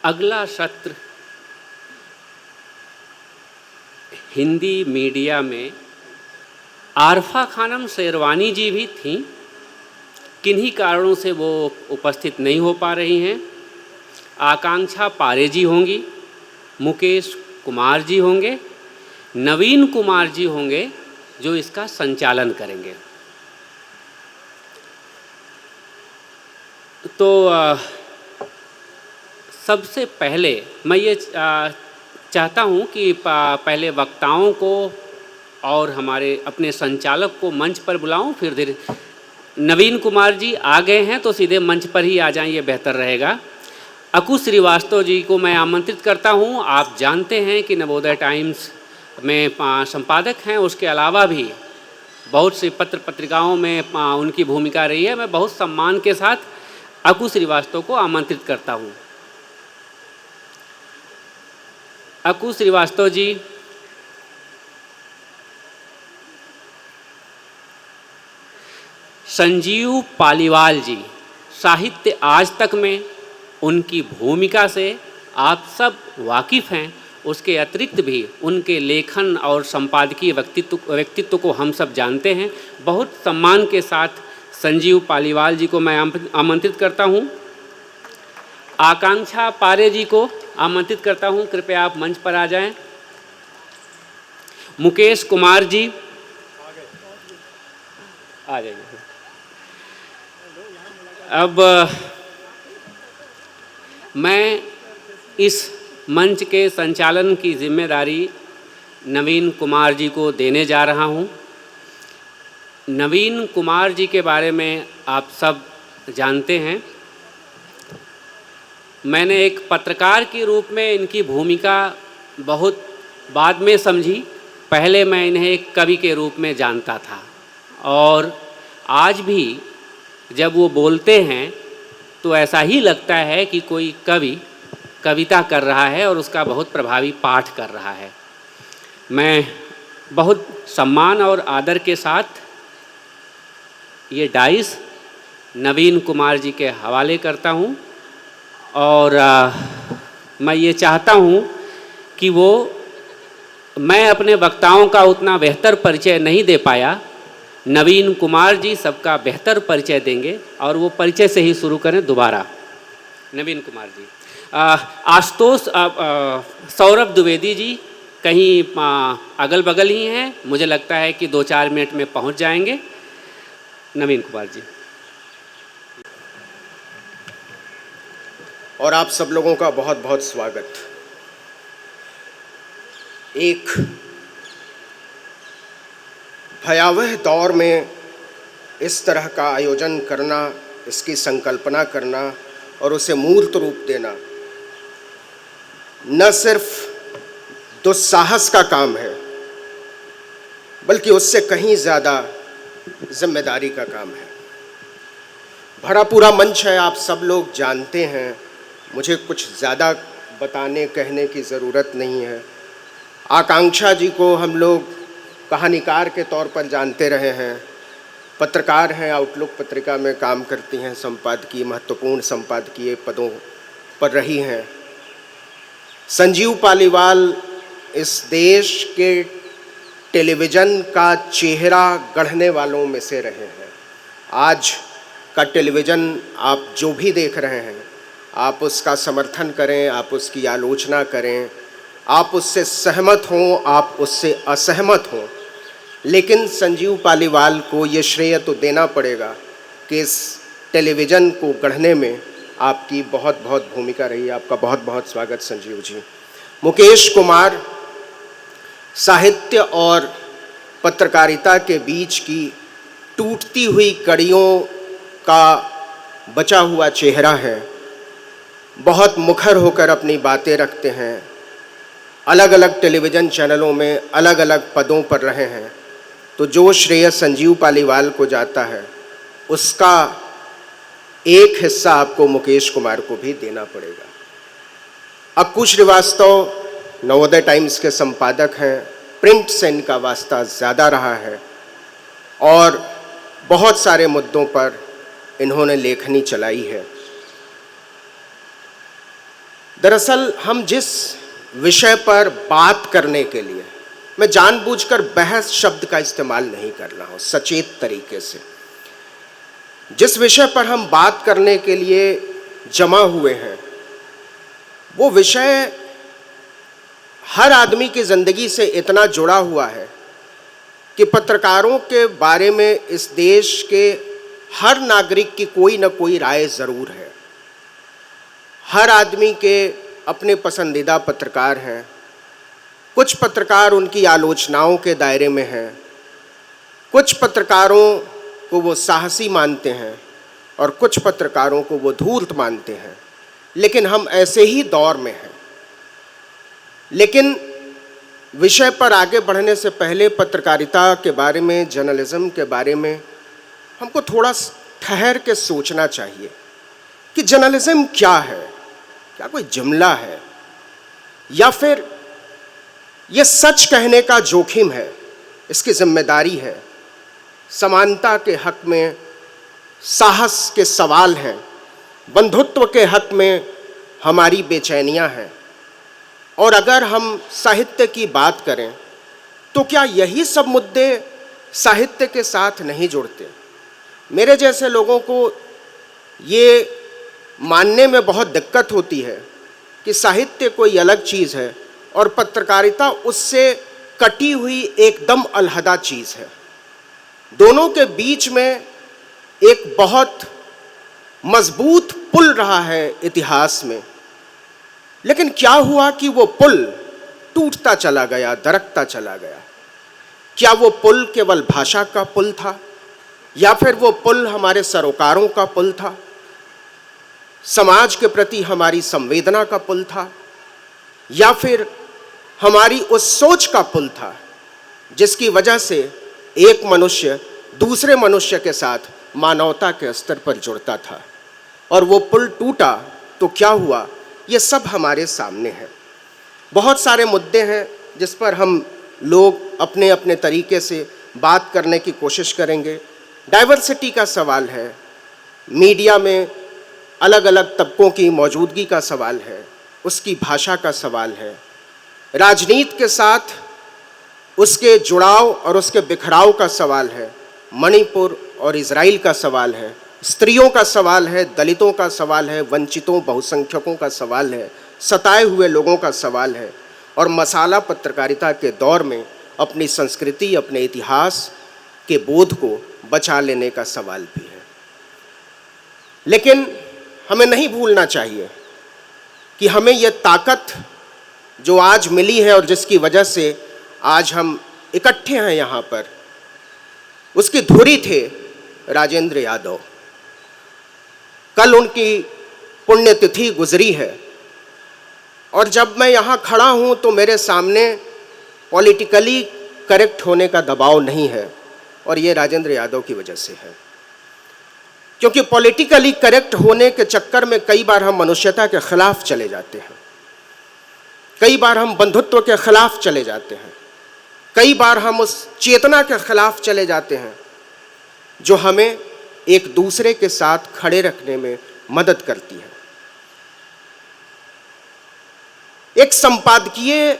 अगला सत्र हिंदी मीडिया में आरफा खानम शेरवानी जी भी थीं, किन्हीं कारणों से वो उपस्थित नहीं हो पा रही हैं। आकांक्षा पारे जी होंगी, मुकेश कुमार जी होंगे, नवीन कुमार जी होंगे जो इसका संचालन करेंगे। तो सबसे पहले मैं ये चाहता हूँ कि पहले वक्ताओं को और हमारे अपने संचालक को मंच पर बुलाऊं, फिर धीरे नवीन कुमार जी आ गए हैं तो सीधे मंच पर ही आ जाएं, ये बेहतर रहेगा। अकु श्रीवास्तव जी को मैं आमंत्रित करता हूं। आप जानते हैं कि नवोदय टाइम्स में संपादक हैं, उसके अलावा भी बहुत सी पत्र पत्रिकाओं में उनकी भूमिका रही है। मैं बहुत सम्मान के साथ अकु श्रीवास्तव को आमंत्रित करता हूं। अकु श्रीवास्तव जी, संजीव पालीवाल जी, साहित्य आज तक में उनकी भूमिका से आप सब वाकिफ़ हैं। उसके अतिरिक्त भी उनके लेखन और संपादकीय व्यक्तित्व को हम सब जानते हैं। बहुत सम्मान के साथ संजीव पालीवाल जी को मैं आमंत्रित करता हूं। आकांक्षा पारे जी को आमंत्रित करता हूं, कृपया आप मंच पर आ जाएं। मुकेश कुमार जी आ जाइए। अब मैं इस मंच के संचालन की जिम्मेदारी नवीन कुमार जी को देने जा रहा हूं। नवीन कुमार जी के बारे में आप सब जानते हैं। मैंने एक पत्रकार के रूप में इनकी भूमिका बहुत बाद में समझी। पहले मैं इन्हें एक कवि के रूप में जानता था, और आज भी जब वो बोलते हैं तो ऐसा ही लगता है कि कोई कवि कविता कर रहा है और उसका बहुत प्रभावी पाठ कर रहा है। मैं बहुत सम्मान और आदर के साथ ये डाइस नवीन कुमार जी के हवाले करता हूँ, और मैं ये चाहता हूँ कि मैं अपने वक्ताओं का उतना बेहतर परिचय नहीं दे पाया। नवीन कुमार जी सबका बेहतर परिचय देंगे, और वो परिचय से ही शुरू करें दोबारा। नवीन कुमार जी, आशुतोष सौरभ द्विवेदी जी कहीं अगल बगल ही हैं, मुझे लगता है कि 2-4 मिनट में पहुंच जाएंगे। नवीन कुमार जी। और आप सब लोगों का बहुत बहुत स्वागत। एक भयावह दौर में इस तरह का आयोजन करना, इसकी संकल्पना करना और उसे मूर्त रूप देना न सिर्फ दुस्साहस का काम है, बल्कि उससे कहीं ज़्यादा जिम्मेदारी का काम है। भरा पूरा मंच है, आप सब लोग जानते हैं, मुझे कुछ ज़्यादा बताने कहने की ज़रूरत नहीं है। आकांक्षा जी को हम लोग कहानीकार के तौर पर जानते रहे हैं, पत्रकार हैं, आउटलुक पत्रिका में काम करती हैं, संपादकीय महत्वपूर्ण संपादकीय पदों पर रही हैं। संजीव पालीवाल इस देश के टेलीविज़न का चेहरा गढ़ने वालों में से रहे हैं। आज का टेलीविज़न आप जो भी देख रहे हैं, आप उसका समर्थन करें, आप उसकी आलोचना करें, आप उससे सहमत हों, आप उससे असहमत हों, लेकिन संजीव पालीवाल को ये श्रेय तो देना पड़ेगा कि इस टेलीविज़न को गढ़ने में आपकी बहुत बहुत भूमिका रही। आपका बहुत बहुत स्वागत संजीव जी। मुकेश कुमार साहित्य और पत्रकारिता के बीच की टूटती हुई कड़ियों का बचा हुआ चेहरा है। बहुत मुखर होकर अपनी बातें रखते हैं, अलग अलग टेलीविज़न चैनलों में अलग अलग पदों पर रहे हैं। तो जो श्रेय संजीव पालीवाल को जाता है, उसका एक हिस्सा आपको मुकेश कुमार को भी देना पड़ेगा। अक्कू श्रीवास्तव नवोदय टाइम्स के संपादक हैं, प्रिंट से इनका वास्ता ज़्यादा रहा है और बहुत सारे मुद्दों पर इन्होंने लेखनी चलाई है। दरअसल हम जिस विषय पर बात करने के लिए, मैं जानबूझकर बहस शब्द का इस्तेमाल नहीं कर रहा हूँ, सचेत तरीके से, जिस विषय पर हम बात करने के लिए जमा हुए हैं, वो विषय हर आदमी की ज़िंदगी से इतना जुड़ा हुआ है कि पत्रकारों के बारे में इस देश के हर नागरिक की कोई न कोई राय ज़रूर है। हर आदमी के अपने पसंदीदा पत्रकार हैं। कुछ पत्रकार उनकी आलोचनाओं के दायरे में हैं, कुछ पत्रकारों को वो साहसी मानते हैं और कुछ पत्रकारों को वो धूर्त मानते हैं। लेकिन हम ऐसे ही दौर में हैं। लेकिन विषय पर आगे बढ़ने से पहले पत्रकारिता के बारे में, जर्नलिज्म के बारे में हमको थोड़ा ठहर के सोचना चाहिए कि जर्नलिज्म क्या है। क्या कोई जुमला है या फिर ये सच कहने का जोखिम है, इसकी जिम्मेदारी है। समानता के हक में साहस के सवाल हैं, बंधुत्व के हक में हमारी बेचैनियां हैं। और अगर हम साहित्य की बात करें तो क्या यही सब मुद्दे साहित्य के साथ नहीं जुड़ते? मेरे जैसे लोगों को ये मानने में बहुत दिक्कत होती है कि साहित्य कोई अलग चीज़ है और पत्रकारिता उससे कटी हुई एकदम अलहदा चीज़ है। दोनों के बीच में एक बहुत मजबूत पुल रहा है इतिहास में। लेकिन क्या हुआ कि वो पुल टूटता चला गया, दरकता चला गया। क्या वो पुल केवल भाषा का पुल था या फिर वो पुल हमारे सरोकारों का पुल था, समाज के प्रति हमारी संवेदना का पुल था, या फिर हमारी उस सोच का पुल था जिसकी वजह से एक मनुष्य दूसरे मनुष्य के साथ मानवता के स्तर पर जुड़ता था? और वो पुल टूटा तो क्या हुआ, ये सब हमारे सामने है। बहुत सारे मुद्दे हैं जिस पर हम लोग अपने अपने तरीके से बात करने की कोशिश करेंगे। डाइवर्सिटी का सवाल है, मीडिया में अलग अलग तबकों की मौजूदगी का सवाल है, उसकी भाषा का सवाल है, राजनीति के साथ उसके जुड़ाव और उसके बिखराव का सवाल है, मणिपुर और इजराइल का सवाल है, स्त्रियों का सवाल है, दलितों का सवाल है, वंचितों बहुसंख्यकों का सवाल है, सताए हुए लोगों का सवाल है, और मसाला पत्रकारिता के दौर में अपनी संस्कृति, अपने इतिहास के बोध को बचा लेने का सवाल भी है। लेकिन हमें नहीं भूलना चाहिए कि हमें यह ताकत जो आज मिली है और जिसकी वजह से आज हम इकट्ठे हैं यहाँ पर, उसकी धुरी थे राजेंद्र यादव। कल उनकी पुण्यतिथि गुजरी है और जब मैं यहाँ खड़ा हूँ तो मेरे सामने पॉलिटिकली करेक्ट होने का दबाव नहीं है, और ये राजेंद्र यादव की वजह से है। क्योंकि पॉलिटिकली करेक्ट होने के चक्कर में कई बार हम मनुष्यता के खिलाफ चले जाते हैं, कई बार हम बंधुत्व के खिलाफ चले जाते हैं, कई बार हम उस चेतना के खिलाफ चले जाते हैं जो हमें एक दूसरे के साथ खड़े रखने में मदद करती है। एक संपादकीय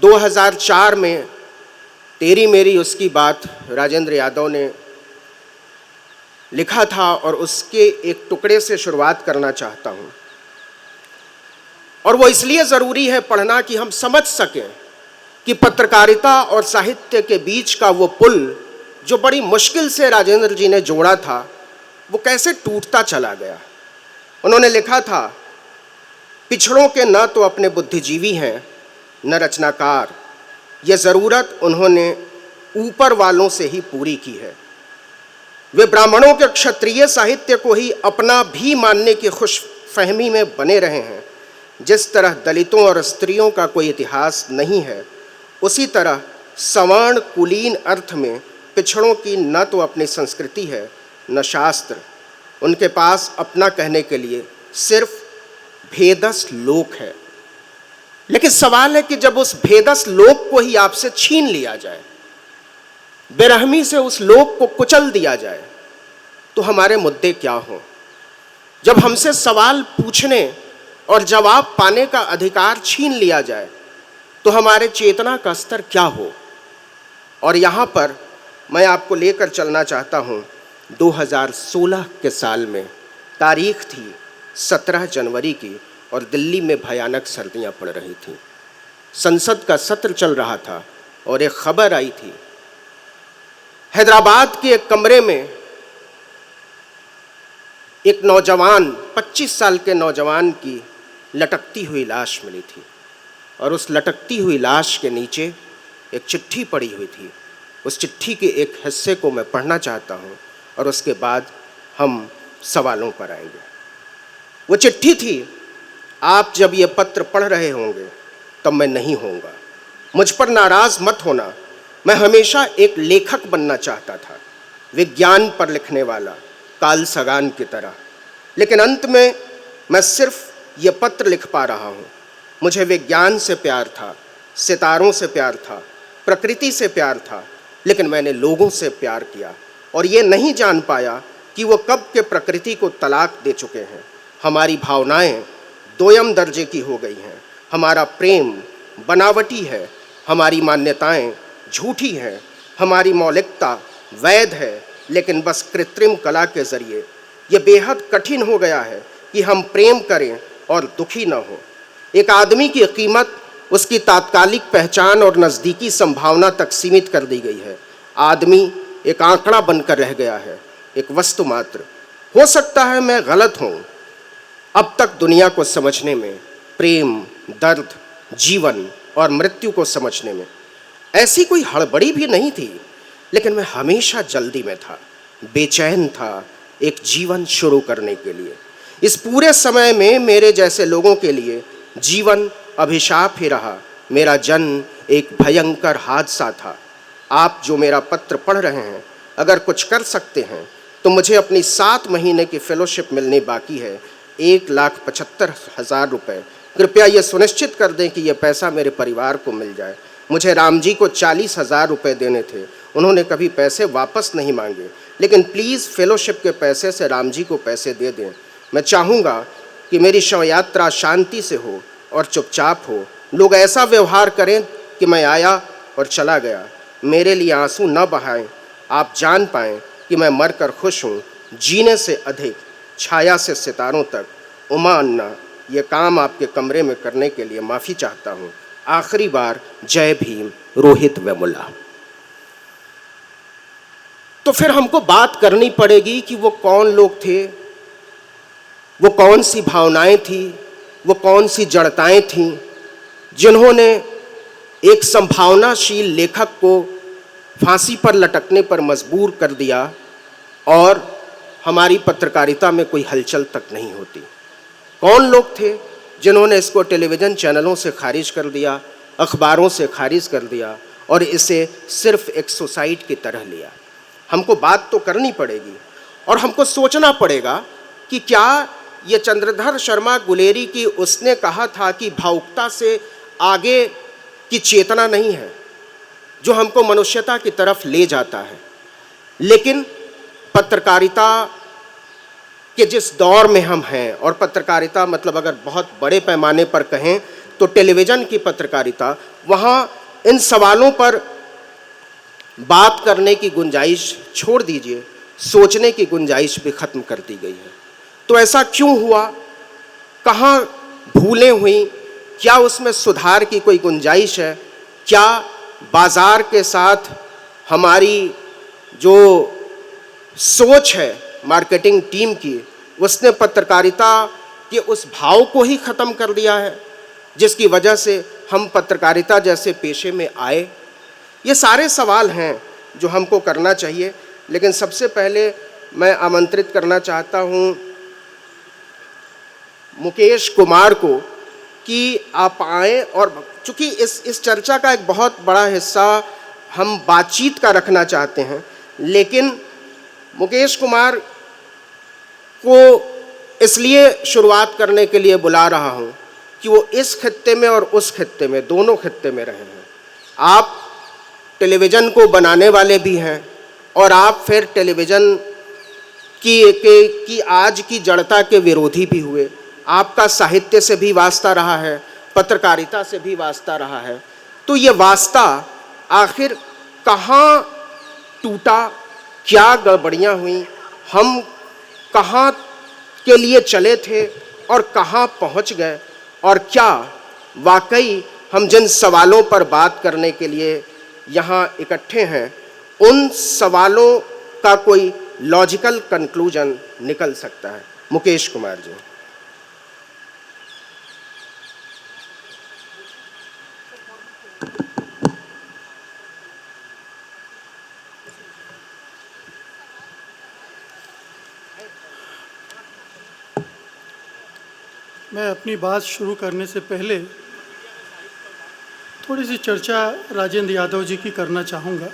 2004 में तेरी मेरी उसकी बात राजेंद्र यादव ने लिखा था और उसके एक टुकड़े से शुरुआत करना चाहता हूँ। और वो इसलिए ज़रूरी है पढ़ना कि हम समझ सकें कि पत्रकारिता और साहित्य के बीच का वो पुल जो बड़ी मुश्किल से राजेंद्र जी ने जोड़ा था, वो कैसे टूटता चला गया। उन्होंने लिखा था, पिछड़ों के न तो अपने बुद्धिजीवी हैं न रचनाकार, ये ज़रूरत उन्होंने ऊपर वालों से ही पूरी की है। वे ब्राह्मणों के क्षत्रिय साहित्य को ही अपना भी मानने की खुशफहमी में बने रहे हैं। जिस तरह दलितों और स्त्रियों का कोई इतिहास नहीं है, उसी तरह सवर्ण कुलीन अर्थ में पिछड़ों की न तो अपनी संस्कृति है न शास्त्र। उनके पास अपना कहने के लिए सिर्फ भेदस लोक है। लेकिन सवाल है कि जब उस भेदस लोक को ही आपसे छीन लिया जाए, बेरहमी से उस लोक को कुचल दिया जाए, तो हमारे मुद्दे क्या हों? जब हमसे सवाल पूछने और जवाब पाने का अधिकार छीन लिया जाए तो हमारे चेतना का स्तर क्या हो। और यहाँ पर मैं आपको लेकर चलना चाहता हूँ 2016 के साल में। तारीख थी 17 जनवरी की और दिल्ली में भयानक सर्दियाँ पड़ रही थीं। संसद का सत्र चल रहा था और एक खबर आई थी, हैदराबाद के एक कमरे में एक नौजवान 25 साल के नौजवान की लटकती हुई लाश मिली थी और उस लटकती हुई लाश के नीचे एक चिट्ठी पड़ी हुई थी। उस चिट्ठी के एक हिस्से को मैं पढ़ना चाहता हूँ और उसके बाद हम सवालों पर आएंगे। वो चिट्ठी थी, आप जब ये पत्र पढ़ रहे होंगे तब मैं नहीं होऊंगा, मुझ पर नाराज मत होना। मैं हमेशा एक लेखक बनना चाहता था, विज्ञान पर लिखने वाला, कार्ल सगान की तरह, लेकिन अंत में मैं सिर्फ ये पत्र लिख पा रहा हूँ। मुझे विज्ञान से प्यार था, सितारों से प्यार था, प्रकृति से प्यार था, लेकिन मैंने लोगों से प्यार किया और ये नहीं जान पाया कि वो कब के प्रकृति को तलाक दे चुके हैं। हमारी भावनाएं दोयम दर्जे की हो गई हैं, हमारा प्रेम बनावटी है, हमारी मान्यताएं झूठी हैं, हमारी मौलिकता वैध है लेकिन बस कृत्रिम कला के ज़रिए। ये बेहद कठिन हो गया है कि हम प्रेम करें और दुखी न हो। एक आदमी की कीमत उसकी तात्कालिक पहचान और नज़दीकी संभावना तक सीमित कर दी गई है। आदमी एक आंकड़ा बनकर रह गया है, एक वस्तु मात्र। हो सकता है मैं गलत हूँ। अब तक दुनिया को समझने में, प्रेम, दर्द, जीवन और मृत्यु को समझने में ऐसी कोई हड़बड़ी भी नहीं थी, लेकिन मैं हमेशा जल्दी में था, बेचैन था एक जीवन शुरू करने के लिए। इस पूरे समय में मेरे जैसे लोगों के लिए जीवन अभिशाप ही रहा। मेरा जन्म एक भयंकर हादसा था। आप जो मेरा पत्र पढ़ रहे हैं, अगर कुछ कर सकते हैं तो मुझे अपनी 7 महीने की फेलोशिप मिलनी बाकी है, 1,75,000 रुपये। कृपया ये सुनिश्चित कर दें कि यह पैसा मेरे परिवार को मिल जाए। मुझे राम जी को 40,000 रुपये देने थे, उन्होंने कभी पैसे वापस नहीं मांगे, लेकिन प्लीज़ फेलोशिप के पैसे से राम जी को पैसे दे दें। मैं चाहूँगा कि मेरी शव यात्रा शांति से हो और चुपचाप हो। लोग ऐसा व्यवहार करें कि मैं आया और चला गया। मेरे लिए आंसू न बहाएं। आप जान पाएं कि मैं मरकर खुश हूँ। जीने से अधिक, छाया से सितारों तक, उमा अन्ना, ये काम आपके कमरे में करने के लिए माफ़ी चाहता हूँ। आखिरी बार, जय भीम, रोहित वेमुला। तो फिर हमको बात करनी पड़ेगी कि वो कौन लोग थे, वो कौन सी भावनाएं थी, वो कौन सी जड़ताएं थीं जिन्होंने एक संभावनाशील लेखक को फांसी पर लटकने पर मजबूर कर दिया और हमारी पत्रकारिता में कोई हलचल तक नहीं होती। कौन लोग थे जिन्होंने इसको टेलीविज़न चैनलों से खारिज कर दिया, अखबारों से खारिज कर दिया और इसे सिर्फ एक सुसाइड की तरह लिया। हमको बात तो करनी पड़ेगी और हमको सोचना पड़ेगा कि क्या ये चंद्रधर शर्मा गुलेरी की उसने कहा था कि भावुकता से आगे की चेतना नहीं है जो हमको मनुष्यता की तरफ ले जाता है। लेकिन पत्रकारिता के जिस दौर में हम हैं, और पत्रकारिता मतलब अगर बहुत बड़े पैमाने पर कहें तो टेलीविज़न की पत्रकारिता, वहाँ इन सवालों पर बात करने की गुंजाइश छोड़ दीजिए, सोचने की गुंजाइश भी ख़त्म कर दी गई है। तो ऐसा क्यों हुआ? कहाँ भूलें हुई? क्या उसमें सुधार की कोई गुंजाइश है? क्या बाज़ार के साथ हमारी जो सोच है मार्केटिंग टीम की, उसने पत्रकारिता के उस भाव को ही ख़त्म कर दिया है जिसकी वजह से हम पत्रकारिता जैसे पेशे में आए? ये सारे सवाल हैं जो हमको करना चाहिए। लेकिन सबसे पहले मैं आमंत्रित करना चाहता हूँ मुकेश कुमार को कि आप आएँ, और चूँकि इस चर्चा का एक बहुत बड़ा हिस्सा हम बातचीत का रखना चाहते हैं, लेकिन मुकेश कुमार को इसलिए शुरुआत करने के लिए बुला रहा हूँ कि वो इस खित्ते में और उस खित्ते में, दोनों खित्ते में रहे हैं। आप टेलीविज़न को बनाने वाले भी हैं और आप फिर टेलीविज़न की आज की जड़ता के विरोधी भी हुए। आपका साहित्य से भी वास्ता रहा है, पत्रकारिता से भी वास्ता रहा है। तो ये वास्ता आखिर कहाँ टूटा, क्या गड़बड़ियाँ हुई, हम कहाँ के लिए चले थे और कहाँ पहुँच गए, और क्या वाकई हम जिन सवालों पर बात करने के लिए यहाँ इकट्ठे हैं, उन सवालों का कोई लॉजिकल कंक्लूजन निकल सकता है। मुकेश कुमार जी। मैं अपनी बात शुरू करने से पहले थोड़ी सी चर्चा राजेंद्र यादव जी की करना चाहूँगा।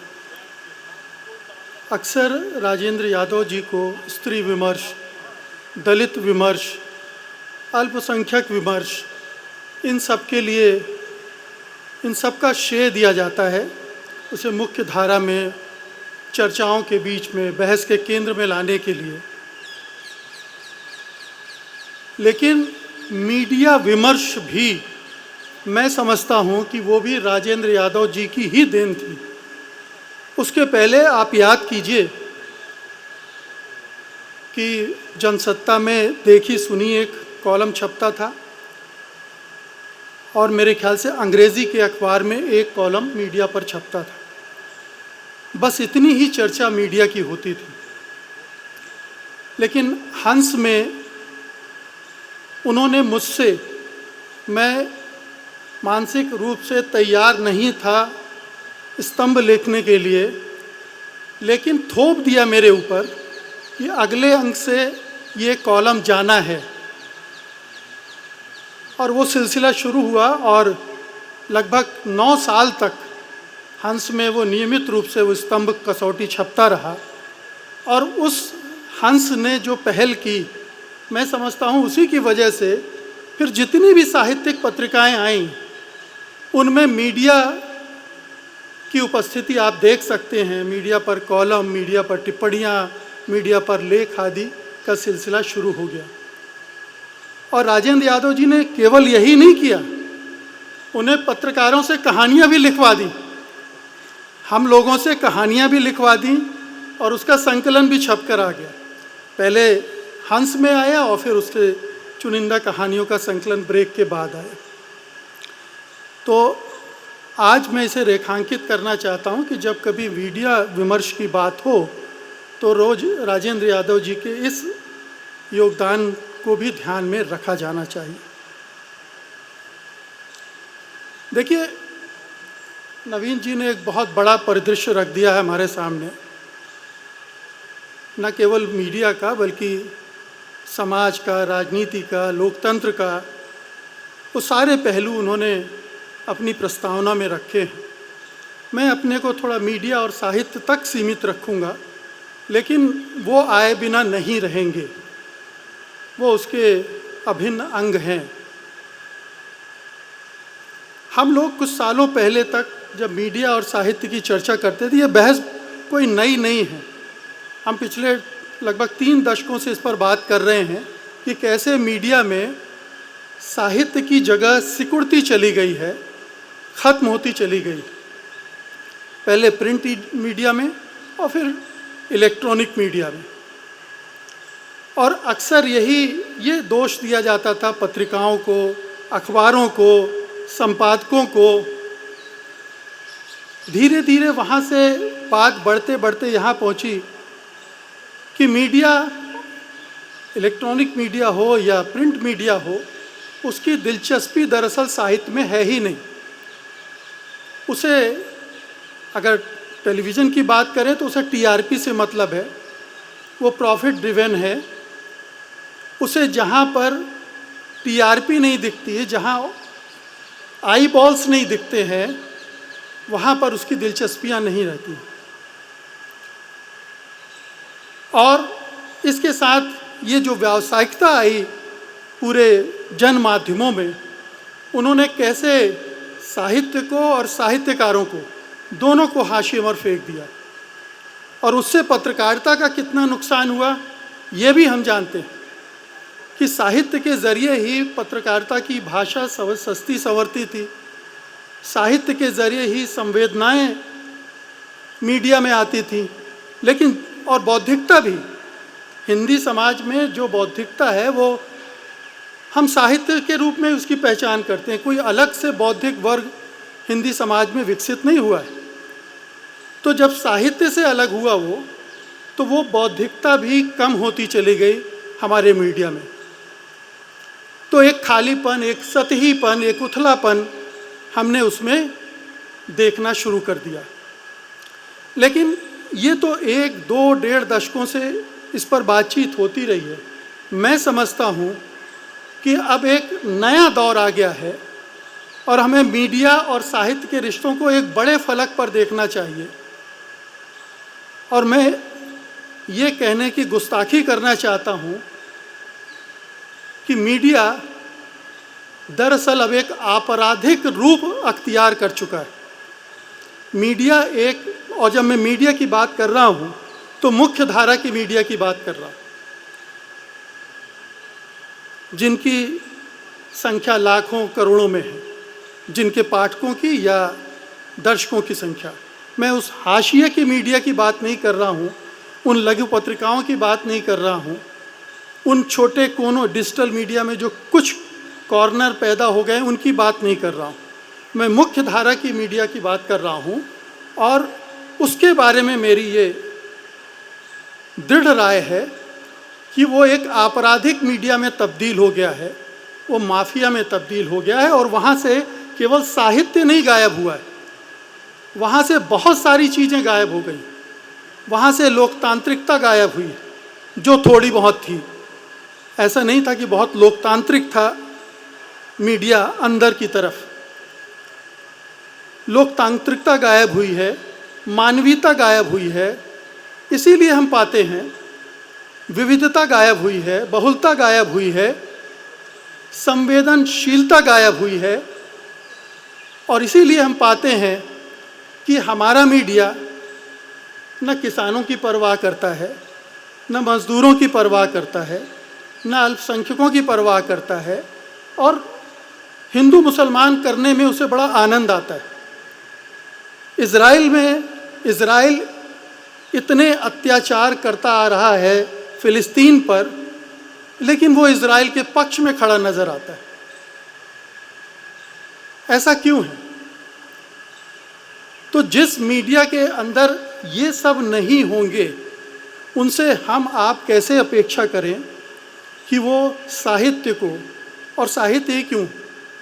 अक्सर राजेंद्र यादव जी को स्त्री विमर्श, दलित विमर्श, अल्पसंख्यक विमर्श, इन सब के लिए इन सब का श्रेय दिया जाता है। उसे मुख्य धारा में, चर्चाओं के बीच में, बहस के केंद्र में लाने के लिए। लेकिन मीडिया विमर्श भी मैं समझता हूँ कि वो भी राजेंद्र यादव जी की ही देन थी। उसके पहले आप याद कीजिए कि जनसत्ता में देखी सुनी एक कॉलम छपता था, और मेरे ख्याल से अंग्रेज़ी के अखबार में एक कॉलम मीडिया पर छपता था। बस इतनी ही चर्चा मीडिया की होती थी। लेकिन हंस में उन्होंने मुझसे, मैं मानसिक रूप से तैयार नहीं था स्तंभ लिखने के लिए, लेकिन थोप दिया मेरे ऊपर कि अगले अंक से ये कॉलम जाना है। और वो सिलसिला शुरू हुआ और लगभग 9 साल तक हंस में वो नियमित रूप से वो स्तंभ कसौटी छपता रहा। और उस हंस ने जो पहल की, मैं समझता हूँ उसी की वजह से फिर जितनी भी साहित्यिक पत्रिकाएं आईं, उनमें मीडिया की उपस्थिति आप देख सकते हैं। मीडिया पर कॉलम, मीडिया पर टिप्पणियाँ, मीडिया पर लेख आदि का सिलसिला शुरू हो गया। और राजेंद्र यादव जी ने केवल यही नहीं किया, उन्हें पत्रकारों से कहानियाँ भी लिखवा दी, हम लोगों से कहानियाँ भी लिखवा दी, और उसका संकलन भी छप कर आ गया। पहले हंस में आया और फिर उसके चुनिंदा कहानियों का संकलन ब्रेक के बाद आया। तो आज मैं इसे रेखांकित करना चाहता हूँ कि जब कभी मीडिया विमर्श की बात हो तो रोज राजेंद्र यादव जी के इस योगदान को भी ध्यान में रखा जाना चाहिए। देखिए, नवीन जी ने एक बहुत बड़ा परिदृश्य रख दिया है हमारे सामने, न केवल मीडिया का बल्कि समाज का, राजनीति का, लोकतंत्र का, वो सारे पहलू उन्होंने अपनी प्रस्तावना में रखे हैं। मैं अपने को थोड़ा मीडिया और साहित्य तक सीमित रखूँगा, लेकिन वो आए बिना नहीं रहेंगे, वो उसके अभिन्न अंग हैं। हम लोग कुछ सालों पहले तक जब मीडिया और साहित्य की चर्चा करते थे, ये बहस कोई नई नहीं है। हम पिछले लगभग 3 दशकों से इस पर बात कर रहे हैं कि कैसे मीडिया में साहित्य की जगह सिकुड़ती चली गई है, ख़त्म होती चली गई। पहले प्रिंट मीडिया में और फिर इलेक्ट्रॉनिक मीडिया में। और अक्सर ये दोष दिया जाता था पत्रिकाओं को, अखबारों को, संपादकों को। धीरे धीरे वहाँ से बात बढ़ते बढ़ते यहाँ पहुँची कि मीडिया, इलेक्ट्रॉनिक मीडिया हो या प्रिंट मीडिया हो, उसकी दिलचस्पी दरअसल साहित्य में है ही नहीं। उसे अगर टेलीविज़न की बात करें तो उसे टीआरपी से मतलब है, वो प्रॉफिट ड्रिवन है। उसे जहाँ पर टीआरपी नहीं दिखती है, जहाँ आई बॉल्स नहीं दिखते हैं, वहाँ पर उसकी दिलचस्पियाँ नहीं रहती। और इसके साथ ये जो व्यावसायिकता आई पूरे जन माध्यमों में, उन्होंने कैसे साहित्य को और साहित्यकारों को, दोनों को हाशिए पर फेंक दिया। और उससे पत्रकारिता का कितना नुकसान हुआ ये भी हम जानते हैं। कि साहित्य के ज़रिए ही पत्रकारिता की भाषा सस्ती संवरती थी, साहित्य के ज़रिए ही संवेदनाएं मीडिया में आती थी, लेकिन और बौद्धिकता भी, हिंदी समाज में जो बौद्धिकता है वो हम साहित्य के रूप में उसकी पहचान करते हैं। कोई अलग से बौद्धिक वर्ग हिंदी समाज में विकसित नहीं हुआ है। तो जब साहित्य से अलग हुआ वो, तो वो बौद्धिकता भी कम होती चली गई हमारे मीडिया में। तो एक खालीपन, एक सतहीपन, एक उथलापन हमने उसमें देखना शुरू कर दिया। लेकिन ये तो 1, 2, 1.5 दशकों से इस पर बातचीत होती रही है। मैं समझता हूँ कि अब एक नया दौर आ गया है और हमें मीडिया और साहित्य के रिश्तों को एक बड़े फलक पर देखना चाहिए। और मैं ये कहने की गुस्ताखी करना चाहता हूँ कि मीडिया दरअसल अब एक आपराधिक रूप अख्तियार कर चुका है। मीडिया एक, और जब मैं मीडिया की बात कर रहा हूँ तो मुख्य धारा की मीडिया की बात कर रहा हूँ, जिनकी संख्या लाखों करोड़ों में है, जिनके पाठकों की या दर्शकों की संख्या। मैं उस हाशिए की मीडिया की बात नहीं कर रहा हूँ, उन लघु पत्रिकाओं की बात नहीं कर रहा हूँ, उन छोटे कोनों डिजिटल मीडिया में जो कुछ कॉर्नर पैदा हो गए उनकी बात नहीं कर रहा हूँ। मैं मुख्य धारा की मीडिया की बात कर रहा हूँ और उसके बारे में मेरी ये दृढ़ राय है कि वो एक आपराधिक मीडिया में तब्दील हो गया है, वो माफिया में तब्दील हो गया है। और वहाँ से केवल साहित्य नहीं गायब हुआ है, वहाँ से बहुत सारी चीज़ें गायब हो गई। वहाँ से लोकतांत्रिकता गायब हुई, जो थोड़ी बहुत थी। ऐसा नहीं था कि बहुत लोकतांत्रिक था मीडिया अंदर की तरफ। लोकतांत्रिकता गायब हुई है, मानवीयता गायब हुई है। इसीलिए हम पाते हैं विविधता गायब हुई है, बहुलता गायब हुई है, संवेदनशीलता गायब हुई है। और इसीलिए हम पाते हैं कि हमारा मीडिया न किसानों की परवाह करता है, न मजदूरों की परवाह करता है, न अल्पसंख्यकों की परवाह करता है, और हिंदू मुसलमान करने में उसे बड़ा आनंद आता है। इज़राइल इतने अत्याचार करता आ रहा है फ़िलिस्तीन पर, लेकिन वो इज़राइल के पक्ष में खड़ा नज़र आता है। ऐसा क्यों है? तो जिस मीडिया के अंदर ये सब नहीं होंगे, उनसे हम आप कैसे अपेक्षा करें कि वो साहित्य को, और साहित्य ही क्यों,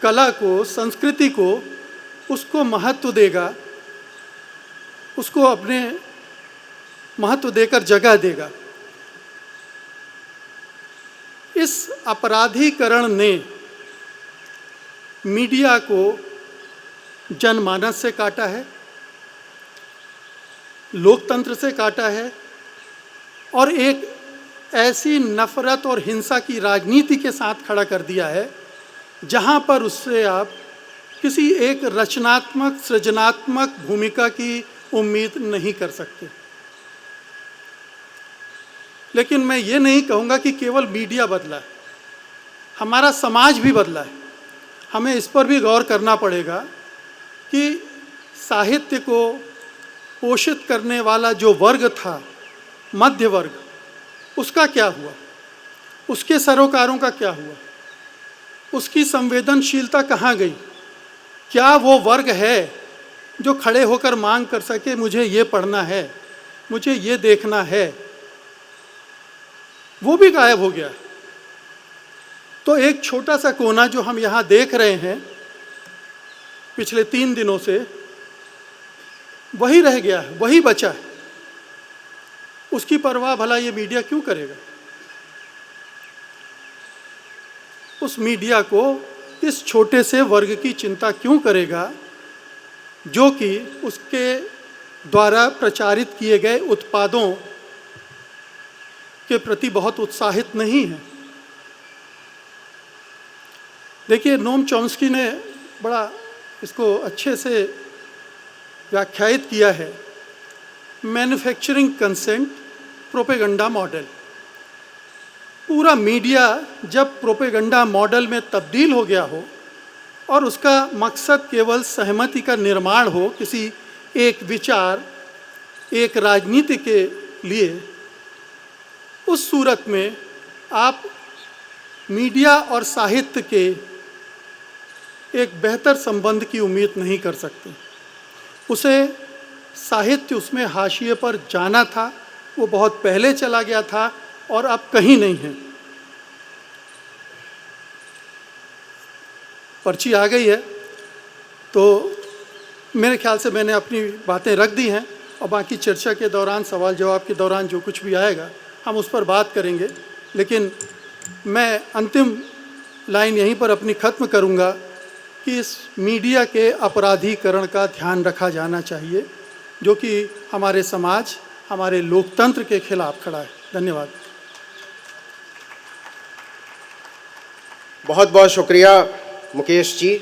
कला को, संस्कृति को, उसको महत्व देगा, उसको अपने महत्व देकर जगह देगा। इस अपराधीकरण ने मीडिया को जनमानस से काटा है, लोकतंत्र से काटा है, और एक ऐसी नफरत और हिंसा की राजनीति के साथ खड़ा कर दिया है जहां पर उससे आप किसी एक रचनात्मक, सृजनात्मक भूमिका की उम्मीद नहीं कर सकते। लेकिन मैं ये नहीं कहूँगा कि केवल मीडिया बदला है, हमारा समाज भी बदला है। हमें इस पर भी गौर करना पड़ेगा कि साहित्य को पोषित करने वाला जो वर्ग था, मध्य वर्ग, उसका क्या हुआ, उसके सरोकारों का क्या हुआ, उसकी संवेदनशीलता कहाँ गई? क्या वो वर्ग है जो खड़े होकर मांग कर सके मुझे ये पढ़ना है, मुझे ये देखना है? वो भी गायब हो गया। तो एक छोटा सा कोना जो हम यहाँ देख रहे हैं पिछले 3 दिनों से, वही रह गया है, वही बचा है। उसकी परवाह भला ये मीडिया क्यों करेगा? उस मीडिया को इस छोटे से वर्ग की चिंता क्यों करेगा जो कि उसके द्वारा प्रचारित किए गए उत्पादों के प्रति बहुत उत्साहित नहीं है? देखिए, नोम चॉम्स्की ने बड़ा इसको अच्छे से व्याख्यायित किया है, मैन्युफैक्चरिंग कंसेंट प्रोपेगेंडा मॉडल। पूरा मीडिया जब प्रोपेगेंडा मॉडल में तब्दील हो गया हो और उसका मकसद केवल सहमति का निर्माण हो किसी एक विचार, एक राजनीति के लिए, उस सूरत में आप मीडिया और साहित्य के एक बेहतर संबंध की उम्मीद नहीं कर सकते। उसे साहित्य उसमें हाशिए पर जाना था, वो बहुत पहले चला गया था और अब कहीं नहीं है। पर्ची आ गई है तो मेरे ख्याल से मैंने अपनी बातें रख दी हैं और बाकी चर्चा के दौरान, सवाल जवाब के दौरान जो कुछ भी आएगा हम उस पर बात करेंगे। लेकिन मैं अंतिम लाइन यहीं पर अपनी ख़त्म करूंगा कि इस मीडिया के अपराधीकरण का ध्यान रखा जाना चाहिए, जो कि हमारे समाज, हमारे लोकतंत्र के खिलाफ खड़ा है। धन्यवाद। बहुत बहुत शुक्रिया मुकेश जी।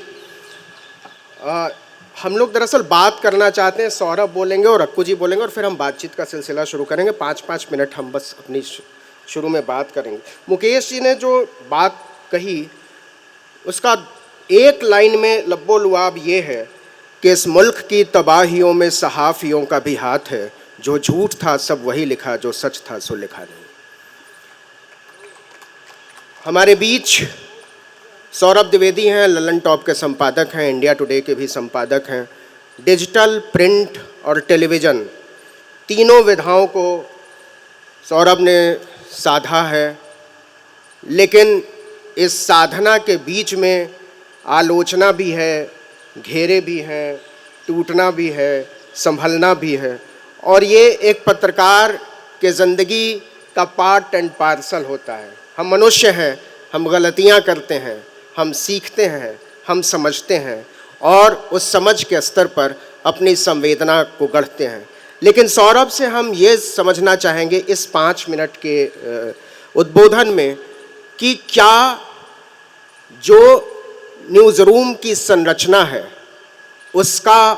हम लोग दरअसल बात करना चाहते हैं, सौरभ बोलेंगे और अक्कू जी बोलेंगे और फिर हम बातचीत का सिलसिला शुरू करेंगे। 5-5 मिनट हम बस अपनी शुरू में बात करेंगे। मुकेश जी ने जो बात कही उसका एक लाइन में लब्बो लुआब ये है कि इस मुल्क की तबाहियों में सहाफ़ियों का भी हाथ है, जो झूठ था सब वही लिखा, जो सच था सो लिखा नहीं। हमारे बीच सौरभ द्विवेदी हैं, ललन टॉप के संपादक हैं, इंडिया टुडे के भी संपादक हैं। डिजिटल, प्रिंट और टेलीविज़न तीनों विधाओं को सौरभ ने साधा है, लेकिन इस साधना के बीच में आलोचना भी है, घेरे भी हैं, टूटना भी है, संभलना भी है। और ये एक पत्रकार के ज़िंदगी का पार्ट एंड पार्सल होता है। हम मनुष्य हैं, हम गलतियां करते हैं, हम सीखते हैं, हम समझते हैं और उस समझ के स्तर पर अपनी संवेदना को गढ़ते हैं। लेकिन सौरभ से हम ये समझना चाहेंगे इस 5 मिनट के उद्बोधन में कि क्या जो न्यूज़ रूम की संरचना है उसका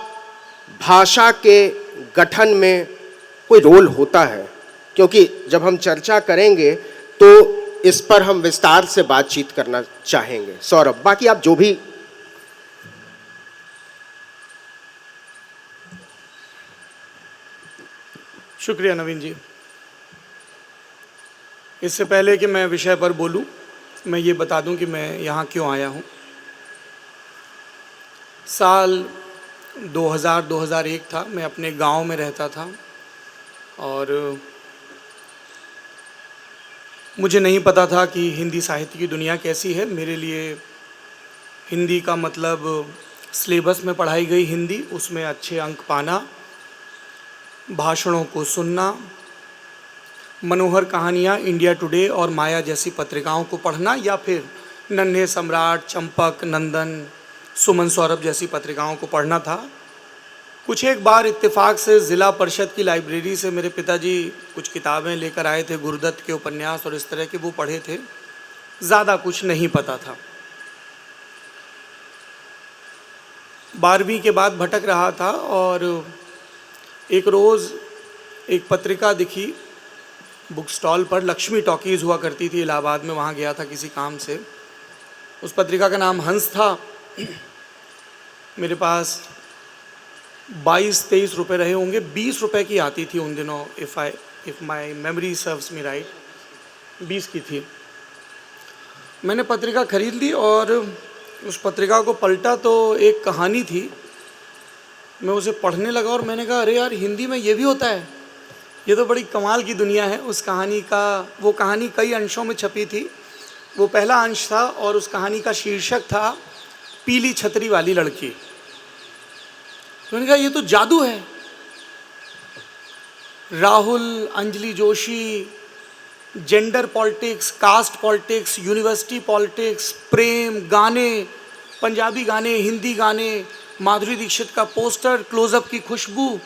भाषा के गठन में कोई रोल होता है, क्योंकि जब हम चर्चा करेंगे तो इस पर हम विस्तार से बातचीत करना चाहेंगे। सौरभ, बाकी आप जो भी। शुक्रिया नवीन जी। इससे पहले कि मैं विषय पर बोलूं, मैं ये बता दूं कि मैं यहाँ क्यों आया हूँ। साल 2000-2001 था, मैं अपने गांव में रहता था और मुझे नहीं पता था कि हिंदी साहित्य की दुनिया कैसी है। मेरे लिए हिंदी का मतलब सिलेबस में पढ़ाई गई हिंदी, उसमें अच्छे अंक पाना, भाषणों को सुनना, मनोहर कहानियाँ इंडिया टुडे और माया जैसी पत्रिकाओं को पढ़ना, या फिर नन्हे सम्राट, चंपक, नंदन, सुमन, सौरभ जैसी पत्रिकाओं को पढ़ना था। कुछ एक बार इत्तेफाक से ज़िला परिषद की लाइब्रेरी से मेरे पिताजी कुछ किताबें लेकर आए थे, गुरुदत्त के उपन्यास और इस तरह के, वो पढ़े थे। ज़्यादा कुछ नहीं पता था। 12वीं के बाद भटक रहा था और एक रोज़ एक पत्रिका दिखी बुक स्टॉल पर। लक्ष्मी टॉकीज़ हुआ करती थी इलाहाबाद में, वहाँ गया था किसी काम से। उस पत्रिका का नाम हंस था। मेरे पास 22-23 रुपये रहे होंगे। 20 रुपये की आती थी उन दिनों, if my memory serves me right, 20 की थी। मैंने पत्रिका खरीद ली और उस पत्रिका को पलटा तो एक कहानी थी। मैं उसे पढ़ने लगा और मैंने कहा, अरे यार, हिंदी में ये भी होता है, ये तो बड़ी कमाल की दुनिया है। उस कहानी का, वो कहानी कई अंशों में छपी थी। वो पहला अंश था और उस कहानी का शीर्षक था पीली छतरी वाली लड़की। मैंने कहा, ये तो जादू है। Rahul, Anjali Joshi, gender politics, caste politics, university politics, प्रेम, गाने, पंजाबी गाने, हिंदी गाने, माधुरी दीक्षित का पोस्टर, क्लोजअप की खुशबू,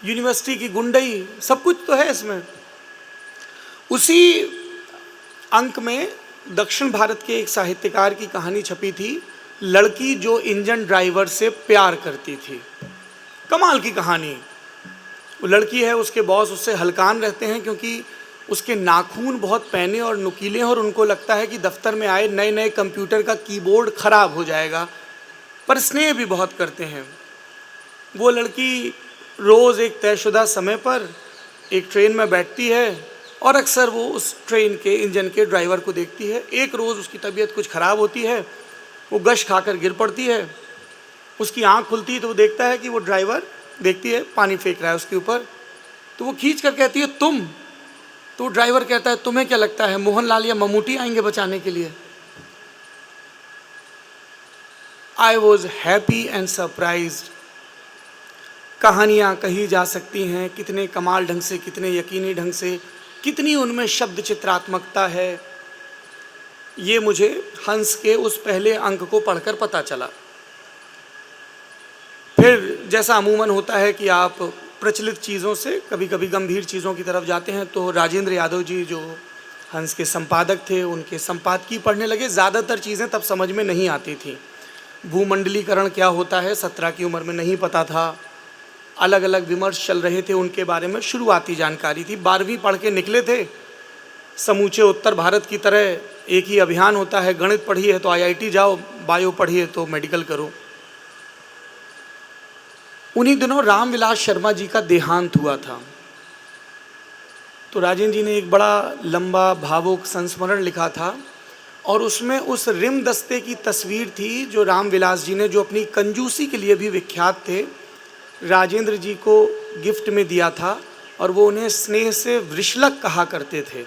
यूनिवर्सिटी की गुंडई, सब कुछ तो है इसमें। उसी अंक में दक्षिण भारत के एक साहित्यकार की कहानी छपी थी, लड़की जो इंजन ड्राइवर से प्यार करती थी। कमाल की कहानी। वो लड़की है, उसके बॉस उससे हलकान रहते हैं क्योंकि उसके नाखून बहुत पैने और नुकीले हैं और उनको लगता है कि दफ्तर में आए नए नए कंप्यूटर का कीबोर्ड खराब हो जाएगा, पर स्नेह भी बहुत करते हैं। वो लड़की रोज़ एक तयशुदा समय पर एक ट्रेन में बैठती है और अक्सर वो उस ट्रेन के इंजन के ड्राइवर को देखती है। एक रोज़ उसकी तबीयत कुछ ख़राब होती है, वो गश खाकर गिर पड़ती है। उसकी आंख खुलती है तो वो देखता है कि वो ड्राइवर, देखती है पानी फेंक रहा है उसके ऊपर, तो वो खींच कर कहती है तुम। तो ड्राइवर कहता है तुम्हें क्या लगता है मोहनलाल या ममूटी आएंगे बचाने के लिए? I was happy and surprised. कहानियाँ कही जा सकती हैं कितने कमाल ढंग से, कितने यकीनी ढंग से, कितनी उनमें शब्द चित्रात्मकता है, ये मुझे हंस के उस पहले अंक को पढ़कर पता चला। फिर जैसा अमूमन होता है कि आप प्रचलित चीज़ों से कभी कभी गंभीर चीज़ों की तरफ जाते हैं, तो राजेंद्र यादव जी जो हंस के संपादक थे, उनके संपादकीय पढ़ने लगे। ज़्यादातर चीज़ें तब समझ में नहीं आती थी। भूमंडलीकरण क्या होता है 17 की उम्र में नहीं पता था। अलग अलग विमर्श चल रहे थे उनके बारे में, शुरुआती जानकारी थी। 12वीं पढ़ के निकले थे। समूचे उत्तर भारत की तरह एक ही अभियान होता है, गणित पढ़िए तो IIT जाओ, बायो पढ़िए तो मेडिकल करो। उन्हीं दिनों रामविलास शर्मा जी का देहांत हुआ था। तो राजेंद्र जी ने एक बड़ा लंबा भावुक संस्मरण लिखा था और उसमें उस रिम दस्ते की तस्वीर थी जो रामविलास जी ने, जो अपनी कंजूसी के लिए भी विख्यात थे, राजेंद्र जी को गिफ्ट में दिया था और वो उन्हें स्नेह से वृषलक कहा करते थे।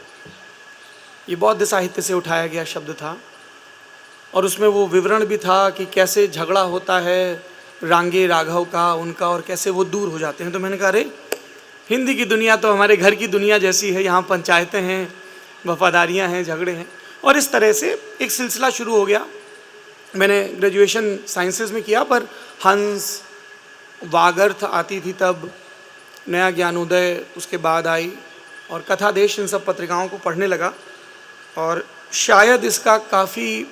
ये बौद्ध साहित्य से उठाया गया शब्द था और उसमें वो विवरण भी था कि कैसे झगड़ा होता है रांगे राघव का उनका और कैसे वो दूर हो जाते हैं। तो मैंने कहा अरे हिंदी की दुनिया तो हमारे घर की दुनिया जैसी है, यहाँ पंचायतें हैं, वफादारियाँ हैं, झगड़े हैं। और इस तरह से एक सिलसिला शुरू हो गया। मैंने ग्रेजुएशन साइंसेज में किया, पर हंस, वागर्थ आती थी तब, नया ज्ञानोदय उसके बाद आई और कथा देश, इन सब पत्रिकाओं को पढ़ने लगा। और शायद इसका काफ़ी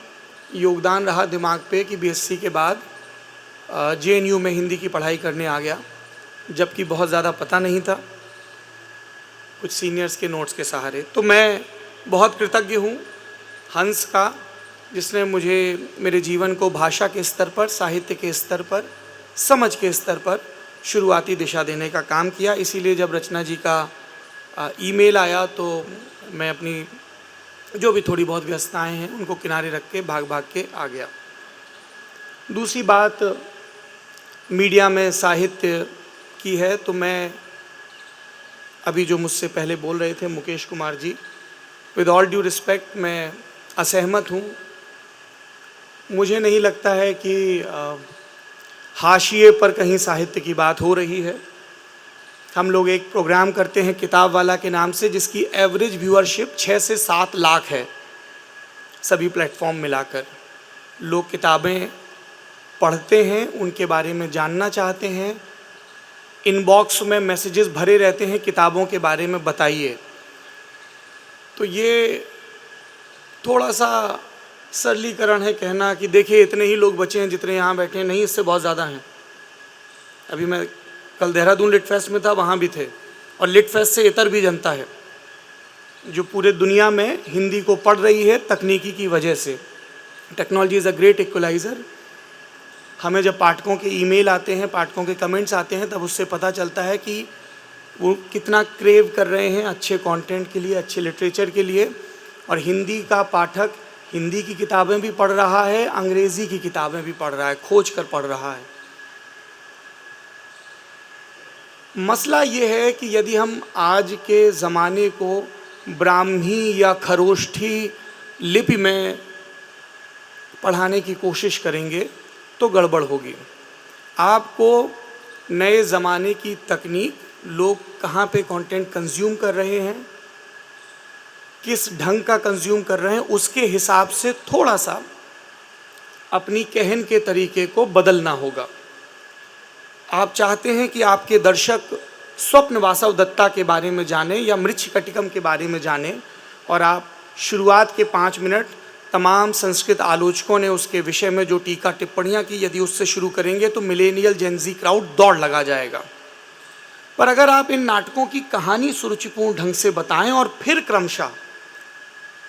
योगदान रहा दिमाग पे कि BSc के बाद JNU में हिंदी की पढ़ाई करने आ गया, जबकि बहुत ज़्यादा पता नहीं था, कुछ सीनियर्स के नोट्स के सहारे। तो मैं बहुत कृतज्ञ हूँ हंस का, जिसने मुझे मेरे जीवन को भाषा के स्तर पर, साहित्य के स्तर पर, समझ के स्तर पर शुरुआती दिशा देने का काम किया। इसीलिए जब रचना जी का ईमेल आया तो मैं अपनी जो भी थोड़ी बहुत व्यस्तताएं हैं उनको किनारे रख के भाग भाग के आ गया। दूसरी बात मीडिया में साहित्य की है, तो मैं अभी जो मुझसे पहले बोल रहे थे Mukesh Kumar ji, with all due respect मैं असहमत हूँ। मुझे नहीं लगता है कि हाशिए पर कहीं साहित्य की बात हो रही है। हम लोग एक प्रोग्राम करते हैं किताब वाला के नाम से, जिसकी एवरेज व्यूअरशिप 6 से 7 लाख है सभी प्लेटफॉर्म मिलाकर। लोग किताबें पढ़ते हैं, उनके बारे में जानना चाहते हैं, इनबॉक्स में मैसेजेस भरे रहते हैं किताबों के बारे में बताइए। तो ये थोड़ा सा सरलीकरण है कहना कि देखिए इतने ही लोग बचे हैं जितने यहाँ बैठे हैं। नहीं, इससे बहुत ज़्यादा हैं। अभी मैं कल देहरादून लिट फेस्ट में था, वहाँ भी थे। और लिट फेस्ट से इतर भी जनता है जो पूरे दुनिया में हिंदी को पढ़ रही है तकनीकी की वजह से। Technology is a great equaliser. हमें जब पाठकों के ईमेल आते हैं, पाठकों के कमेंट्स आते हैं, तब उससे पता चलता है कि वो कितना क्रेव कर रहे हैं अच्छे कंटेंट के लिए, अच्छे लिटरेचर के लिए। और हिंदी का पाठक हिंदी की किताबें भी पढ़ रहा है, अंग्रेज़ी की किताबें भी पढ़ रहा है, खोज कर पढ़ रहा है। मसला ये है कि यदि हम आज के ज़माने को ब्राह्मी या खरोष्ठी लिपि में पढ़ाने की कोशिश करेंगे तो गड़बड़ होगी। आपको नए ज़माने की तकनीक, लोग कहाँ पे कंटेंट कंज्यूम कर रहे हैं, किस ढंग का कंज्यूम कर रहे हैं, उसके हिसाब से थोड़ा सा अपनी कहन के तरीके को बदलना होगा। आप चाहते हैं कि आपके दर्शक स्वप्न वासव दत्ता के बारे में जानें या मृच्छकटिकम के बारे में जानें, और आप शुरुआत के 5 मिनट तमाम संस्कृत आलोचकों ने उसके विषय में जो टीका टिप्पणियाँ की, यदि उससे शुरू करेंगे तो मिलेनियल जेनजी क्राउड दौड़ लगा जाएगा। पर अगर आप इन नाटकों की कहानी सुरुचिपूर्ण ढंग से बताएं और फिर क्रमशः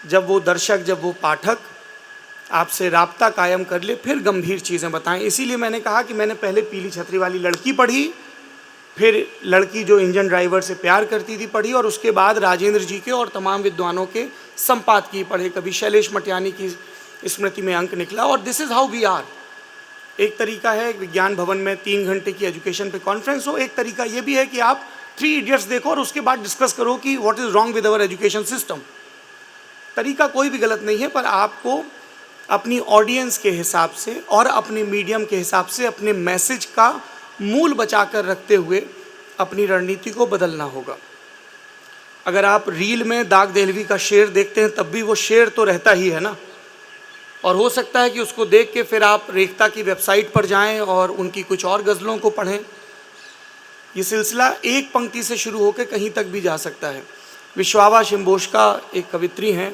जब वो दर्शक, जब वो पाठक आपसे राब्ता कायम कर ले, फिर गंभीर चीज़ें बताएं। इसीलिए मैंने कहा कि मैंने पहले पीली छतरी वाली लड़की पढ़ी, फिर लड़की जो इंजन ड्राइवर से प्यार करती थी पढ़ी, और उसके बाद राजेंद्र जी के और तमाम विद्वानों के संपादकीय पढ़े। कभी शैलेश मटियानी की स्मृति में अंक निकला, और this is how we are. एक तरीका है विज्ञान भवन में 3 घंटे की एजुकेशन पे कॉन्फ्रेंस हो, एक तरीका ये भी है कि आप 3 इडियट्स देखो और उसके बाद डिस्कस करो कि what is wrong with our education system. तरीका कोई भी गलत नहीं है, पर आपको अपनी ऑडियंस के हिसाब से और अपने मीडियम के हिसाब से अपने मैसेज का मूल बचा कर रखते हुए अपनी रणनीति को बदलना होगा। अगर आप रील में दाग देहलवी का शेर देखते हैं तब भी वो शेर तो रहता ही है ना, और हो सकता है कि उसको देख के फिर आप रेखता की वेबसाइट पर जाएं और उनकी कुछ और गज़लों को पढ़ें। ये सिलसिला एक पंक्ति से शुरू होकर कहीं तक भी जा सकता है। विश्वावा शिम्बोष्का एक कवित्री हैं,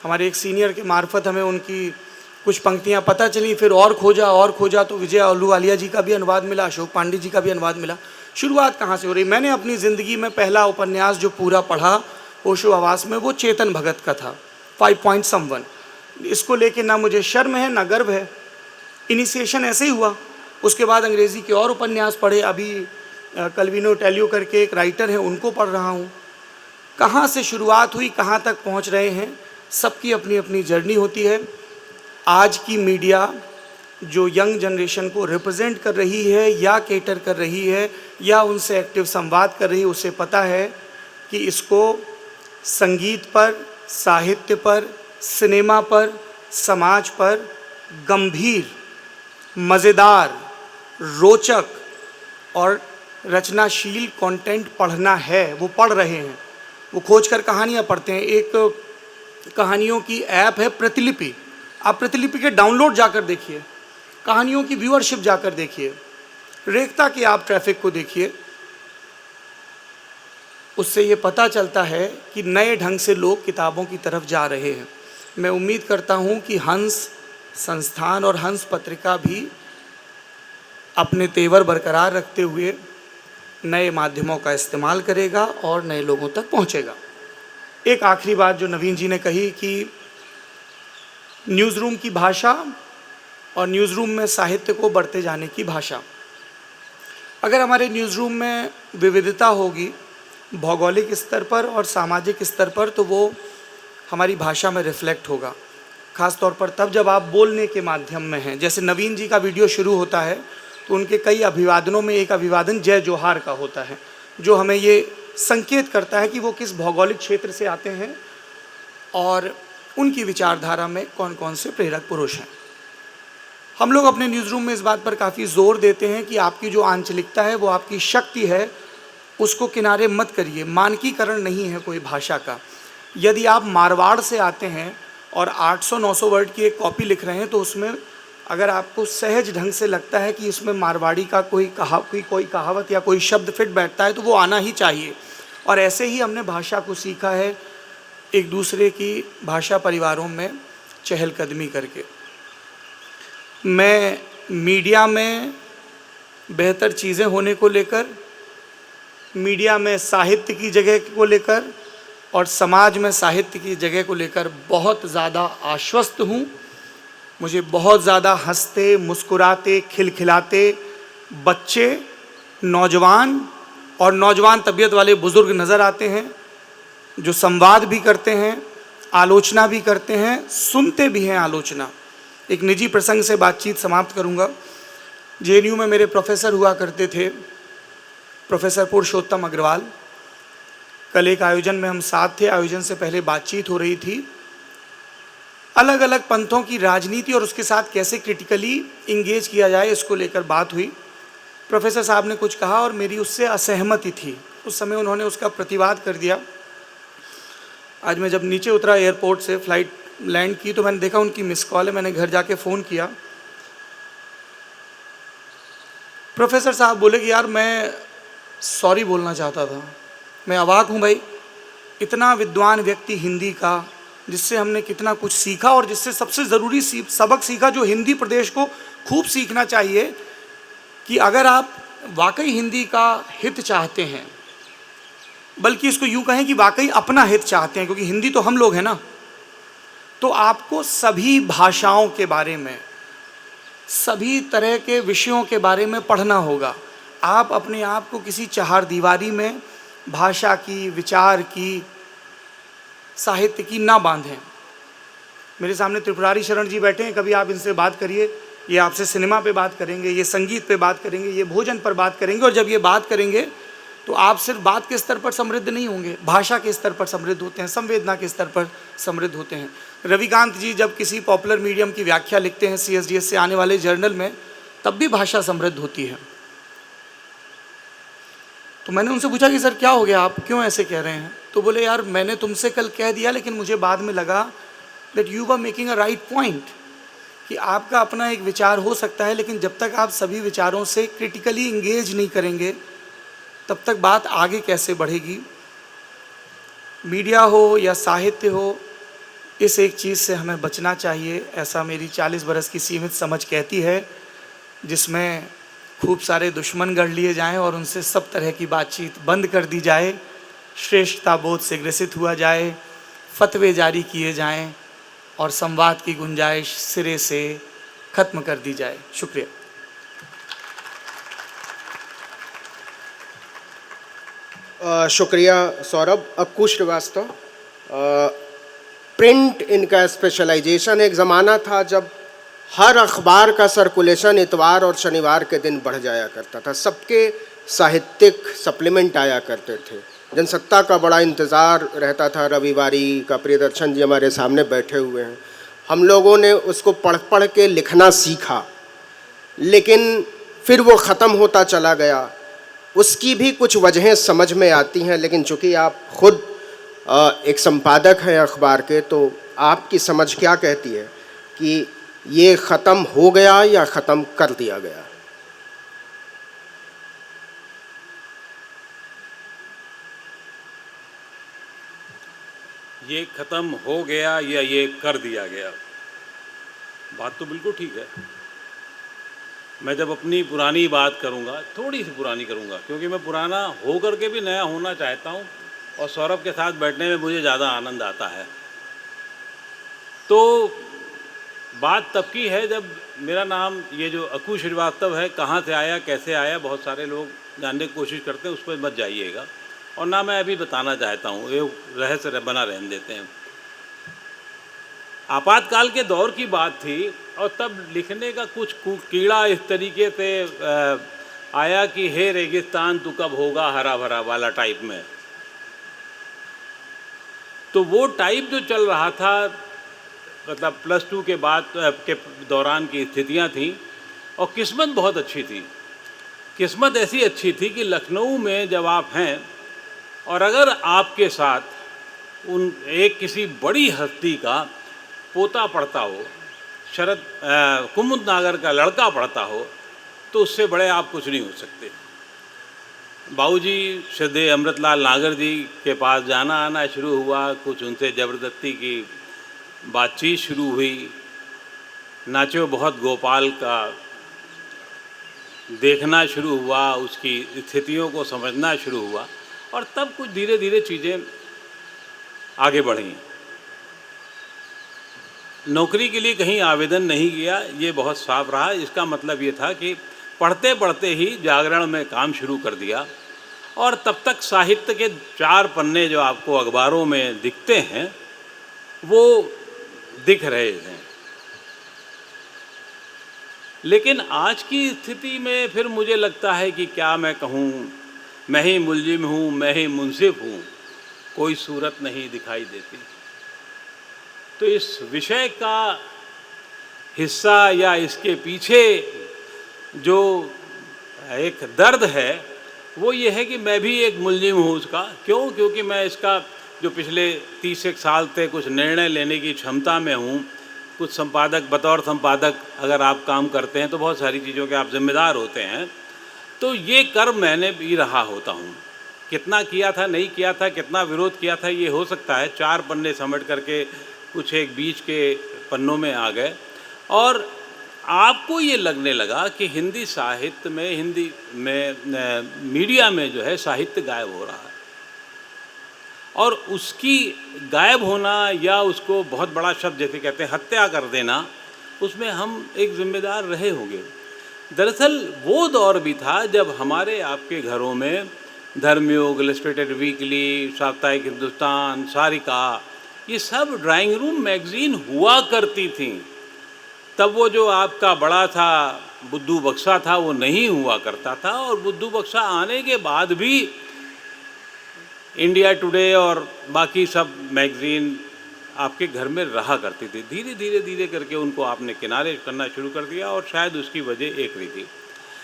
हमारे एक सीनियर के मार्फत हमें उनकी कुछ पंक्तियां पता चली, फिर और खोजा तो विजय अहलूवालिया जी का भी अनुवाद मिला, अशोक पांडे जी का भी अनुवाद मिला। शुरुआत कहाँ से हो रही? मैंने अपनी ज़िंदगी में पहला उपन्यास जो पूरा पढ़ा ओशो आवास में, वो चेतन भगत का था, 5 Point Someone। इसको लेके ना मुझे शर्म है ना गर्व है, इनिशिएशन ऐसे ही हुआ। उसके बाद अंग्रेज़ी के और उपन्यास पढ़े, अभी कल्विनो टेल्यू करके एक राइटर हैं, उनको पढ़ रहा हूँ। कहाँ से शुरुआत हुई, कहाँ तक पहुँच रहे हैं, सबकी अपनी अपनी जर्नी होती है। आज की मीडिया जो यंग जनरेशन को रिप्रेजेंट कर रही है या केटर कर रही है या उनसे एक्टिव संवाद कर रही है, उसे पता है कि इसको संगीत पर, साहित्य पर, सिनेमा पर, समाज पर गंभीर, मज़ेदार, रोचक और रचनाशील कंटेंट पढ़ना है। वो पढ़ रहे हैं, वो खोज कर कहानियाँ पढ़ते हैं। एक कहानियों की ऐप है प्रतिलिपि, आप प्रतिलिपि के डाउनलोड जाकर देखिए, कहानियों की व्यूअरशिप जाकर देखिए, रेखता के आप ट्रैफिक को देखिए। उससे ये पता चलता है कि नए ढंग से लोग किताबों की तरफ जा रहे हैं। मैं उम्मीद करता हूँ कि हंस संस्थान और हंस पत्रिका भी अपने तेवर बरकरार रखते हुए नए माध्यमों का इस्तेमाल करेगा और नए लोगों तक पहुँचेगा। एक आखिरी बात जो नवीन जी ने कही कि न्यूज़ रूम की भाषा और न्यूज़ रूम में साहित्य को बढ़ते जाने की भाषा। अगर हमारे न्यूज़ रूम में विविधता होगी भौगोलिक स्तर पर और सामाजिक स्तर पर, तो वो हमारी भाषा में रिफ्लेक्ट होगा। ख़ास तौर पर तब जब आप बोलने के माध्यम में हैं। जैसे नवीन जी का वीडियो शुरू होता है तो उनके कई अभिवादनों में एक अभिवादन जय जोहार का होता है, जो हमें ये संकेत करता है कि वो किस भौगोलिक क्षेत्र से आते हैं और उनकी विचारधारा में कौन कौन से प्रेरक पुरुष हैं। हम लोग अपने न्यूज़ रूम में इस बात पर काफ़ी ज़ोर देते हैं कि आपकी जो आंचलिकता है वो आपकी शक्ति है, उसको किनारे मत करिए। मानकीकरण नहीं है कोई भाषा का। यदि आप मारवाड़ से आते हैं और 800-900 वर्ड की एक कॉपी लिख रहे हैं तो उसमें अगर आपको सहज ढंग से लगता है कि इसमें मारवाड़ी का कोई कहावत या कोई शब्द फिट बैठता है तो वो आना ही चाहिए। और ऐसे ही हमने भाषा को सीखा है एक दूसरे की भाषा परिवारों में चहलकदमी करके। मैं मीडिया में बेहतर चीज़ें होने को लेकर, मीडिया में साहित्य की जगह को लेकर और समाज में साहित्य की जगह को लेकर बहुत ज़्यादा आश्वस्त हूँ। मुझे बहुत ज़्यादा हंसते, मुस्कुराते, खिलखिलाते बच्चे, नौजवान और नौजवान तबीयत वाले बुज़ुर्ग नज़र आते हैं, जो संवाद भी करते हैं, आलोचना भी करते हैं, सुनते भी हैं आलोचना। एक निजी प्रसंग से बातचीत समाप्त करूंगा। जेएनयू में मेरे प्रोफेसर हुआ करते थे, प्रोफेसर पुरुषोत्तम अग्रवाल। कल एक आयोजन में हम साथ थे, आयोजन से पहले बातचीत हो रही थी। अलग अलग पंथों की राजनीति और उसके साथ कैसे क्रिटिकली इंगेज किया जाए, इसको लेकर बात हुई। प्रोफेसर साहब ने कुछ कहा और मेरी उससे असहमति थी। उस समय उन्होंने उसका प्रतिवाद कर दिया। आज मैं जब नीचे उतरा एयरपोर्ट से, फ़्लाइट लैंड की, तो मैंने देखा उनकी मिस कॉल है। मैंने घर जाके फ़ोन किया। प्रोफेसर साहब बोले कि यार मैं सॉरी बोलना चाहता था। मैं अवाक हूँ भाई, इतना विद्वान व्यक्ति हिंदी का, जिससे हमने कितना कुछ सीखा और जिससे सबसे ज़रूरी सबक सीखा जो हिंदी प्रदेश को खूब सीखना चाहिए कि अगर आप वाकई हिंदी का हित चाहते हैं, बल्कि इसको यूँ कहें कि वाकई अपना हित चाहते हैं, क्योंकि हिंदी तो हम लोग हैं ना, तो आपको सभी भाषाओं के बारे में, सभी तरह के विषयों के बारे में पढ़ना होगा। आप अपने आप को किसी चार दीवारी में भाषा की, विचार की, साहित्य की ना बांधें। मेरे सामने त्रिपुरारी शरण जी बैठे हैं, कभी आप इनसे बात करिए, ये आपसे सिनेमा पे बात करेंगे, ये संगीत पे बात करेंगे, ये भोजन पर बात करेंगे, और जब ये बात करेंगे तो आप सिर्फ बात के स्तर पर समृद्ध नहीं होंगे, भाषा के स्तर पर समृद्ध होते हैं, संवेदना के स्तर पर समृद्ध होते हैं। रविकांत जी जब किसी पॉपुलर मीडियम की व्याख्या लिखते हैं CSDS से आने वाले जर्नल में, तब भी भाषा समृद्ध होती है। तो मैंने उनसे पूछा कि सर क्या हो गया, आप क्यों ऐसे कह रहे हैं? तो बोले यार मैंने तुमसे कल कह दिया, लेकिन मुझे बाद में लगा that you were making a right point, कि आपका अपना एक विचार हो सकता है, लेकिन जब तक आप सभी विचारों से क्रिटिकली इंगेज नहीं करेंगे तब तक बात आगे कैसे बढ़ेगी। मीडिया हो या साहित्य हो, इस एक चीज़ से हमें बचना चाहिए, ऐसा मेरी 40 बरस की सीमित समझ कहती है, जिसमें खूब सारे दुश्मन गढ़ लिए जाएं और उनसे सब तरह की बातचीत बंद कर दी जाए, श्रेष्ठता बोध से ग्रसित हुआ जाए, फतवे जारी किए जाएं और संवाद की गुंजाइश सिरे से ख़त्म कर दी जाए। शुक्रिया। शुक्रिया सौरभ। अक्कू श्रीवास्तव, प्रिंट इनका स्पेशलाइजेशन। एक ज़माना था जब हर अखबार का सर्कुलेशन इतवार और शनिवार के दिन बढ़ जाया करता था, सबके साहित्यिक सप्लीमेंट आया करते थे, जनसत्ता का बड़ा इंतज़ार रहता था। रविवारी का प्रियदर्शन जी हमारे सामने बैठे हुए हैं, हम लोगों ने उसको पढ़ पढ़ के लिखना सीखा, लेकिन फिर वो ख़त्म होता चला गया। उसकी भी कुछ वजहें समझ में आती हैं, लेकिन चूँकि आप खुद एक संपादक हैं अखबार के, तो आपकी समझ क्या कहती है कि ये ख़त्म हो गया या ख़त्म कर दिया गया? ये ख़त्म हो गया या ये कर दिया गया, बात तो बिल्कुल ठीक है। मैं जब अपनी पुरानी बात करूंगा, थोड़ी सी पुरानी करूंगा, क्योंकि मैं पुराना हो करके भी नया होना चाहता हूं, और सौरभ के साथ बैठने में मुझे ज़्यादा आनंद आता है। तो बात तब की है जब मेरा नाम ये जो अक्कू श्रीवास्तव है, कहाँ से आया, कैसे आया, बहुत सारे लोग जानने की कोशिश करते हैं, उस पर मत जाइएगा, और ना मैं अभी बताना चाहता हूँ, ये रहस्य बना रहने देते हैं। आपातकाल के दौर की बात थी, और तब लिखने का कुछ कीड़ा इस तरीके से आया कि हे रेगिस्तान तू कब होगा हरा भरा वाला टाइप में। तो वो टाइप जो चल रहा था, मतलब +2 के बाद के दौरान की स्थितियां थी, और किस्मत बहुत अच्छी थी। किस्मत ऐसी अच्छी थी कि लखनऊ में जब आप हैं और अगर आपके साथ एक किसी बड़ी हस्ती का पोता पढ़ता हो, शरद कुमुद नागर का लड़का पढ़ता हो, तो उससे बड़े आप कुछ नहीं हो सकते। बाबूजी श्रद्धेय अमृतलाल नागर जी के पास जाना आना शुरू हुआ, कुछ उनसे ज़बरदस्ती की बातचीत शुरू हुई, नाचो बहुत गोपाल का देखना शुरू हुआ, उसकी स्थितियों को समझना शुरू हुआ, और तब कुछ धीरे धीरे चीज़ें आगे बढ़ी। नौकरी के लिए कहीं आवेदन नहीं किया, ये बहुत साफ रहा। इसका मतलब ये था कि पढ़ते पढ़ते ही जागरण में काम शुरू कर दिया, और तब तक साहित्य के 4 पन्ने जो आपको अखबारों में दिखते हैं वो दिख रहे हैं। लेकिन आज की स्थिति में फिर मुझे लगता है कि क्या मैं कहूँ, मैं ही मुलजिम हूँ, मैं ही मुंसिफ हूँ, कोई सूरत नहीं दिखाई देती। तो इस विषय का हिस्सा या इसके पीछे जो एक दर्द है वो ये है कि मैं भी एक मुलजिम हूँ उसका। क्यों? क्योंकि मैं इसका जो पिछले 30 साल से कुछ निर्णय लेने की क्षमता में हूँ। कुछ संपादक, बतौर संपादक अगर आप काम करते हैं तो बहुत सारी चीज़ों के आप जिम्मेदार होते हैं, तो ये कर्म मैंने भी रहा होता हूँ। कितना किया था, नहीं किया था, कितना विरोध किया था, ये हो सकता है 4 पन्ने समेट करके कुछ एक बीच के पन्नों में आ गए। और आपको ये लगने लगा कि हिंदी साहित्य में, हिंदी में मीडिया में जो है साहित्य गायब हो रहा है, और उसकी गायब होना या उसको बहुत बड़ा शब्द जैसे कहते हैं हत्या कर देना, उसमें हम एक जिम्मेदार रहे होंगे। दरअसल वो दौर भी था जब हमारे आपके घरों में धर्मयोग, इलस्ट्रेटेड वीकली, साप्ताहिक हिंदुस्तान, सारिका, ये सब ड्राइंग रूम मैगजीन हुआ करती थी। तब वो जो आपका बड़ा था बुद्धू बक्सा था वो नहीं हुआ करता था, और बुद्धू बक्सा आने के बाद भी इंडिया टुडे और बाकी सब मैगज़ीन आपके घर में रहा करती थी। धीरे धीरे धीरे करके उनको आपने किनारे करना शुरू कर दिया, और शायद उसकी वजह एक रही थी।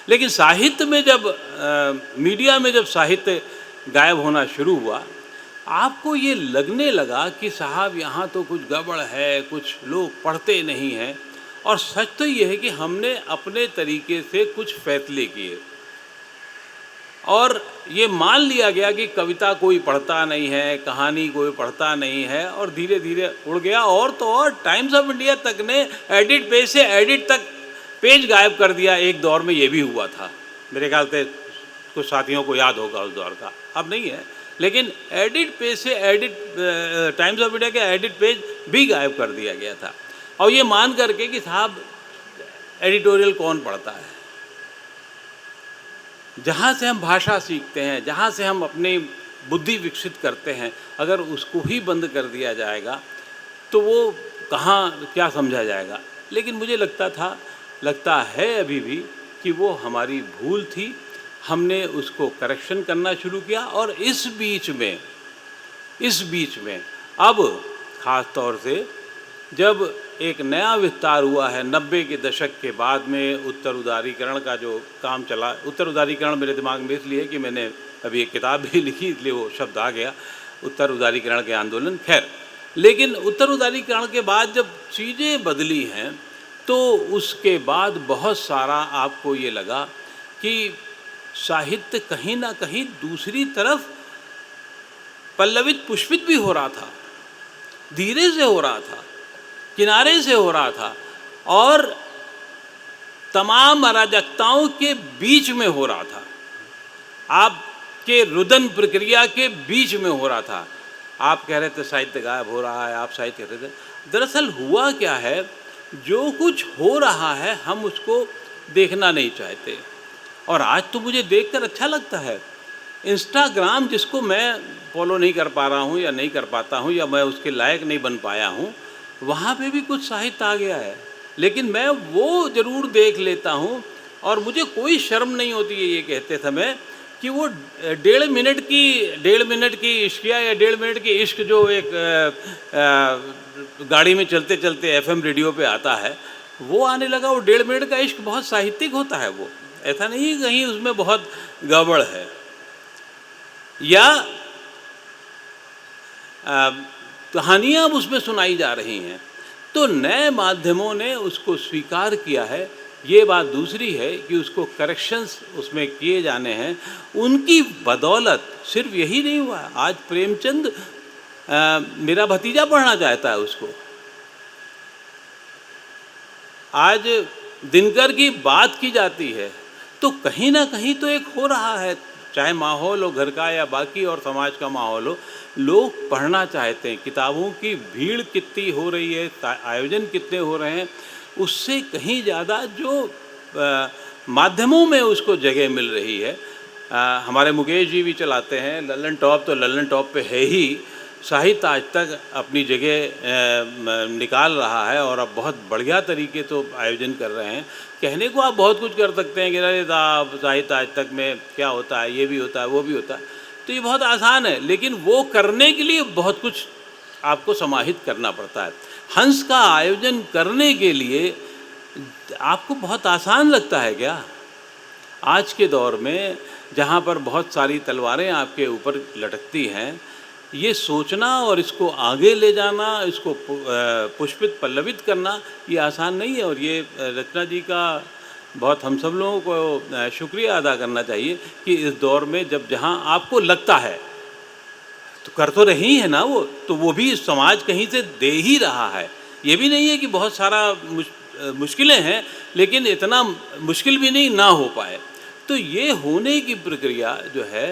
लेकिन साहित्य में जब मीडिया में जब साहित्य गायब होना शुरू हुआ, आपको ये लगने लगा कि साहब यहाँ तो कुछ गड़बड़ है, कुछ लोग पढ़ते नहीं हैं। और सच तो ये है कि हमने अपने तरीके से कुछ फैसले किए, और ये मान लिया गया कि कविता कोई पढ़ता नहीं है, कहानी कोई पढ़ता नहीं है, और धीरे धीरे उड़ गया। और तो और टाइम्स ऑफ इंडिया तक ने एडिट पेज से एडिट तक पेज गायब कर दिया। एक दौर में ये भी हुआ था, मेरे ख्याल से कुछ साथियों को याद होगा उस दौर का, अब नहीं है। लेकिन एडिट पेज से एडिट टाइम्स ऑफ इंडिया के एडिट पेज भी गायब कर दिया गया था, और ये मान करके कि साहब एडिटोरियल कौन पढ़ता है। जहाँ से हम भाषा सीखते हैं, जहाँ से हम अपनी बुद्धि विकसित करते हैं, अगर उसको ही बंद कर दिया जाएगा तो वो कहाँ क्या समझा जाएगा। लेकिन मुझे लगता है अभी भी कि वो हमारी भूल थी। हमने उसको करेक्शन करना शुरू किया, और इस बीच में अब ख़ास तौर से जब एक नया विस्तार हुआ है 90 के दशक के बाद में, उत्तर उदारीकरण का जो काम चला। उत्तर उदारीकरण मेरे दिमाग में इसलिए कि मैंने अभी एक किताब भी लिखी, इसलिए वो शब्द आ गया, उत्तर उदारीकरण के आंदोलन। खैर, लेकिन उत्तर उदारीकरण के बाद जब चीज़ें बदली हैं तो उसके बाद बहुत सारा आपको ये लगा कि साहित्य कहीं ना कहीं दूसरी तरफ पल्लवित पुष्पित भी हो रहा था, धीरे से हो रहा था, किनारे से हो रहा था, और तमाम अराजकताओं के बीच में हो रहा था, आपके रुदन प्रक्रिया के बीच में हो रहा था। आप कह रहे थे साहित्य गायब हो रहा है, आप साहित्य कह रहे थे। दरअसल हुआ क्या है, जो कुछ हो रहा है हम उसको देखना नहीं चाहते। और आज तो मुझे देखकर अच्छा लगता है, इंस्टाग्राम जिसको मैं फॉलो नहीं कर पा रहा हूँ या नहीं कर पाता हूँ, या मैं उसके लायक नहीं बन पाया हूँ, वहाँ पे भी कुछ साहित्य आ गया है। लेकिन मैं वो ज़रूर देख लेता हूँ, और मुझे कोई शर्म नहीं होती है ये कहते समय कि वो 1.5 मिनट की इश्किया या 1.5 मिनट की इश्क जो एक गाड़ी में चलते चलते FM रेडियो पे आता है, वो आने लगा। वो 1.5 मिनट का इश्क बहुत साहित्यिक होता है, वो ऐसा नहीं कहीं उसमें बहुत गड़बड़ है। या कहानियाँ अब उसमें सुनाई जा रही हैं, तो नए माध्यमों ने उसको स्वीकार किया है। ये बात दूसरी है कि उसको करेक्शंस उसमें किए जाने हैं, उनकी बदौलत सिर्फ यही नहीं हुआ। आज प्रेमचंद मेरा भतीजा पढ़ना चाहता है उसको, आज दिनकर की बात की जाती है, तो कहीं ना कहीं तो एक हो रहा है, चाहे माहौल हो घर का या बाकी और समाज का माहौल हो, लोग पढ़ना चाहते हैं। किताबों की भीड़ कितनी हो रही है, आयोजन कितने हो रहे हैं, उससे कहीं ज़्यादा जो माध्यमों में उसको जगह मिल रही है। हमारे मुकेश जी भी चलाते हैं लल्लन टॉप, तो लल्लन टॉप पे है ही साहित्य आज तक अपनी जगह निकाल रहा है, और अब बहुत बढ़िया तरीके तो आयोजन कर रहे हैं। कहने को आप बहुत कुछ कर सकते हैं कि अरे साहित्य आज तक में क्या होता है, ये भी होता है, वो भी होता है, तो ये बहुत आसान है। लेकिन वो करने के लिए बहुत कुछ आपको समाहित करना पड़ता है। हंस का आयोजन करने के लिए आपको बहुत आसान लगता है क्या? आज के दौर में जहाँ पर बहुत सारी तलवारें आपके ऊपर लटकती हैं, ये सोचना और इसको आगे ले जाना, इसको पुष्पित पल्लवित करना, ये आसान नहीं है। और ये रचना जी का बहुत हम सब लोगों को शुक्रिया अदा करना चाहिए कि इस दौर में जब जहाँ आपको लगता है तो कर तो रही है ना वो, तो वो भी समाज कहीं से दे ही रहा है। ये भी नहीं है कि बहुत सारा मुश्किलें हैं, लेकिन इतना मुश्किल भी नहीं ना हो पाए। तो ये होने की प्रक्रिया जो है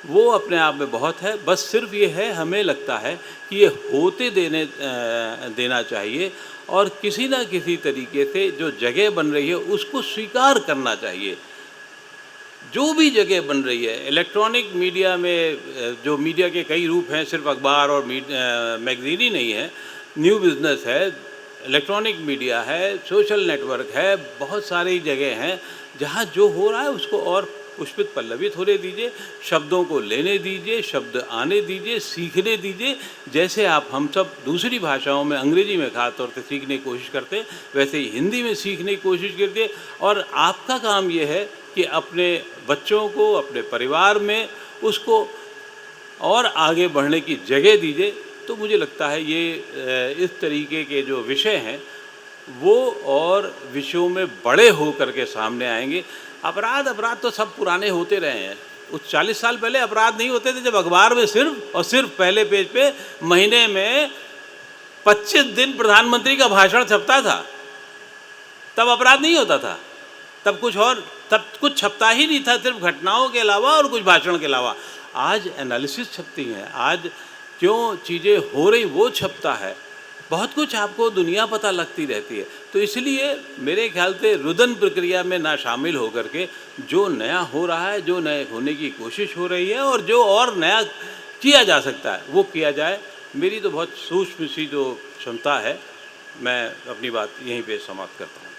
वो अपने आप में बहुत है। बस सिर्फ ये है, हमें लगता है कि ये होते देना चाहिए और किसी ना किसी तरीके से जो जगह बन रही है उसको स्वीकार करना चाहिए। जो भी जगह बन रही है इलेक्ट्रॉनिक मीडिया में, जो मीडिया के कई रूप हैं, सिर्फ अखबार और मैगज़ीन ही नहीं है, न्यू बिज़नेस है, इलेक्ट्रॉनिक मीडिया है, सोशल नेटवर्क है, बहुत सारी जगह हैं जहाँ जो हो रहा है उसको और पुष्पित पल्लवित होने दीजिए, शब्दों को लेने दीजिए, शब्द आने दीजिए, सीखने दीजिए। जैसे आप हम सब दूसरी भाषाओं में, अंग्रेजी में खास तौर से सीखने की कोशिश करते हैं, वैसे ही हिंदी में सीखने की कोशिश कीजिए। और आपका काम ये है कि अपने बच्चों को, अपने परिवार में उसको और आगे बढ़ने की जगह दीजिए। तो मुझे लगता है ये इस तरीके के जो विषय हैं वो और विषयों में बड़े हो करके सामने आएंगे। अपराध तो सब पुराने होते रहे हैं। उस 40 साल पहले अपराध नहीं होते थे जब अखबार में सिर्फ और सिर्फ पहले पेज पे महीने में 25 दिन प्रधानमंत्री का भाषण छपता था, तब अपराध नहीं होता था। तब कुछ छपता ही नहीं था, सिर्फ घटनाओं के अलावा और कुछ भाषण के अलावा। आज एनालिसिस छपती हैं, आज क्यों चीज़ें हो रही वो छपता है, बहुत कुछ आपको दुनिया पता लगती रहती है। तो इसलिए मेरे ख्याल से रुदन प्रक्रिया में ना शामिल होकर के जो नया हो रहा है, जो नए होने की कोशिश हो रही है और जो और नया किया जा सकता है वो किया जाए। मेरी तो बहुत सूक्ष्म सी जो क्षमता है, मैं अपनी बात यहीं पे समाप्त करता हूँ।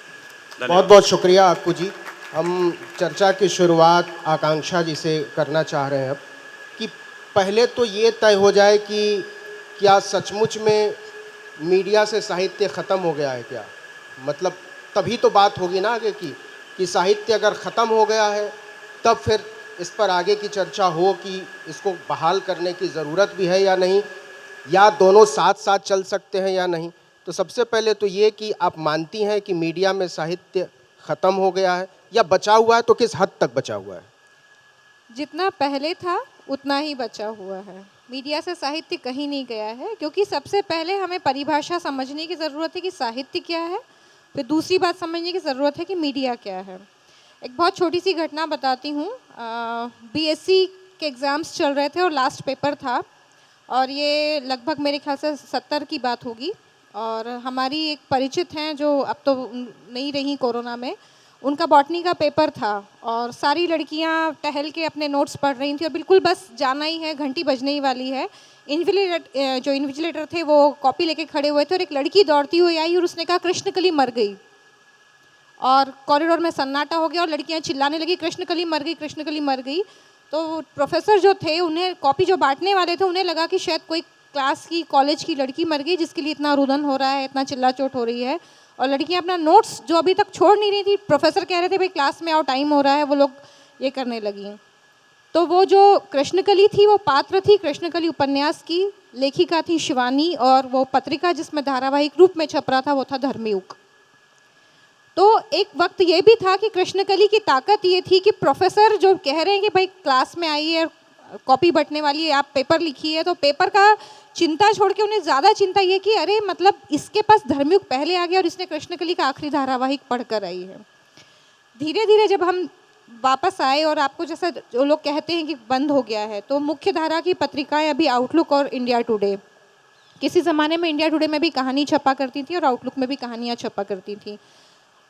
धन्यवाद। बहुत बहुत शुक्रिया अक्कू जी। हम चर्चा की शुरुआत आकांक्षा जी से करना चाह रहे हैं अब, कि पहले तो ये तय हो जाए कि क्या सचमुच में मीडिया से साहित्य ख़त्म हो गया है क्या? मतलब तभी तो बात होगी ना आगे की, कि साहित्य अगर ख़त्म हो गया है तब फिर इस पर आगे की चर्चा हो कि इसको बहाल करने की ज़रूरत भी है या नहीं, या दोनों साथ साथ चल सकते हैं या नहीं। तो सबसे पहले तो ये कि आप मानती हैं कि मीडिया में साहित्य ख़त्म हो गया है या बचा हुआ है, तो किस हद तक बचा हुआ है? जितना पहले था उतना ही बचा हुआ है। मीडिया से साहित्य कहीं नहीं गया है, क्योंकि सबसे पहले हमें परिभाषा समझने की ज़रूरत है कि साहित्य क्या है, फिर दूसरी बात समझने की ज़रूरत है कि मीडिया क्या है। एक बहुत छोटी सी घटना बताती हूँ। बीएससी के एग्ज़ाम्स चल रहे थे और लास्ट पेपर था, और ये लगभग मेरे ख्याल से 70 की बात होगी। और हमारी एक परिचित हैं जो अब तो नहीं रही कोरोना में, उनका बॉटनी का पेपर था और सारी लड़कियां टहल के अपने नोट्स पढ़ रही थी और बिल्कुल बस जाना ही है, घंटी बजने ही वाली है। जो इन्विजिलेटर थे वो कॉपी लेके खड़े हुए थे और एक लड़की दौड़ती हुई आई और उसने कहा कृष्णकली मर गई, और कॉरिडोर में सन्नाटा हो गया और लड़कियां चिल्लाने लगी कृष्णकली मर गई, कृष्णकली मर गई। तो प्रोफेसर जो थे, उन्हें कॉपी जो बांटने वाले थे, उन्हें लगा कि शायद कोई क्लास की, कॉलेज की लड़की मर गई जिसके लिए इतना रुदन हो रहा है, इतना चिल्ला चोट हो रही है। और लड़कियां अपना नोट्स जो अभी तक छोड़ नहीं रही थी, प्रोफेसर कह रहे थे भाई क्लास में आओ, टाइम हो रहा है, वो लोग ये करने लगी। तो वो जो कृष्णकली थी वो पात्र थी कृष्णकली उपन्यास की, लेखिका थी शिवानी, और वो पत्रिका जिसमें धारावाहिक रूप में छप रहा था वो था धर्मयुग। तो एक वक्त ये भी था कि कृष्णकली की ताकत ये थी कि प्रोफेसर जो कह रहे हैं कि भाई क्लास में आइए, कॉपी बंटने वाली है, आप पेपर लिखिए, तो पेपर का चिंता छोड़ के उन्हें ज़्यादा चिंता ये कि अरे मतलब इसके पास धर्मयुग पहले आ गया और इसने कृष्णकली का आखिरी धारावाहिक पढ़ कर आई है। धीरे धीरे जब हम वापस आए और आपको जैसा जो लोग कहते हैं कि बंद हो गया है, तो मुख्य धारा की पत्रिकाएं अभी आउटलुक और इंडिया टुडे, किसी ज़माने में इंडिया टुडे में भी कहानी छपा करती थी और आउटलुक में भी कहानियाँ छपा करती थी।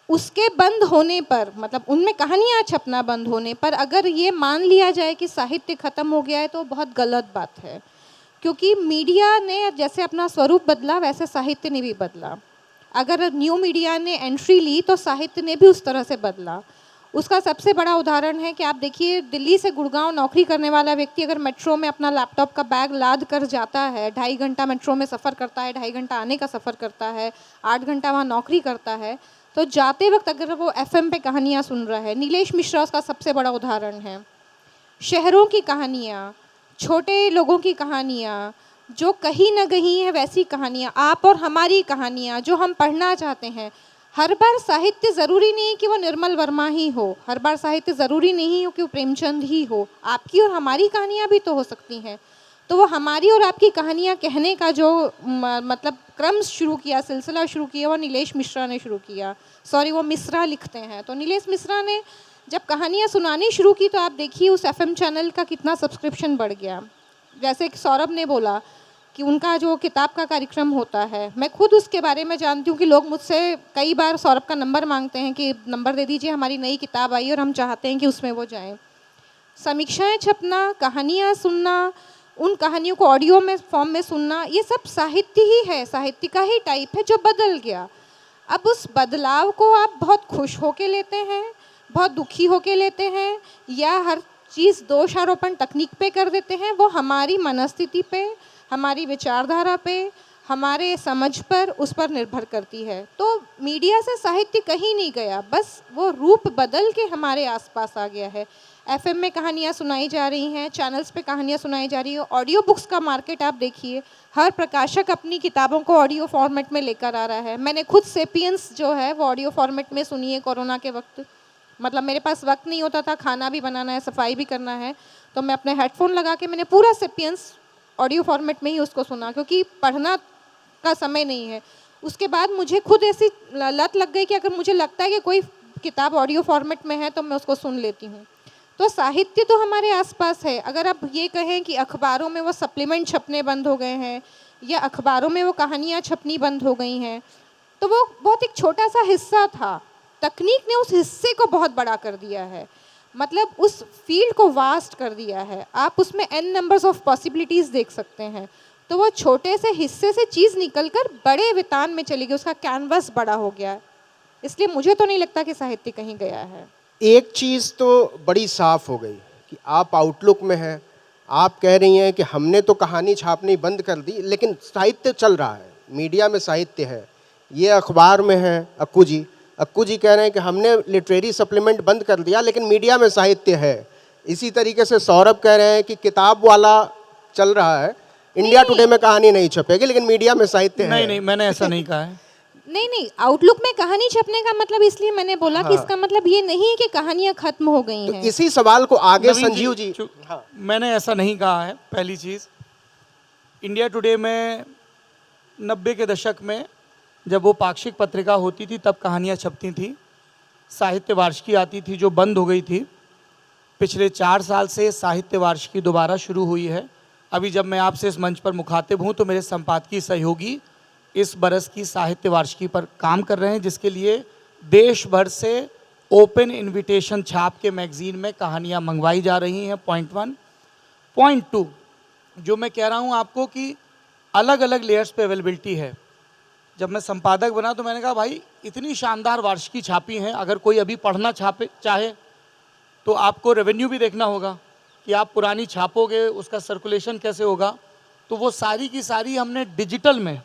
उसके बंद होने पर, मतलब उनमें कहानियाँ छपना बंद होने पर अगर ये मान लिया जाए कि साहित्य ख़त्म हो गया है तो बहुत गलत बात है, क्योंकि मीडिया ने जैसे अपना स्वरूप बदला वैसे साहित्य ने भी बदला। अगर न्यू मीडिया ने एंट्री ली तो साहित्य ने भी उस तरह से बदला। उसका सबसे बड़ा उदाहरण है कि आप देखिए, दिल्ली से गुड़गांव नौकरी करने वाला व्यक्ति अगर मेट्रो में अपना लैपटॉप का बैग लाद कर जाता है, 2.5 घंटा मेट्रो में सफ़र करता है, 2.5 घंटा आने का सफ़र करता है, 8 घंटा वहाँ नौकरी करता है, तो जाते वक्त अगर वो FM पे कहानियाँ सुन रहा है, नीलेश मिश्रा उसका सबसे बड़ा उदाहरण है। शहरों की कहानियाँ, छोटे लोगों की कहानियाँ, जो कहीं ना कहीं है वैसी कहानियाँ, आप और हमारी कहानियाँ जो हम पढ़ना चाहते हैं। हर बार साहित्य ज़रूरी नहीं कि वो निर्मल वर्मा ही हो, हर बार साहित्य ज़रूरी नहीं हो कि वो प्रेमचंद ही हो, आपकी और हमारी कहानियाँ भी तो हो सकती हैं। तो वो हमारी और आपकी कहानियाँ कहने का जो मतलब क्रम शुरू किया, सिलसिला शुरू किया, वो नीलेश मिश्रा ने शुरू किया। सॉरी, वो मिश्रा लिखते हैं। तो नीलेश मिश्रा ने जब कहानियाँ सुनानी शुरू की तो आप देखिए उस एफएम चैनल का कितना सब्सक्रिप्शन बढ़ गया। जैसे कि सौरभ ने बोला कि उनका जो किताब का कार्यक्रम होता है, मैं खुद उसके बारे में जानती हूँ कि लोग मुझसे कई बार सौरभ का नंबर मांगते हैं कि नंबर दे दीजिए, हमारी नई किताब आई और हम चाहते हैं कि उसमें वो जाएं। समीक्षाएं छपना, कहानियाँ सुनना, उन कहानियों को ऑडियो में फॉर्म में सुनना, ये सब साहित्य ही है, साहित्य का ही टाइप है जो बदल गया। अब उस बदलाव को आप बहुत खुश होके लेते हैं, बहुत दुखी होके लेते हैं, या हर चीज़ दोषारोपण तकनीक पे कर देते हैं, वो हमारी मनस्थिति पे, हमारी विचारधारा पे, हमारे समझ पर, उस पर निर्भर करती है। तो मीडिया से साहित्य कहीं नहीं गया, बस वो रूप बदल के हमारे आसपास आ गया है। एफएम में कहानियाँ सुनाई जा रही हैं, चैनल्स पे कहानियाँ सुनाई जा रही हैं, ऑडियो बुक्स का मार्केट आप देखिए, हर प्रकाशक अपनी किताबों को ऑडियो फॉर्मेट में लेकर आ रहा है। मैंने खुद सेपियंस जो है वो ऑडियो फॉर्मेट में सुनी है कोरोना के वक्त। मतलब मेरे पास वक्त नहीं होता था, खाना भी बनाना है, सफाई भी करना है, तो मैं अपने हेडफोन लगा के मैंने पूरा सेपियंस ऑडियो फॉर्मेट में ही उसको सुना, क्योंकि पढ़ना का समय नहीं है। उसके बाद मुझे खुद ऐसी लत लग गई कि अगर मुझे लगता है कि कोई किताब ऑडियो फॉर्मेट में है तो मैं उसको सुन लेती हूँ। तो साहित्य तो हमारे आसपास है। अगर आप ये कहें कि अखबारों में वो सप्लीमेंट छपने बंद हो गए हैं या अखबारों में वो कहानियाँ छपनी बंद हो गई हैं, तो वो बहुत एक छोटा सा हिस्सा था। तकनीक ने उस हिस्से को बहुत बड़ा कर दिया है, मतलब उस फील्ड को वास्ट कर दिया है। आप उसमें n नंबर्स ऑफ पॉसिबिलिटीज़ देख सकते हैं। तो वो छोटे से हिस्से से चीज़ निकलकर बड़े वितान में चली गई, उसका कैनवस बड़ा हो गया। इसलिए मुझे तो नहीं लगता कि साहित्य कहीं गया है। एक चीज़ तो बड़ी साफ हो गई कि आप आउटलुक में हैं, आप कह रही हैं कि हमने तो कहानी छापनी बंद कर दी, लेकिन साहित्य चल रहा है, मीडिया में साहित्य है। ये अखबार में है अक्कू जी कह रहे हैं कि हमने लिटरेरी सप्लीमेंट बंद कर दिया, लेकिन मीडिया में साहित्य है। इसी तरीके से सौरभ कह रहे हैं कि किताब वाला चल रहा है, इंडिया टुडे में कहानी नहीं छपेगी, लेकिन मीडिया में साहित्य है। नहीं, मैंने ऐसा नहीं कहा है। नहीं, आउटलुक में कहानी छपने का मतलब इसलिए मैंने बोला कि इसका मतलब ये नहीं है कि कहानियां खत्म हो गई हैं। तो इसी सवाल को आगे नवीन संजीव जी मैंने ऐसा नहीं कहा है। पहली चीज़, इंडिया टुडे में 90 के दशक में जब वो पाक्षिक पत्रिका होती थी तब कहानियाँ छपती थी, साहित्य वार्षिकी आती थी जो बंद हो गई थी। पिछले 4 साल से साहित्य वार्षिकी दोबारा शुरू हुई है। अभी जब मैं आपसे इस मंच पर मुखातिब हूँ तो मेरे संपादकीय सहयोगी इस बरस की साहित्य वार्षिकी पर काम कर रहे हैं, जिसके लिए देश भर से ओपन इनविटेशन छाप के मैगजीन में कहानियाँ मंगवाई जा रही हैं। पॉइंट 1। पॉइंट 2, जो मैं कह रहा हूँ आपको कि अलग अलग लेयर्स पे अवेलेबिलिटी है। जब मैं संपादक बना तो मैंने कहा भाई इतनी शानदार वार्षिकी छापी हैं, अगर कोई अभी पढ़ना चाहे तो आपको रेवेन्यू भी देखना होगा कि आप पुरानी छापोगे, उसका सर्कुलेशन कैसे होगा। तो वो सारी की सारी हमने डिजिटल में,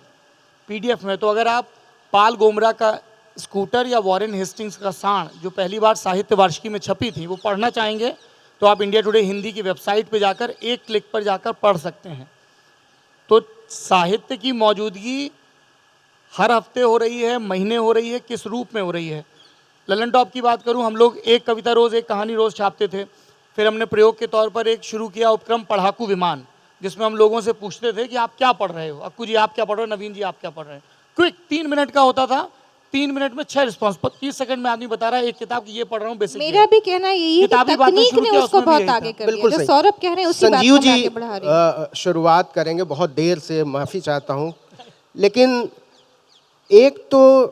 PDF में, तो अगर आप पाल गोमरा का स्कूटर या वॉरेन हेस्टिंग्स का सांड जो पहली बार साहित्य वार्षिकी में छपी थी वो पढ़ना चाहेंगे तो आप इंडिया टुडे हिंदी की वेबसाइट पर जाकर एक क्लिक पर जाकर पढ़ सकते हैं। तो साहित्य की मौजूदगी हर हफ्ते हो रही है, महीने हो रही है, किस रूप में हो रही है। ललन टॉप की बात करूं, हम लोग एक कविता रोज़, एक कहानी रोज़ छापते थे। फिर हमने प्रयोग के तौर पर एक शुरू किया उपक्रम पढ़ाकू विमान, जिसमें हम लोगों से पूछते थे कि आप क्या पढ़ रहे हो, अक्कू जी आप क्या पढ़ रहे हो, नवीन जी आप क्या पढ़ रहे हैं। क्विक 3 मिनट का होता था, 3 मिनट में 6 रिस्पॉन्स, 30 सेकंड में आदमी बता रहा है एक किताब की ये पढ़ रहा हूँ बेसिक। मेरा भी कहना यही है कि तकनीक ने उसको बहुत आगे कर दिया। जो सौरभ कह रहे हैं उसी बात को मैं आगे बढ़ा रही हूं। शुरुआत करेंगे, बहुत देर से माफ़ी चाहता हूँ, लेकिन एक तो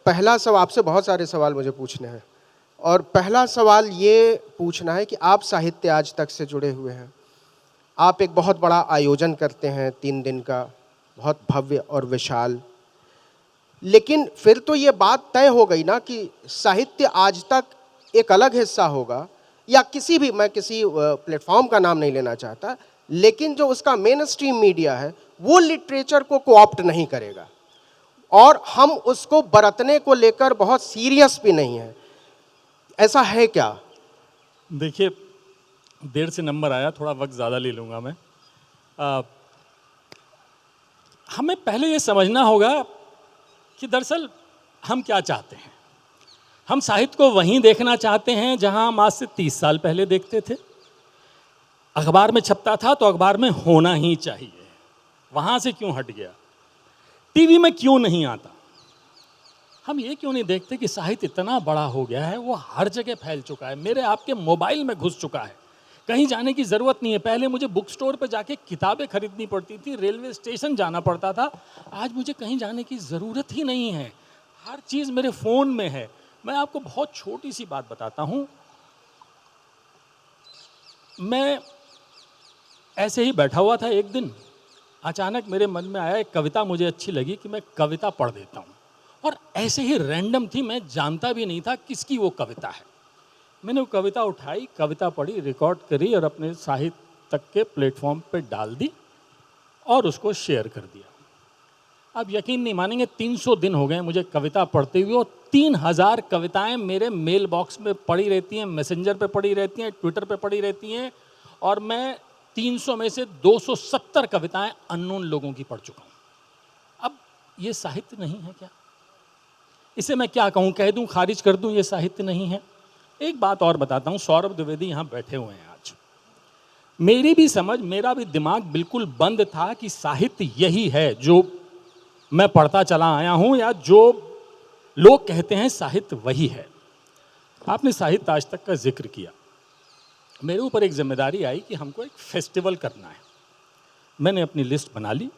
पहला सवाल, आपसे बहुत सारे सवाल मुझे पूछने हैं, और पहला सवाल ये पूछना है कि आप साहित्य आज तक से जुड़े हुए हैं, आप एक बहुत बड़ा आयोजन करते हैं 3 दिन का, बहुत भव्य और विशाल, लेकिन फिर तो ये बात तय हो गई ना कि साहित्य आज तक एक अलग हिस्सा होगा, या किसी भी, मैं किसी प्लेटफॉर्म का नाम नहीं लेना चाहता, लेकिन जो उसका मेन स्ट्रीम मीडिया है वो लिटरेचर को कोऑप्ट नहीं करेगा, और हम उसको बरतने को लेकर बहुत सीरियस भी नहीं है। ऐसा है क्या? देखिए, देर से नंबर आया, थोड़ा वक्त ज़्यादा ले लूँगा मैं। हमें पहले ये समझना होगा कि दरअसल हम क्या चाहते हैं। हम साहित्य को वहीं देखना चाहते हैं जहां हम आज से 30 साल पहले देखते थे। अखबार में छपता था तो अखबार में होना ही चाहिए, वहाँ से क्यों हट गया? टीवी में क्यों नहीं आता? हम ये क्यों नहीं देखते कि साहित्य इतना बड़ा हो गया है, वो हर जगह फैल चुका है, मेरे आपके मोबाइल में घुस चुका है, कहीं जाने की ज़रूरत नहीं है। पहले मुझे बुक स्टोर पर जाके किताबें खरीदनी पड़ती थी, रेलवे स्टेशन जाना पड़ता था, आज मुझे कहीं जाने की ज़रूरत ही नहीं है, हर चीज़ मेरे फ़ोन में है। मैं आपको बहुत छोटी सी बात बताता हूँ। मैं ऐसे ही बैठा हुआ था एक दिन, अचानक मेरे मन में आया एक कविता मुझे अच्छी लगी कि मैं कविता पढ़ देता हूँ, और ऐसे ही रैंडम थी, मैं जानता भी नहीं था किसकी वो कविता है। मैंने वो कविता उठाई, कविता पढ़ी, रिकॉर्ड करी और अपने साहित्य तक के प्लेटफॉर्म पे डाल दी और उसको शेयर कर दिया। अब यकीन नहीं मानेंगे, 300 दिन हो गए मुझे कविता पढ़ते हुए, और 3000 कविताएं मेरे मेल बॉक्स में पड़ी रहती हैं, मैसेंजर पे पड़ी रहती हैं, ट्विटर पे पड़ी रहती हैं, और मैं 300 में से 270 कविताएं अननोन लोगों की पढ़ चुका हूँ। अब ये साहित्य नहीं है क्या? इसे मैं क्या कहूँ, कह दूँ, खारिज कर दूँ, ये साहित्य नहीं है? एक बात और बताता हूँ, सौरभ द्विवेदी यहाँ बैठे हुए हैं आज, मेरी भी समझ, मेरा भी दिमाग बिल्कुल बंद था कि साहित्य यही है जो मैं पढ़ता चला आया हूँ, या जो लोग कहते हैं साहित्य वही है। आपने साहित्य आज तक का जिक्र किया, मेरे ऊपर एक जिम्मेदारी आई कि हमको एक फेस्टिवल करना है। मैंने अपनी लिस्ट बना ली।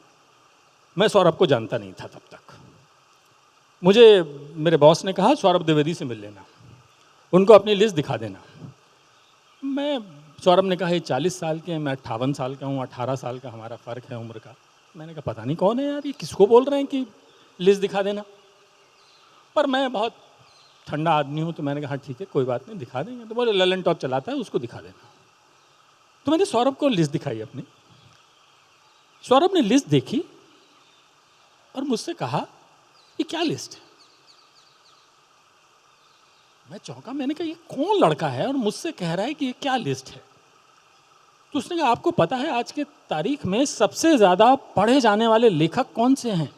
मैं सौरभ को जानता नहीं था तब तक। मुझे मेरे बॉस ने कहा सौरभ द्विवेदी से मिल लेना, उनको अपनी लिस्ट दिखा देना। सौरभ ने कहा ये 40 साल के हैं, मैं 58 साल का हूँ, 18 साल का हमारा फ़र्क है उम्र का। मैंने कहा पता नहीं कौन है यार, ये किसको बोल रहे हैं कि लिस्ट दिखा देना। पर मैं बहुत ठंडा आदमी हूँ, तो मैंने कहा ठीक है कोई बात नहीं, दिखा देंगे। तो बोले ललन टॉप चलाता है, उसको दिखा देना। तो मैंने सौरभ को लिस्ट दिखाई अपनी। सौरभ ने लिस्ट देखी और मुझसे कहा ये क्या लिस्ट है? मैं चौंका, मैंने कहा ये कौन लड़का है और मुझसे कह रहा है कि ये क्या लिस्ट है? तो उसने कहा आपको पता है आज के तारीख में सबसे ज्यादा पढ़े जाने वाले लेखक कौन से हैं?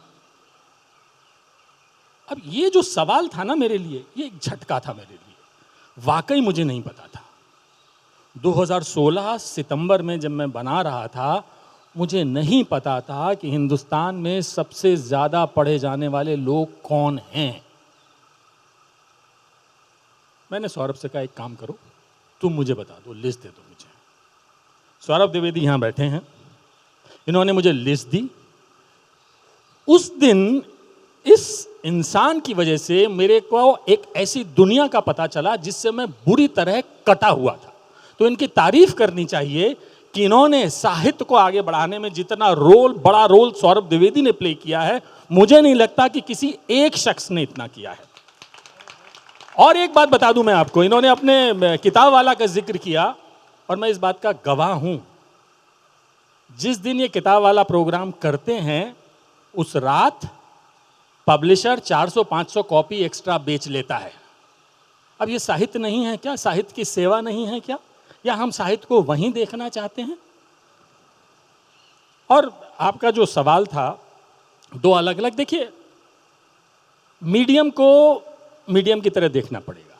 अब ये जो सवाल था ना मेरे लिए, ये एक झटका था मेरे लिए, वाकई मुझे नहीं पता था। 2016 सितंबर में जब मैं बना रहा था, मुझे नहीं पता था कि हिंदुस्तान में सबसे ज्यादा पढ़े जाने वाले लोग कौन हैं। मैंने सौरभ से कहा एक काम करो, तुम मुझे बता दो, लिस्ट दे दो मुझे। सौरभ द्विवेदी यहाँ बैठे हैं, इन्होंने मुझे लिस्ट दी। उस दिन इस इंसान की वजह से मेरे को एक ऐसी दुनिया का पता चला जिससे मैं बुरी तरह कटा हुआ था। तो इनकी तारीफ करनी चाहिए कि इन्होंने साहित्य को आगे बढ़ाने में जितना बड़ा रोल सौरभ द्विवेदी ने प्ले किया है, मुझे नहीं लगता कि किसी एक शख्स ने इतना किया है। और एक बात बता दूं मैं आपको, इन्होंने अपने किताब वाला का जिक्र किया और मैं इस बात का गवाह हूं। जिस दिन ये किताब वाला प्रोग्राम करते हैं उस रात पब्लिशर 400-500 कॉपी एक्स्ट्रा बेच लेता है। अब ये साहित्य नहीं है क्या? साहित्य की सेवा नहीं है क्या? या हम साहित्य को वहीं देखना चाहते हैं? और आपका जो सवाल था, दो अलग अलग, देखिए मीडियम को मीडियम की तरह देखना पड़ेगा।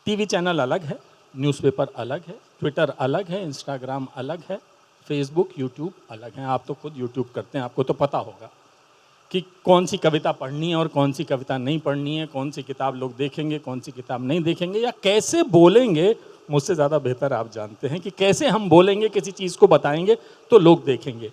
टीवी चैनल अलग है, न्यूज़पेपर अलग है, ट्विटर अलग है, इंस्टाग्राम अलग है, फेसबुक, यूट्यूब अलग है। आप तो खुद यूट्यूब करते हैं, आपको तो पता होगा कि कौन सी कविता पढ़नी है और कौन सी कविता नहीं पढ़नी है, कौन सी किताब लोग देखेंगे, कौन सी किताब नहीं देखेंगे, या कैसे बोलेंगे। मुझसे ज़्यादा बेहतर आप जानते हैं कि कैसे हम बोलेंगे, किसी चीज़ को बताएंगे तो लोग देखेंगे।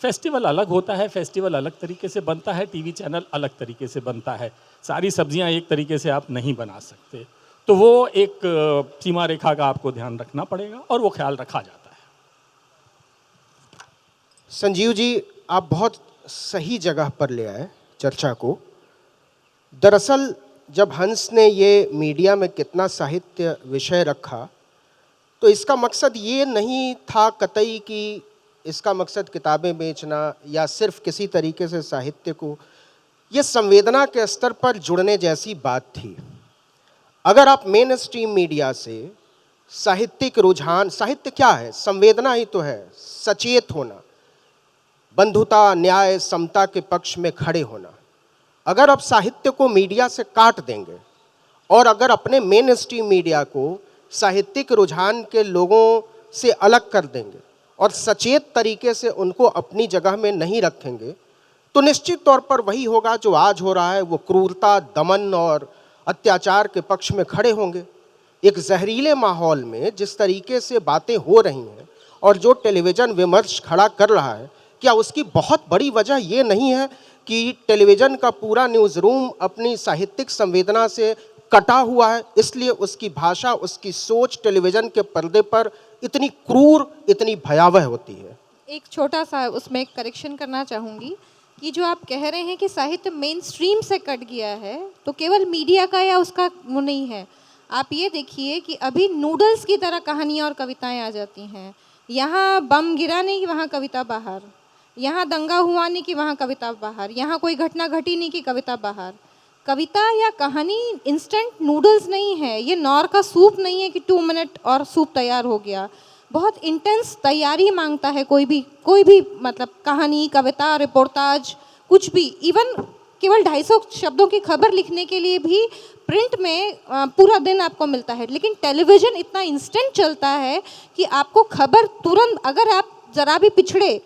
फेस्टिवल अलग होता है, फेस्टिवल अलग तरीके से बनता है, टीवी चैनल अलग तरीके से बनता है। सारी सब्जियां एक तरीके से आप नहीं बना सकते, तो वो एक सीमा रेखा का आपको ध्यान रखना पड़ेगा और वो ख्याल रखा जाता है। संजीव जी, आप बहुत सही जगह पर ले आए चर्चा को। दरअसल जब हंस ने ये मीडिया में कितना साहित्य विषय रखा, तो इसका मकसद ये नहीं था कतई कि इसका मकसद किताबें बेचना या सिर्फ किसी तरीके से साहित्य को, ये संवेदना के स्तर पर जुड़ने जैसी बात थी। अगर आप मेन स्ट्रीम मीडिया से साहित्यिक रुझान, साहित्य क्या है? संवेदना ही तो है, सचेत होना, बंधुता, न्याय, समता के पक्ष में खड़े होना। अगर आप साहित्य को मीडिया से काट देंगे और अगर अपने मेन स्ट्रीम मीडिया को साहित्यिक रुझान के लोगों से अलग कर देंगे और सचेत तरीके से उनको अपनी जगह में नहीं रखेंगे तो निश्चित तौर पर वही होगा जो आज हो रहा है, वो क्रूरता, दमन और अत्याचार के पक्ष में खड़े होंगे। एक जहरीले माहौल में जिस तरीके से बातें हो रही हैं और जो टेलीविज़न विमर्श खड़ा कर रहा है, क्या उसकी बहुत बड़ी वजह ये नहीं है कि टेलीविज़न का पूरा न्यूज़ रूम अपनी साहित्यिक संवेदना से कटा हुआ है, इसलिए उसकी भाषा, उसकी सोच टेलीविज़न के पर्दे पर इतनी क्रूर, इतनी भयावह होती है। एक छोटा सा उसमें एक करेक्शन करना चाहूँगी कि जो आप कह रहे हैं कि साहित्य मेन स्ट्रीम से कट गया है, तो केवल मीडिया का या उसका वो नहीं है। आप ये देखिए कि अभी नूडल्स की तरह कहानियाँ और कविताएं आ जाती हैं। यहाँ बम गिरा नहीं कि वहाँ कविता बाहर, यहाँ दंगा हुआ नहीं कि वहाँ कविता बाहर, यहाँ कोई घटना घटी नहीं कि कविता बाहर। कविता या कहानी इंस्टेंट नूडल्स नहीं है, ये नौर का सूप नहीं है कि 2 मिनट और सूप तैयार हो गया। बहुत इंटेंस तैयारी मांगता है कोई भी मतलब कहानी, कविता, रिपोर्टाज, कुछ भी। इवन केवल 250 शब्दों की खबर लिखने के लिए भी प्रिंट में पूरा दिन आपको मिलता है, लेकिन टेलीविज़न इतना इंस्टेंट चलता है कि आपको खबर तुरंत, अगर आप ज़रा भी पिछड़े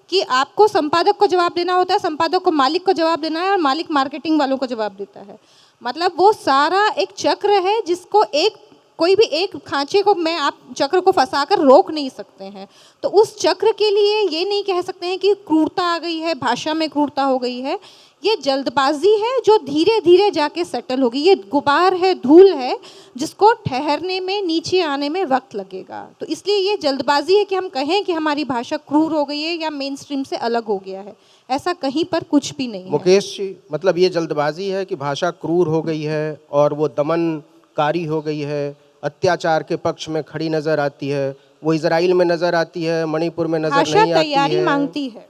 कि आपको संपादक को जवाब देना होता है, संपादक को मालिक को जवाब देना है और मालिक मार्केटिंग वालों को जवाब देता है। मतलब वो सारा एक चक्र है जिसको कोई भी एक खांचे को में आप चक्र को फंसाकर रोक नहीं सकते हैं। तो उस चक्र के लिए ये नहीं कह सकते हैं कि क्रूरता आ गई है, भाषा में क्रूरता हो गई है। ये जल्दबाजी है जो धीरे धीरे जाके सेटल होगी। ये गुबार है, धूल है, जिसको ठहरने में, नीचे आने में वक्त लगेगा। तो इसलिए ये जल्दबाजी है कि हम कहें कि हमारी भाषा क्रूर हो गई है या मेन स्ट्रीम से अलग हो गया है। ऐसा कहीं पर कुछ भी नहीं है। मुकेश जी, मतलब ये जल्दबाजी है कि भाषा क्रूर हो गई है और वो दमनकारी हो गई है, अत्याचार के पक्ष में खड़ी नजर आती है, वो इजराइल में नजर आती है, मणिपुर में नजर नहीं आती है। तैयारी मांगती है।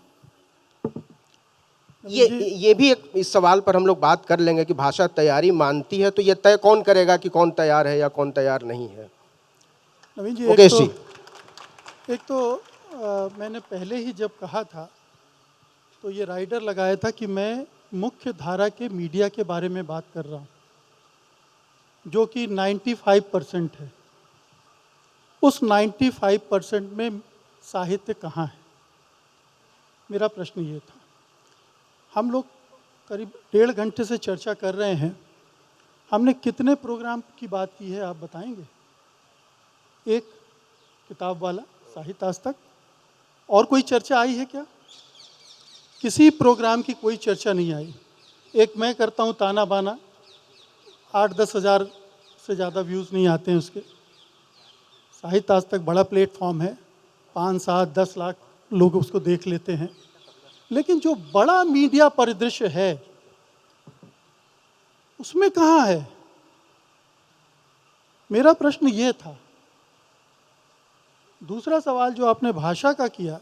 ये भी एक इस सवाल पर हम लोग बात कर लेंगे कि भाषा तैयारी मानती है, तो ये तय कौन करेगा कि कौन तैयार है या कौन तैयार नहीं है? नवीन जी, मुकेश जी, एक तो मैंने पहले ही जब कहा था तो ये राइडर लगाया था कि मैं मुख्य धारा के मीडिया के बारे में बात कर रहा हूँ, जो कि 95% है। उस 95% में साहित्य कहाँ है? मेरा प्रश्न ये था। हम लोग करीब 1.5 घंटे से चर्चा कर रहे हैं। हमने कितने प्रोग्राम की बात की है, आप बताएंगे? एक किताब वाला, साहित्य आज तक, और कोई चर्चा आई है क्या? किसी प्रोग्राम की कोई चर्चा नहीं आई। एक मैं करता हूँ ताना बाना, 8-10 हज़ार से ज़्यादा व्यूज़ नहीं आते हैं उसके। साहित्य आज तक बड़ा प्लेटफॉर्म है, 5-7-10 लाख लोग उसको देख लेते हैं। लेकिन जो बड़ा मीडिया परिदृश्य है उसमें कहाँ है? मेरा प्रश्न ये था। दूसरा सवाल जो आपने भाषा का किया,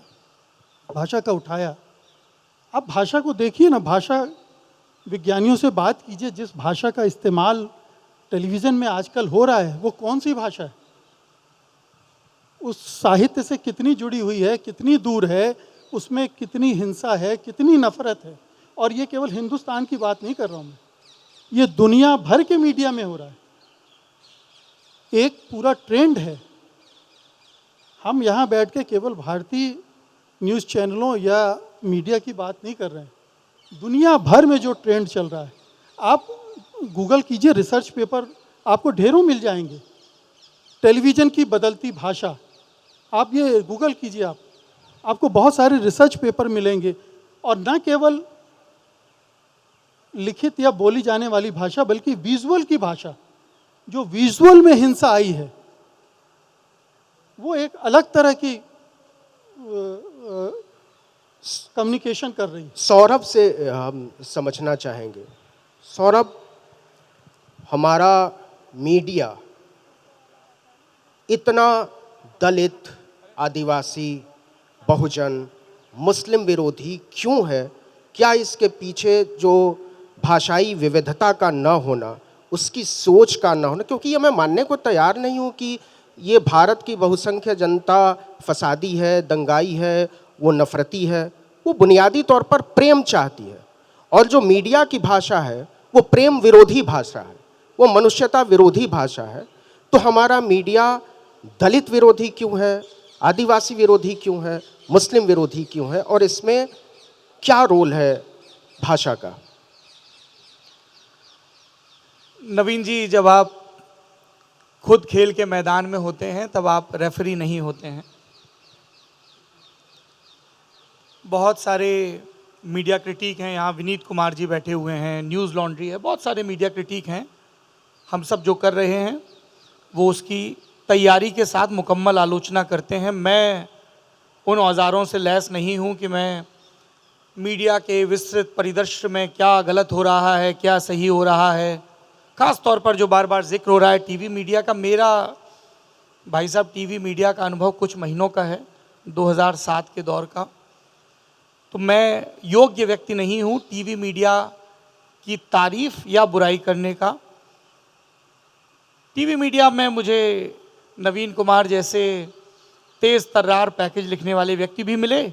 भाषा का उठाया, आप भाषा को देखिए ना, भाषा विज्ञानियों से बात कीजिए। जिस भाषा का इस्तेमाल टेलीविज़न में आजकल हो रहा है वो कौन सी भाषा है? उस साहित्य से कितनी जुड़ी हुई है, कितनी दूर है, उसमें कितनी हिंसा है, कितनी नफरत है। और ये केवल हिंदुस्तान की बात नहीं कर रहा हूँ मैं, ये दुनिया भर के मीडिया में हो रहा है। एक पूरा ट्रेंड है। हम यहाँ बैठ के केवल भारतीय न्यूज़ चैनलों या मीडिया की बात नहीं कर रहे हैं, दुनिया भर में जो ट्रेंड चल रहा है। आप गूगल कीजिए, रिसर्च पेपर आपको ढेरों मिल जाएंगे। टेलीविज़न की बदलती भाषा, आप ये गूगल कीजिए, आपको बहुत सारे रिसर्च पेपर मिलेंगे। और न केवल लिखित या बोली जाने वाली भाषा, बल्कि विजुअल की भाषा, जो विजुअल में हिंसा आई है वो एक अलग तरह की कम्युनिकेशन कर रही है। सौरभ से हम समझना चाहेंगे। सौरभ, हमारा मीडिया इतना दलित, आदिवासी, बहुजन, मुस्लिम विरोधी क्यों है? क्या इसके पीछे जो भाषाई विविधता का न होना, उसकी सोच का न होना? क्योंकि ये मैं मानने को तैयार नहीं हूँ कि ये भारत की बहुसंख्यक जनता फसादी है, दंगाई है, वो नफरती है। वो बुनियादी तौर पर प्रेम चाहती है। और जो मीडिया की भाषा है वो प्रेम विरोधी भाषा है, वो मनुष्यता विरोधी भाषा है। तो हमारा मीडिया दलित विरोधी क्यों है, आदिवासी विरोधी क्यों है, मुस्लिम विरोधी क्यों है, और इसमें क्या रोल है भाषा का? नवीन जी, जब आप खुद खेल के मैदान में होते हैं तब आप रेफरी नहीं होते हैं। बहुत सारे मीडिया क्रिटिक हैं, यहाँ विनीत कुमार जी बैठे हुए हैं, न्यूज़ लॉन्ड्री है, बहुत सारे मीडिया क्रिटिक हैं। हम सब जो कर रहे हैं वो उसकी तैयारी के साथ मुकम्मल आलोचना करते हैं। मैं उन औजारों से लैस नहीं हूँ कि मैं मीडिया के विस्तृत परिदृश्य में क्या गलत हो रहा है, क्या सही हो रहा है, ख़ास तौर पर जो बार बार जिक्र हो रहा है टीवी मीडिया का। मेरा भाई साहब टीवी मीडिया का अनुभव कुछ महीनों का है, 2007 के दौर का। तो मैं योग्य व्यक्ति नहीं हूँ टीवी मीडिया की तारीफ या बुराई करने का। टीवी मीडिया में मुझे नवीन कुमार जैसे तेज़ तर्रार पैकेज लिखने वाले व्यक्ति भी मिले।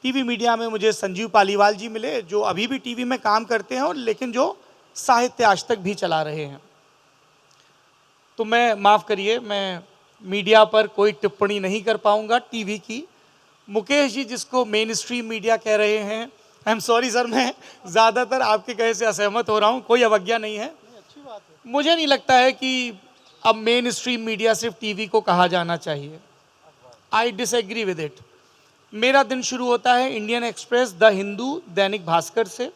टीवी मीडिया में मुझे संजीव पालीवाल जी मिले, जो अभी भी टीवी में काम करते हैं और लेकिन जो साहित्य आज तक भी चला रहे हैं। तो मैं माफ़ करिए, मैं मीडिया पर कोई टिप्पणी नहीं कर पाऊंगा टीवी की। मुकेश जी जिसको मेन स्ट्रीम मीडिया कह रहे हैं, आई एम सॉरी सर, मैं ज़्यादातर आपके कहे से असहमत हो रहा हूँ, कोई अवज्ञा नहीं है। मुझे नहीं लगता है कि अब मेन स्ट्रीम मीडिया सिर्फ टीवी को कहा जाना चाहिए। आई डिसएग्री विद इट। मेरा दिन शुरू होता है Indian express, the Hindu, Dainik Bhaskar से।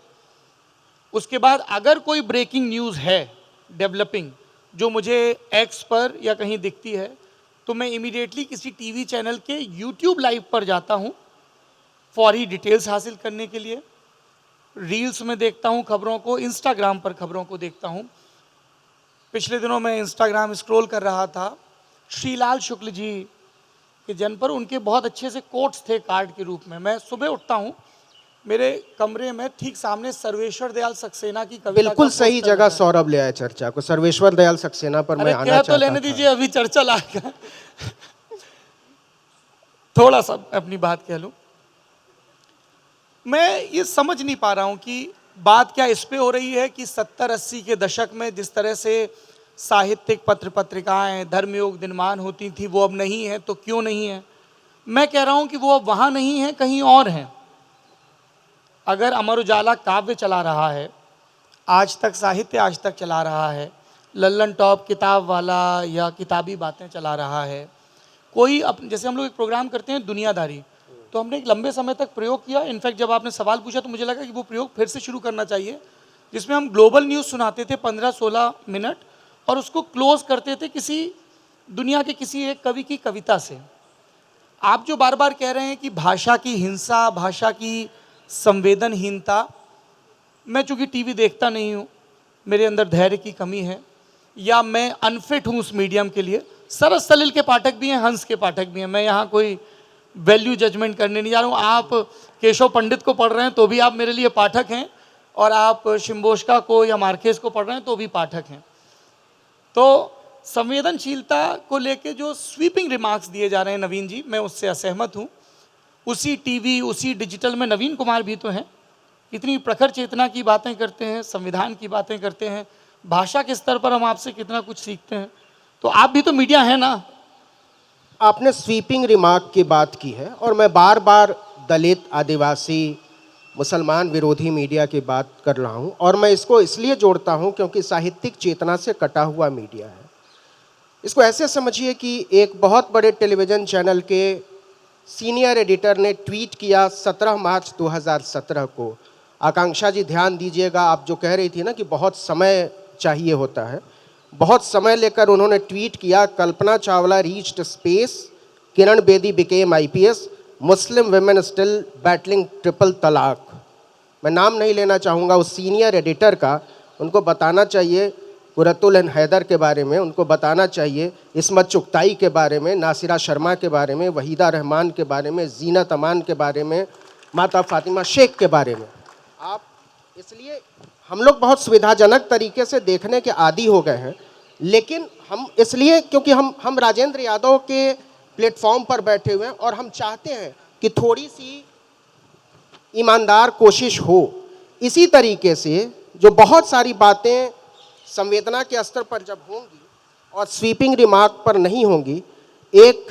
उसके बाद अगर कोई ब्रेकिंग न्यूज़ है डेवलपिंग जो मुझे एक्स पर या कहीं दिखती है तो मैं इमीडिएटली किसी टीवी चैनल के यूट्यूब लाइव पर जाता हूँ फौरी डिटेल्स हासिल करने के लिए। रील्स में देखता हूँ खबरों को, इंस्टाग्राम पर खबरों को देखता हूँ। पिछले दिनों मैं इंस्टाग्राम स्क्रॉल कर रहा था, श्रीलाल शुक्ल जी के जन्म पर उनके बहुत अच्छे से कोट्स थे कार्ड के रूप में। मैं सुबह उठता हूँ, मेरे कमरे में ठीक सामने सर्वेश्वर दयाल सक्सेना की कविता बिल्कुल का सही पोस्टर जगह लगा है। सौरभ ले आए चर्चा को। सर्वेश्वर दयाल सक्सेना पर मैं अरे आना क्या तो चाहता लेने था। दीजिए, अभी चर्चा लाएगा। थोड़ा सा अपनी बात कह लूं, मैं ये समझ नहीं पा रहा हूं कि बात क्या इस पे हो रही है कि 70-80 के दशक में जिस तरह से साहित्यिक पत्र पत्रिकाएं, धर्मयोग, दिनमान होती थी वो अब नहीं है, तो क्यों नहीं है? मैं कह रहा हूं कि वो अब वहां नहीं है, कहीं और है। अगर अमर उजाला काव्य चला रहा है, आज तक साहित्य आज तक चला रहा है, लल्लन टॉप किताब वाला या किताबी बातें चला रहा है, कोई जैसे हम लोग एक प्रोग्राम करते हैं दुनियादारी, तो हमने एक लंबे समय तक प्रयोग किया। इनफैक्ट जब आपने सवाल पूछा तो मुझे लगा कि वो प्रयोग फिर से शुरू करना चाहिए, जिसमें हम ग्लोबल न्यूज़ सुनाते थे 15-16 मिनट और उसको क्लोज करते थे किसी दुनिया के किसी एक कवि की कविता से। आप जो बार बार कह रहे हैं कि भाषा की हिंसा, भाषा की संवेदनहीनता, मैं चूँकि टीवी देखता नहीं हूँ, मेरे अंदर धैर्य की कमी है या मैं अनफिट हूँ उस मीडियम के लिए। सरस सलिल के पाठक भी हैं, हंस के पाठक भी हैं, मैं यहाँ कोई वैल्यू जजमेंट करने नहीं जा रहा हूँ। आप केशव पंडित को पढ़ रहे हैं तो भी आप मेरे लिए पाठक हैं, और आप शिम्बोष्का को या मार्केस को पढ़ रहे हैं तो भी पाठक हैं। तो संवेदनशीलता को लेके जो स्वीपिंग रिमार्क्स दिए जा रहे हैं नवीन जी, मैं उससे असहमत हूँ। उसी टीवी, उसी डिजिटल में नवीन कुमार भी तो हैं, इतनी प्रखर चेतना की बातें करते हैं, संविधान की बातें करते हैं, भाषा के स्तर पर हम आपसे कितना कुछ सीखते हैं। तो आप भी तो मीडिया है ना। आपने स्वीपिंग रिमार्क की बात की है और मैं बार बार दलित, आदिवासी, मुसलमान विरोधी मीडिया की बात कर रहा हूं, और मैं इसको इसलिए जोड़ता हूं क्योंकि साहित्यिक चेतना से कटा हुआ मीडिया है। इसको ऐसे समझिए कि एक बहुत बड़े टेलीविज़न चैनल के सीनियर एडिटर ने ट्वीट किया 17 मार्च 2017 को। आकांक्षा जी ध्यान दीजिएगा, आप जो कह रही थी ना कि बहुत समय चाहिए होता है, बहुत समय लेकर उन्होंने ट्वीट किया, Kalpana Chawla reached space, Kiran Bedi became IPS, मुस्लिम वेमेन स्टिल बैटलिंग ट्रिपल तलाक। मैं नाम नहीं लेना चाहूँगा उस सीनियर एडिटर का, उनको बताना चाहिए कुरतुल हैदर के बारे में, उनको बताना चाहिए इस्मत चुगताई के बारे में, नासिरा शर्मा के बारे में, वहीदा रहमान के बारे में, जीनत अमान के बारे में, माता फातिमा शेख के बारे में। आप इसलिए हम लोग बहुत सुविधाजनक तरीके से देखने के आदी हो गए हैं, लेकिन हम इसलिए क्योंकि हम राजेंद्र यादव के प्लेटफॉर्म पर बैठे हुए हैं और हम चाहते हैं कि थोड़ी सी ईमानदार कोशिश हो। इसी तरीके से जो बहुत सारी बातें संवेदना के स्तर पर जब होंगी और स्वीपिंग रिमार्क पर नहीं होंगी, एक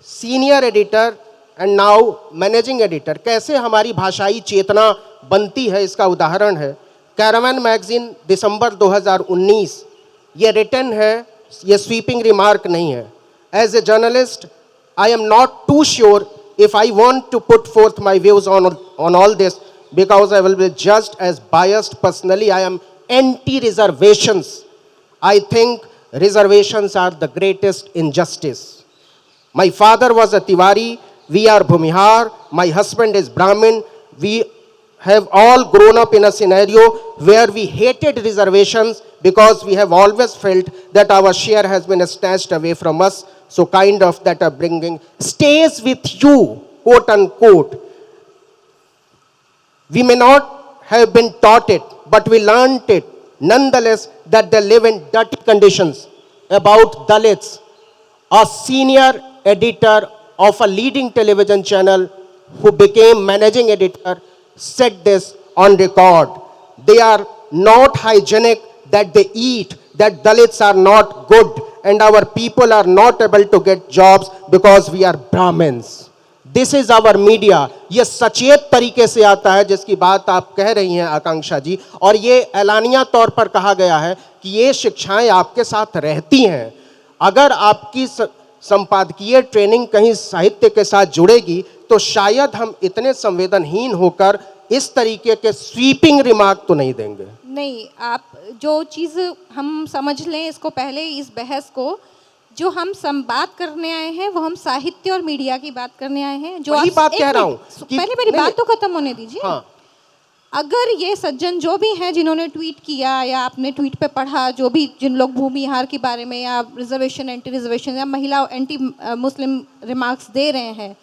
senior editor and now managing editor, कैसे हमारी भाषाई चेतना बनती है इसका उदाहरण है कैरावन मैगजीन दिसंबर 2019। ये रिटन है, ये स्वीपिंग रिमार्क नहीं है। As a journalist I am not too sure if I want to put forth my views on all this, because I will be judged as biased. Personally, I am anti-reservations. I think reservations are the greatest injustice. My father was a Tiwari, we are Bhumihar, my husband is Brahmin. We have all grown up in a scenario where we hated reservations because we have always felt that our share has been snatched away from us. So kind of that upbringing stays with you, quote unquote. We may not have been taught it, but we learned it nonetheless, that they live in dirty conditions. About Dalits, a senior editor of a leading television channel who became managing editor said this on record. They are not hygienic, that they eat, that Dalits are not good, and our people are not able to get jobs because we are Brahmins. This is our media. ये सचेत तरीके से आता है जिसकी बात आप कह रही हैं आकांक्षा जी, और ये ऐलानिया तौर पर कहा गया है कि ये शिक्षाएं आपके साथ रहती हैं। अगर आपकी संपादकीय ट्रेनिंग कहीं साहित्य के साथ जुड़ेगी तो शायद हम इतने संवेदनहीन होकर इस तरीके के स्वीपिंग रिमार्क तो नहीं देंगे। नहीं, आप जो चीज़ हम समझ लें इसको, पहले इस बहस को जो हम बात करने आए हैं वो हम साहित्य और मीडिया की बात करने आए हैं। जो वही बात कह रहा हूँ पहले मेरी बात तो खत्म होने दीजिए। हाँ। अगर ये सज्जन जो भी हैं जिन्होंने ट्वीट किया या आपने ट्वीट पे पढ़ा, जो भी जिन लोग भूमिहार के बारे में या रिजर्वेशन, एंटी रिजर्वेशन या महिला एंटी मुस्लिम रिमार्क्स दे रहे हैं,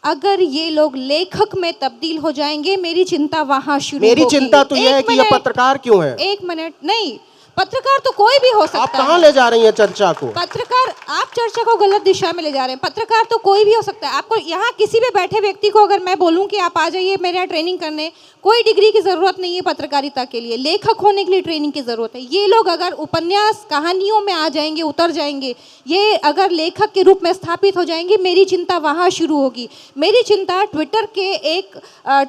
अगर ये लोग लेखक में तब्दील हो जाएंगे, मेरी चिंता वहां शुरू होगी। मेरी चिंता तो यह है कि ये पत्रकार क्यों है। एक मिनट, नहीं, पत्रकार तो कोई भी हो सकता है। आप कहाँ ले जा रही हैं चर्चा को? पत्रकार, आप चर्चा को गलत दिशा में ले जा रहे हैं। पत्रकार तो कोई भी हो सकता है। आपको यहाँ किसी भी बैठे व्यक्ति को अगर मैं बोलूँ कि आप आ जाइए मेरे यहाँ ट्रेनिंग करने, कोई डिग्री की ज़रूरत नहीं है पत्रकारिता के लिए, लेखक होने के लिए ट्रेनिंग की ज़रूरत है। ये लोग अगर उपन्यास कहानियों में आ जाएंगे, उतर जाएंगे, ये अगर लेखक के रूप में स्थापित हो जाएंगे, मेरी चिंता वहाँ शुरू होगी। मेरी चिंता ट्विटर के एक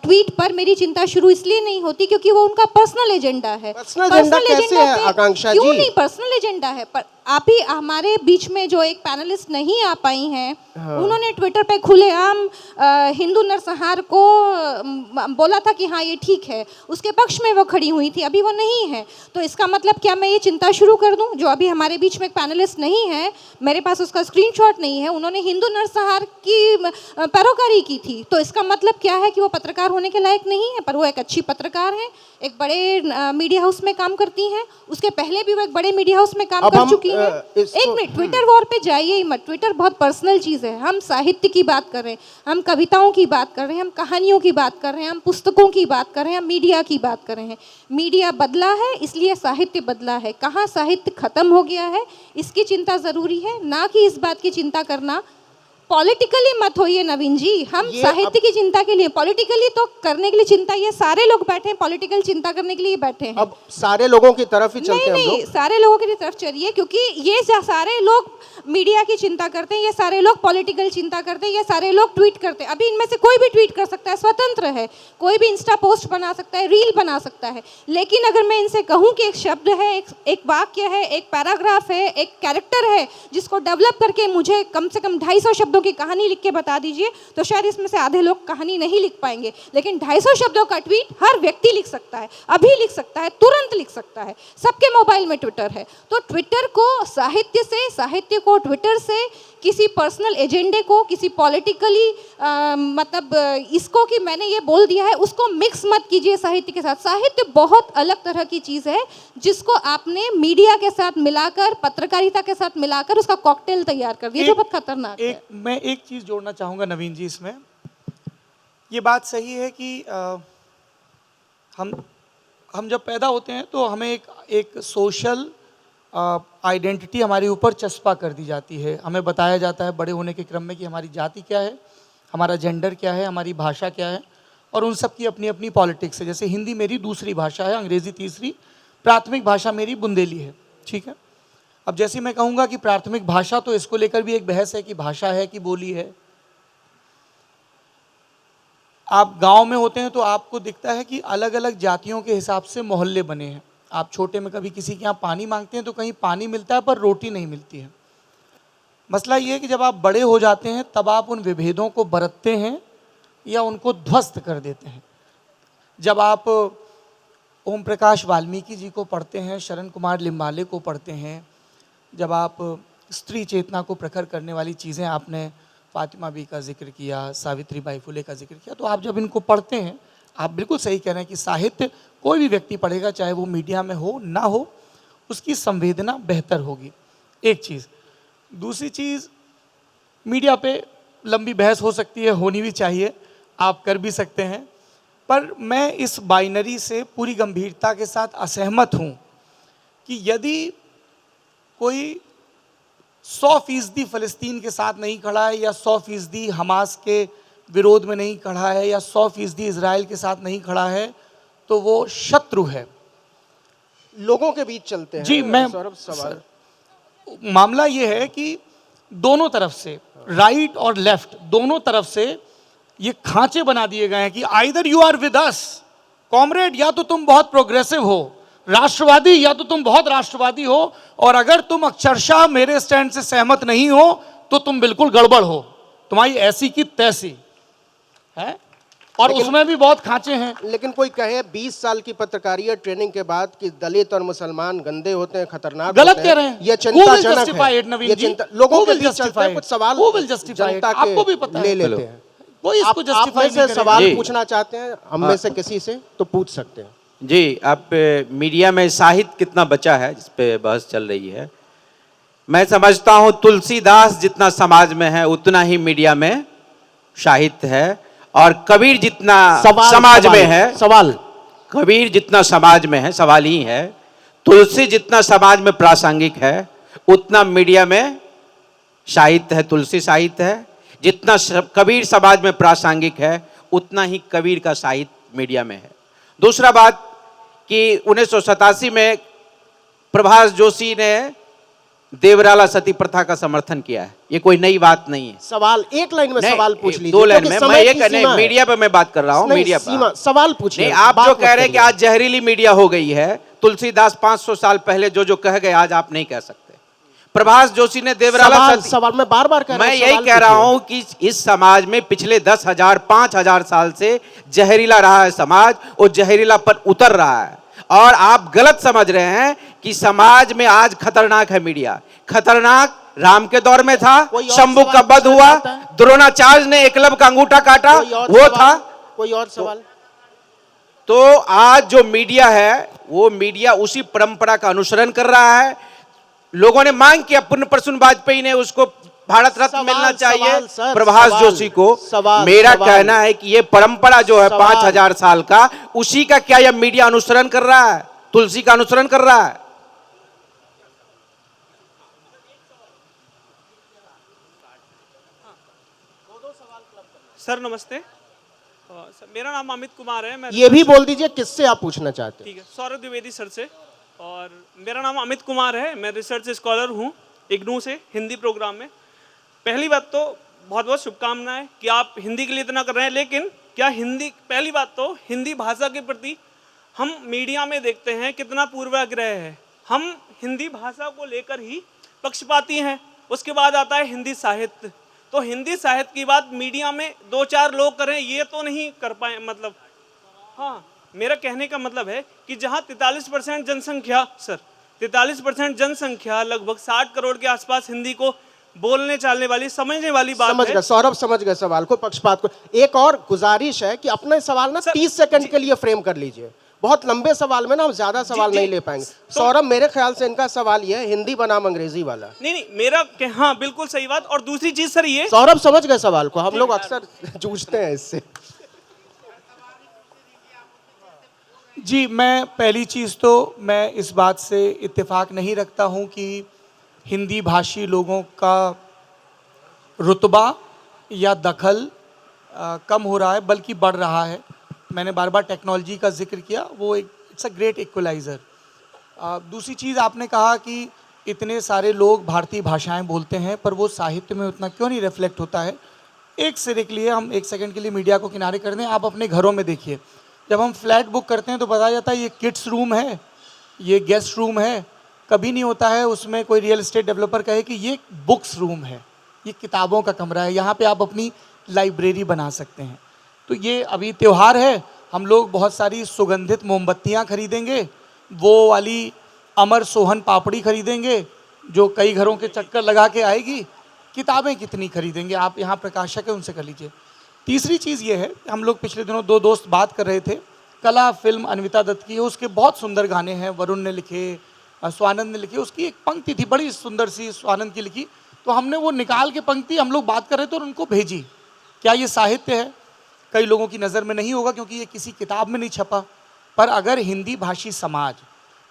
ट्वीट पर मेरी चिंता शुरू इसलिए नहीं होती क्योंकि वो उनका पर्सनल एजेंडा है। पर्सनल एजेंडा कैसे है आकांक्षा जी? क्यों नहीं पर्सनल एजेंडा है? पर आप ही हमारे बीच में जो एक पैनलिस्ट नहीं आ पाई हैं, हाँ। उन्होंने ट्विटर पे खुलेआम हिंदू नरसंहार को बोला था कि हाँ ये ठीक है, उसके पक्ष में वो खड़ी हुई थी, अभी वो नहीं है। तो इसका मतलब क्या मैं ये चिंता शुरू कर दूं? जो अभी हमारे बीच में एक पैनलिस्ट नहीं है, मेरे पास उसका स्क्रीनशॉट नहीं है, उन्होंने हिंदू नरसंहार की पैरोकारी की थी, तो इसका मतलब क्या है कि वो पत्रकार होने के लायक नहीं है? पर वो एक अच्छी पत्रकार हैं, एक बड़े मीडिया हाउस में काम करती हैं, उसके पहले भी वो एक बड़े मीडिया हाउस में काम कर चुकी हैं। एक मिनट, ट्विटर वॉर पे जाइए ही मत। ट्विटर बहुत पर्सनल चीज़ है। हम साहित्य की बात कर रहे हैं, हम कविताओं की बात कर रहे हैं, हम कहानियों की बात कर रहे हैं, हम पुस्तकों की बात कर रहे हैं, हम मीडिया की बात कर रहे हैं। मीडिया बदला है इसलिए साहित्य बदला है। कहाँ साहित्य खत्म हो गया है इसकी चिंता ज़रूरी है, ना कि इस बात की चिंता करना। पॉलिटिकली मत होइए नवीन जी, हम साहित्य की चिंता के लिए, पॉलिटिकली तो करने के लिए चिंता, ये सारे लोग बैठे हैं पॉलिटिकल चिंता करने के लिए बैठे हैं। अब सारे लोगों की तरफ ही चलते हैं। नहीं, सारे लोगों की तरफ चलिए, क्योंकि ये सारे लोग मीडिया की चिंता करते हैं, ये सारे लोग पॉलिटिकल चिंता करते हैं, ये सारे लोग ट्वीट करते हैं। अभी इनमें से कोई भी ट्वीट कर सकता है, स्वतंत्र है, कोई भी इंस्टा पोस्ट बना सकता है, रील बना सकता है। लेकिन अगर मैं इनसे कहूँ कि एक शब्द है, एक वाक्य है, एक पैराग्राफ है, एक कैरेक्टर है, जिसको डेवलप करके मुझे कम से कम 250 शब्दों की कहानी लिख के बता दीजिए, तो शायद इसमें से आधे लोग कहानी नहीं लिख पाएंगे। लेकिन 250 शब्दों का ट्वीट हर व्यक्ति लिख सकता है, अभी लिख सकता है, तुरंत लिख सकता है। सबके मोबाइल में ट्विटर है। तो ट्विटर को साहित्य से, साहित्य को ट्विटर से, किसी पर्सनल एजेंडे को, किसी पॉलिटिकली मतलब इसको कि मैंने ये बोल दिया है, उसको मिक्स मत कीजिए साहित्य के साथ। साहित्य बहुत अलग तरह की चीज़ है जिसको आपने मीडिया के साथ मिलाकर, पत्रकारिता के साथ मिलाकर उसका कॉकटेल तैयार कर दिया, जो बहुत खतरनाक है। मैं एक चीज़ जोड़ना चाहूँगा नवीन जी इसमें। ये बात सही है कि हम जब पैदा होते हैं तो हमें एक सोशल आइडेंटिटी हमारे ऊपर चस्पा कर दी जाती है। हमें बताया जाता है बड़े होने के क्रम में कि हमारी जाति क्या है, हमारा जेंडर क्या है, हमारी भाषा क्या है, और उन सब की अपनी अपनी पॉलिटिक्स है। जैसे हिंदी मेरी दूसरी भाषा है, अंग्रेज़ी तीसरी, प्राथमिक भाषा मेरी बुंदेली है, ठीक है। अब जैसे मैं कहूँगा कि प्राथमिक भाषा, तो इसको लेकर भी एक बहस है कि भाषा है कि बोली है। आप गांव में होते हैं तो आपको दिखता है कि अलग अलग जातियों के हिसाब से मोहल्ले बने हैं। आप छोटे में कभी किसी के यहाँ पानी मांगते हैं तो कहीं पानी मिलता है पर रोटी नहीं मिलती है। मसला ये है कि जब आप बड़े हो जाते हैं तब आप उन विभेदों को बरतते हैं या उनको ध्वस्त कर देते हैं। जब आप ओम प्रकाश वाल्मीकि जी को पढ़ते हैं, शरण कुमार लिम्बाले को पढ़ते हैं, जब आप स्त्री चेतना को प्रखर करने वाली चीज़ें, आपने फातिमा बी का जिक्र किया, सावित्री बाई फुले का जिक्र किया, तो आप जब इनको पढ़ते हैं, आप बिल्कुल सही कह रहे हैं कि साहित्य कोई भी व्यक्ति पढ़ेगा, चाहे वो मीडिया में हो ना हो, उसकी संवेदना बेहतर होगी। एक चीज़। दूसरी चीज़, मीडिया पे लंबी बहस हो सकती है, होनी भी चाहिए, आप कर भी सकते हैं, पर मैं इस बाइनरी से पूरी गंभीरता के साथ असहमत हूँ कि यदि कोई 100% फ़लस्तीन के साथ नहीं खड़ा है या 100% हमास के विरोध में नहीं खड़ा है या 100% इजराइल के साथ नहीं खड़ा है तो वो शत्रु है। लोगों के बीच चलते हैं। जी, मैं सौरभ, सवाल मामला ये है कि दोनों तरफ से, राइट और लेफ्ट, दोनों तरफ से ये खांचे बना दिए गए हैं कि either you are with us comrade, या तो तुम बहुत प्रोग्रेसिव हो, राष्ट्रवादी, या तो तुम बहुत राष्ट्रवादी हो, और अगर तुम अक्षरशः मेरे स्टैंड से सहमत नहीं हो तो तुम बिल्कुल गड़बड़ हो, तुम्हारी ऐसी की तैसी है। और उसमें भी बहुत खांचे हैं। लेकिन कोई कहे 20 साल की पत्रकारिता ट्रेनिंग के बाद कि दलित और मुसलमान गंदे होते हैं, खतरनाक गलत होते कह रहे हैं। ये चिंताजनक है। ये चिंता लोगों के बीच चलते हैं, कुछ सवाल जनता के आपको भी पता है, ले लेते हैं। कोई इसको जस्टिफाई आप में से सवाल जी। पूछना चाहते हैं हम में से किसी से तो पूछ सकते हैं। जी, आप मीडिया में साहित्य कितना बचा है जिस पे बहस चल रही है। मैं समझता हूं तुलसीदास जितना समाज में है उतना ही मीडिया में साहित्य है, और कबीर जितना समाज में है, सवाल कबीर जितना समाज में है, सवाल ही है, तुलसी जितना समाज में प्रासंगिक है उतना मीडिया में साहित्य है, तुलसी साहित्य है। जितना कबीर समाज में प्रासंगिक है उतना ही कबीर का साहित्य मीडिया में है। दूसरा बात कि 1987 में प्रभास जोशी ने देवराला सती प्रथा का समर्थन किया है, ये कोई नई बात नहीं है। सवाल एक लाइन में सवाल पूछ लीजिए। 2 लाइन में मैं ये कहने, मीडिया पे मैं बात कर रहा हूँ, मीडिया पर सवाल पूछिए। नहीं, आप जो कह रहे हैं कि आज जहरीली मीडिया हो गई है, तुलसीदास 500 साल पहले जो कह गए आज आप नहीं कह सकते। प्रभास जोशी ने देवराला सवाल मैं बार-बार कह रहा हूं, मैं यही कह रहा हूं कि इस समाज में पिछले 10,000 5,000 साल से जहरीला रहा है समाज, और जहरीला पर उतर रहा है। और आप गलत समझ रहे हैं कि समाज में आज खतरनाक है मीडिया। खतरनाक राम के दौर में था, शंभु का वध हुआ, द्रोणाचार्य ने एकलव्य का अंगूठा काटा, वो था। कोई और सवाल? तो आज जो मीडिया है वो मीडिया उसी परंपरा का अनुसरण कर रहा है। लोगों ने मांग किया पुण्य प्रसून वाजपेयी ने उसको भारत रत्न मिलना चाहिए प्रभास जोशी को। मेरा कहना है कि ये परंपरा जो है 5,000 साल का, उसी का क्या यह मीडिया अनुसरण कर रहा है? तुलसी का अनुसरण कर रहा है? सर नमस्ते। सर मेरा नाम अमित कुमार है। मैं ये भी बोल दीजिए किससे आप पूछना चाहते हैं। ठीक है, सौरभ द्विवेदी सर से। और मेरा नाम अमित कुमार है, मैं रिसर्च स्कॉलर हूँ इग्नू से, हिंदी प्रोग्राम में। पहली बात तो बहुत बहुत शुभकामनाएं कि आप हिंदी के लिए इतना कर रहे हैं, लेकिन क्या हिंदी, पहली बात तो हिंदी भाषा के प्रति हम मीडिया में देखते हैं कितना पूर्वाग्रह है। हम हिंदी भाषा को लेकर ही पक्षपाती हैं। उसके बाद आता है हिंदी साहित्य। तो हिंदी साहित्य की बात मीडिया में 2-4 लोग करें, ये तो नहीं कर पाए। मतलब हाँ, मेरा कहने का मतलब है कि जहाँ 43% जनसंख्या, सर 43% जनसंख्या, लगभग 60 करोड़ के आसपास हिंदी को बोलने चालने वाली, समझने वाली बात समझ है। गए सौरभ, समझ गए सवाल को, पक्षपात को। एक और गुजारिश है कि अपने सवाल ना 30 सेकंड के लिए फ्रेम कर लीजिए। बहुत लंबे सवाल में ना हम ज्यादा सवाल नहीं ले पाएंगे। सौरभ, मेरे ख्याल से इनका सवाल ये है हिंदी बनाम अंग्रेजी वाला। नहीं, मेरा हाँ बिल्कुल सही बात। और दूसरी चीज सर ये, सौरभ समझ गए सवाल को, हम लोग अक्सर जूझते हैं इससे। जी, मैं पहली चीज़ तो मैं इस बात से इत्तेफाक नहीं रखता हूं कि हिंदी भाषी लोगों का रुतबा या दखल कम हो रहा है, बल्कि बढ़ रहा है। मैंने बार बार टेक्नोलॉजी का जिक्र किया, वो एक इट्स अ ग्रेट इक्वलाइज़र। दूसरी चीज़ आपने कहा कि इतने सारे लोग भारतीय भाषाएं बोलते हैं, पर वो साहित्य में उतना क्यों नहीं रिफ्लेक्ट होता है? एक सिरे के लिए हम एक सेकंड के लिए मीडिया को किनारे कर दें। आप अपने घरों में देखिए, जब हम फ्लैट बुक करते हैं तो बताया जाता है ये किड्स रूम है, ये गेस्ट रूम है। कभी नहीं होता है उसमें कोई रियल एस्टेट डेवलपर कहे कि ये बुक्स रूम है, ये किताबों का कमरा है, यहाँ पे आप अपनी लाइब्रेरी बना सकते हैं। तो ये अभी त्यौहार है, हम लोग बहुत सारी सुगंधित मोमबत्तियाँ खरीदेंगे, वो वाली अमर सोहन पापड़ी खरीदेंगे जो कई घरों के चक्कर लगा के आएगी। किताबें कितनी खरीदेंगे? आप यहाँ प्रकाशक है, उनसे कर लीजिए। तीसरी चीज़ ये है, हम लोग पिछले दिनों 2 दोस्त बात कर रहे थे, कला फिल्म अनविता दत्त की है, उसके बहुत सुंदर गाने हैं, वरुण ने लिखे, स्वानंद ने लिखे। उसकी एक पंक्ति थी बड़ी सुंदर सी, स्वानंद की लिखी, तो हमने वो निकाल के पंक्ति हम लोग बात कर रहे थे और उनको भेजी। क्या ये साहित्य है? कई लोगों की नज़र में नहीं होगा क्योंकि ये किसी किताब में नहीं छपा, पर अगर हिंदी भाषी समाज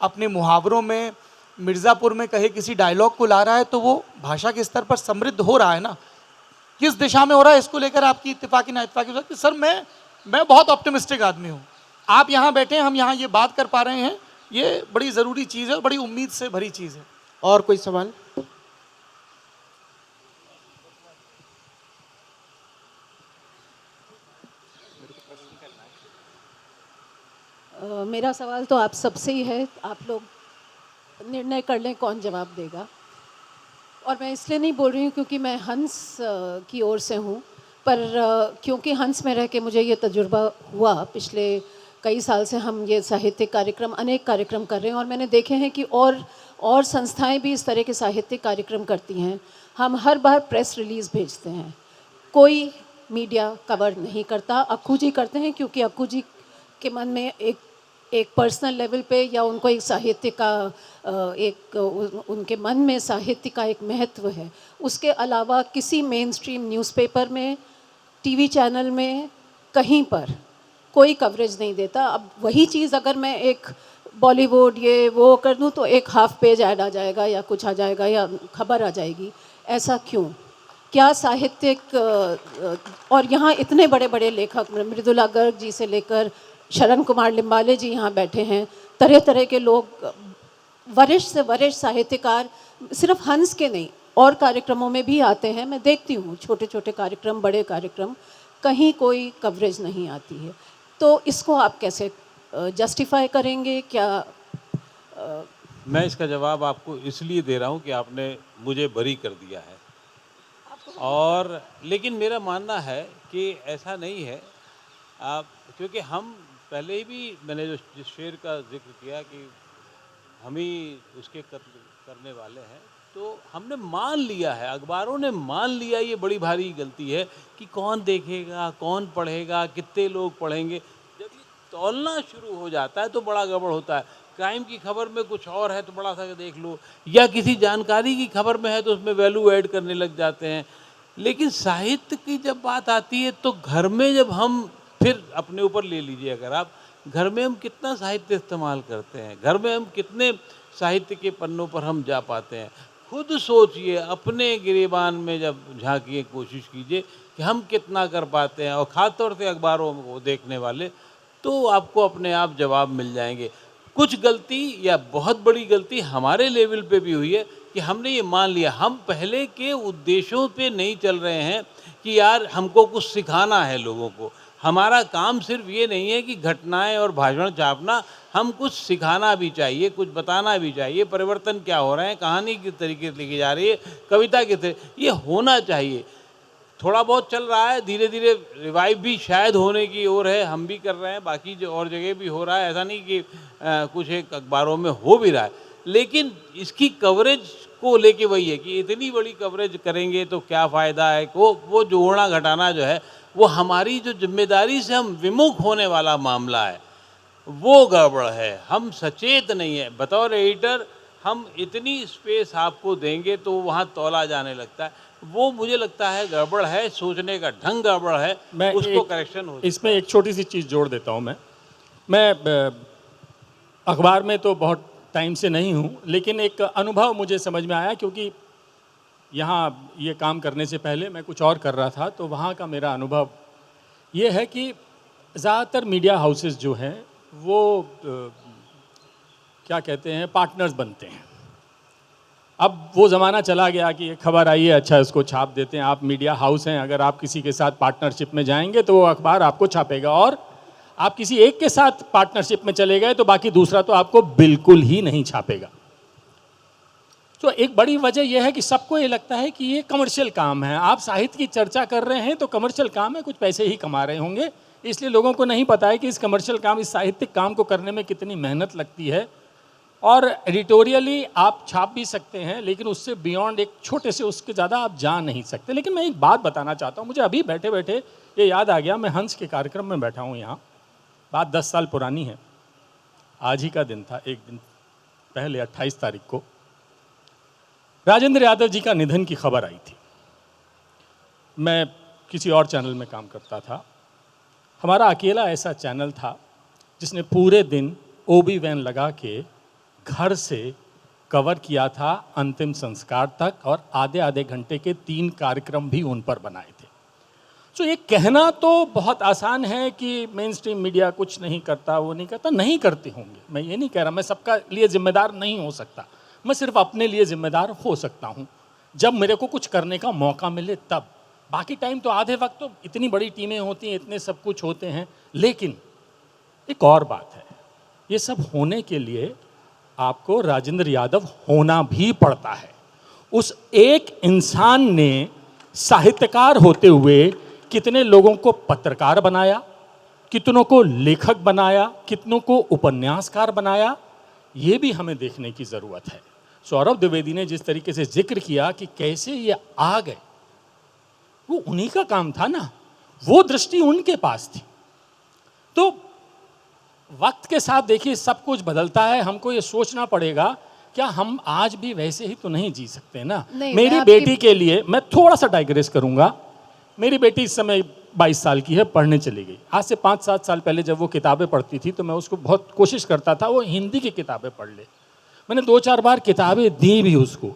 अपने मुहावरों में, मिर्ज़ापुर में कहे किसी डायलॉग को ला रहा है, तो वो भाषा के स्तर पर समृद्ध हो रहा है ना। किस दिशा में हो रहा है इसको लेकर आपकी इत्तेफाकी ना इत्तेफाकी हो सकती? सर मैं बहुत ऑप्टिमिस्टिक आदमी हूँ। आप यहाँ बैठे हैं, हम यहाँ ये बात कर पा रहे हैं, ये बड़ी ज़रूरी चीज़ है और बड़ी उम्मीद से भरी चीज़ है। और कोई सवाल? मेरा सवाल तो आप सबसे ही है, आप लोग निर्णय कर लें कौन जवाब देगा। और मैं इसलिए नहीं बोल रही हूँ क्योंकि मैं हंस की ओर से हूँ, पर क्योंकि हंस में रह के मुझे ये तजुर्बा हुआ। पिछले कई साल से हम ये साहित्यिक कार्यक्रम, अनेक कार्यक्रम कर रहे हैं और मैंने देखे हैं कि और संस्थाएं भी इस तरह के साहित्यिक कार्यक्रम करती हैं। हम हर बार प्रेस रिलीज़ भेजते हैं, कोई मीडिया कवर नहीं करता। अक्कू जी करते हैं क्योंकि अक्कू जी के मन में एक पर्सनल लेवल पे या उनको एक साहित्य का उनके मन में साहित्य का एक महत्व है। उसके अलावा किसी मेन स्ट्रीम न्यूज़पेपर में, टीवी चैनल में, कहीं पर कोई कवरेज नहीं देता। अब वही चीज़ अगर मैं एक बॉलीवुड ये वो कर दूँ तो एक हाफ पेज ऐड आ जाएगा या कुछ आ जाएगा या खबर आ जाएगी। ऐसा क्यों? क्या साहित्यिक और यहाँ इतने बड़े बड़े लेखक, मृदुला गर्ग जी से लेकर शरण कुमार लिम्बाले जी यहाँ बैठे हैं, तरह तरह के लोग, वरिष्ठ से वरिष्ठ साहित्यकार, सिर्फ हंस के नहीं और कार्यक्रमों में भी आते हैं। मैं देखती हूँ छोटे छोटे कार्यक्रम, बड़े कार्यक्रम, कहीं कोई कवरेज नहीं आती है। तो इसको आप कैसे जस्टिफाई करेंगे? क्या मैं इसका जवाब आपको इसलिए दे रहा हूँ कि आपने मुझे बरी कर दिया है, और लेकिन मेरा मानना है कि ऐसा नहीं है। क्योंकि हम पहले ही भी, मैंने जो जिस शेर का जिक्र किया कि हम ही उसके कत्ल करने वाले हैं, तो हमने मान लिया है, अखबारों ने मान लिया, ये बड़ी भारी गलती है कि कौन देखेगा, कौन पढ़ेगा, कितने लोग पढ़ेंगे। जब ये तौलना शुरू हो जाता है तो बड़ा गड़बड़ होता है। क्राइम की खबर में कुछ और है तो बड़ा सा देख लो, या किसी जानकारी की खबर में है तो उसमें वैल्यू ऐड करने लग जाते हैं। लेकिन साहित्य की जब बात आती है तो घर में जब हम, फिर अपने ऊपर ले लीजिए, अगर आप घर में हम कितना साहित्य इस्तेमाल करते हैं, घर में हम कितने साहित्य के पन्नों पर हम जा पाते हैं, खुद सोचिए, अपने गिरेबान में जब झांकिए, कोशिश कीजिए कि हम कितना कर पाते हैं। और ख़ासतौर से अखबारों को देखने वाले, तो आपको अपने आप जवाब मिल जाएंगे। कुछ गलती या बहुत बड़ी गलती हमारे लेवल पे भी हुई है कि हमने ये मान लिया, हम पहले के उद्देश्यों पे नहीं चल रहे हैं कि यार हमको कुछ सिखाना है लोगों को। हमारा काम सिर्फ ये नहीं है कि घटनाएं और भाषण छापना, हम कुछ सिखाना भी चाहिए, कुछ बताना भी चाहिए, परिवर्तन क्या हो रहे हैं, कहानी किस तरीके से लिखी जा रही है, कविता किस तरीके, ये होना चाहिए। थोड़ा बहुत चल रहा है, धीरे धीरे रिवाइव भी शायद होने की ओर है, हम भी कर रहे हैं, बाकी जो और जगह भी हो रहा है, ऐसा नहीं कि कुछ एक अखबारों में हो भी रहा है। लेकिन इसकी कवरेज को लेके वही है कि इतनी बड़ी कवरेज करेंगे तो क्या फ़ायदा है, को वो जोड़ना घटाना जो है, वो हमारी जो जिम्मेदारी से हम विमुख होने वाला मामला है, वो गड़बड़ है। हम सचेत नहीं है। बतौर एडिटर हम इतनी स्पेस आपको देंगे तो वहाँ तौला जाने लगता है, वो मुझे लगता है गड़बड़ है, सोचने का ढंग गड़बड़ है, उसको करेक्शन हो। इसमें एक छोटी सी चीज़ जोड़ देता हूँ। मैं अखबार में तो बहुत टाइम से नहीं हूँ, लेकिन एक अनुभव मुझे समझ में आया, क्योंकि यहाँ ये काम करने से पहले मैं कुछ और कर रहा था, तो वहाँ का मेरा अनुभव ये है कि ज़्यादातर मीडिया हाउसेस जो हैं वो क्या कहते हैं, पार्टनर्स बनते हैं। अब वो ज़माना चला गया कि ये खबर आई है, अच्छा इसको छाप देते हैं। आप मीडिया हाउस हैं, अगर आप किसी के साथ पार्टनरशिप में जाएंगे तो वो अखबार आपको छापेगा, और आप किसी एक के साथ पार्टनरशिप में चले गए तो बाकी दूसरा तो आपको बिल्कुल ही नहीं छापेगा। तो एक बड़ी वजह यह है कि सबको ये लगता है कि ये कमर्शियल काम है। आप साहित्य की चर्चा कर रहे हैं तो कमर्शियल काम है, कुछ पैसे ही कमा रहे होंगे, इसलिए लोगों को नहीं पता है कि इस कमर्शियल काम, इस साहित्यिक काम को करने में कितनी मेहनत लगती है। और एडिटोरियली आप छाप भी सकते हैं, लेकिन उससे बियॉन्ड एक छोटे से उसके ज़्यादा आप जा नहीं सकते। लेकिन मैं एक बात बताना चाहता हूँ, मुझे अभी बैठे बैठे ये याद आ गया, मैं हंस के कार्यक्रम में बैठा हूँ यहाँ, बात 10 साल पुरानी है, आज ही का दिन था, एक दिन पहले 28 तारीख को राजेंद्र यादव जी का निधन की खबर आई थी। मैं किसी और चैनल में काम करता था, हमारा अकेला ऐसा चैनल था जिसने पूरे दिन ओबी वैन लगा के घर से कवर किया था अंतिम संस्कार तक, और आधे आधे घंटे के 3 कार्यक्रम भी उन पर बनाए थे। तो ये कहना तो बहुत आसान है कि मेन स्ट्रीम मीडिया कुछ नहीं करता, वो नहीं करता, नहीं करते होंगे, मैं ये नहीं कह रहा, मैं सबका लिए जिम्मेदार नहीं हो सकता, मैं सिर्फ अपने लिए जिम्मेदार हो सकता हूँ जब मेरे को कुछ करने का मौका मिले तब। बाकी टाइम तो आधे वक्त तो इतनी बड़ी टीमें होती हैं, इतने सब कुछ होते हैं। लेकिन एक और बात है, ये सब होने के लिए आपको राजेंद्र यादव होना भी पड़ता है। उस एक इंसान ने साहित्यकार होते हुए कितने लोगों को पत्रकार बनाया, कितनों को लेखक बनाया, कितनों को उपन्यासकार बनाया, ये भी हमें देखने की ज़रूरत है। सौरभ द्विवेदी ने जिस तरीके से जिक्र किया कि कैसे ये आ गए, वो उन्हीं का काम था ना, वो दृष्टि उनके पास थी। तो वक्त के साथ देखिए सब कुछ बदलता है, हमको ये सोचना पड़ेगा क्या हम आज भी वैसे ही तो नहीं जी सकते ना। मेरी बेटी के लिए मैं थोड़ा सा डाइग्रेस करूंगा, मेरी बेटी इस समय 22 साल की है, पढ़ने चली गई। आज से 5-7 साल पहले जब वो किताबें पढ़ती थी तो मैं उसको बहुत कोशिश करता था वो हिंदी की किताबें पढ़ ले। मैंने 2-4 बार किताबें दी भी उसको,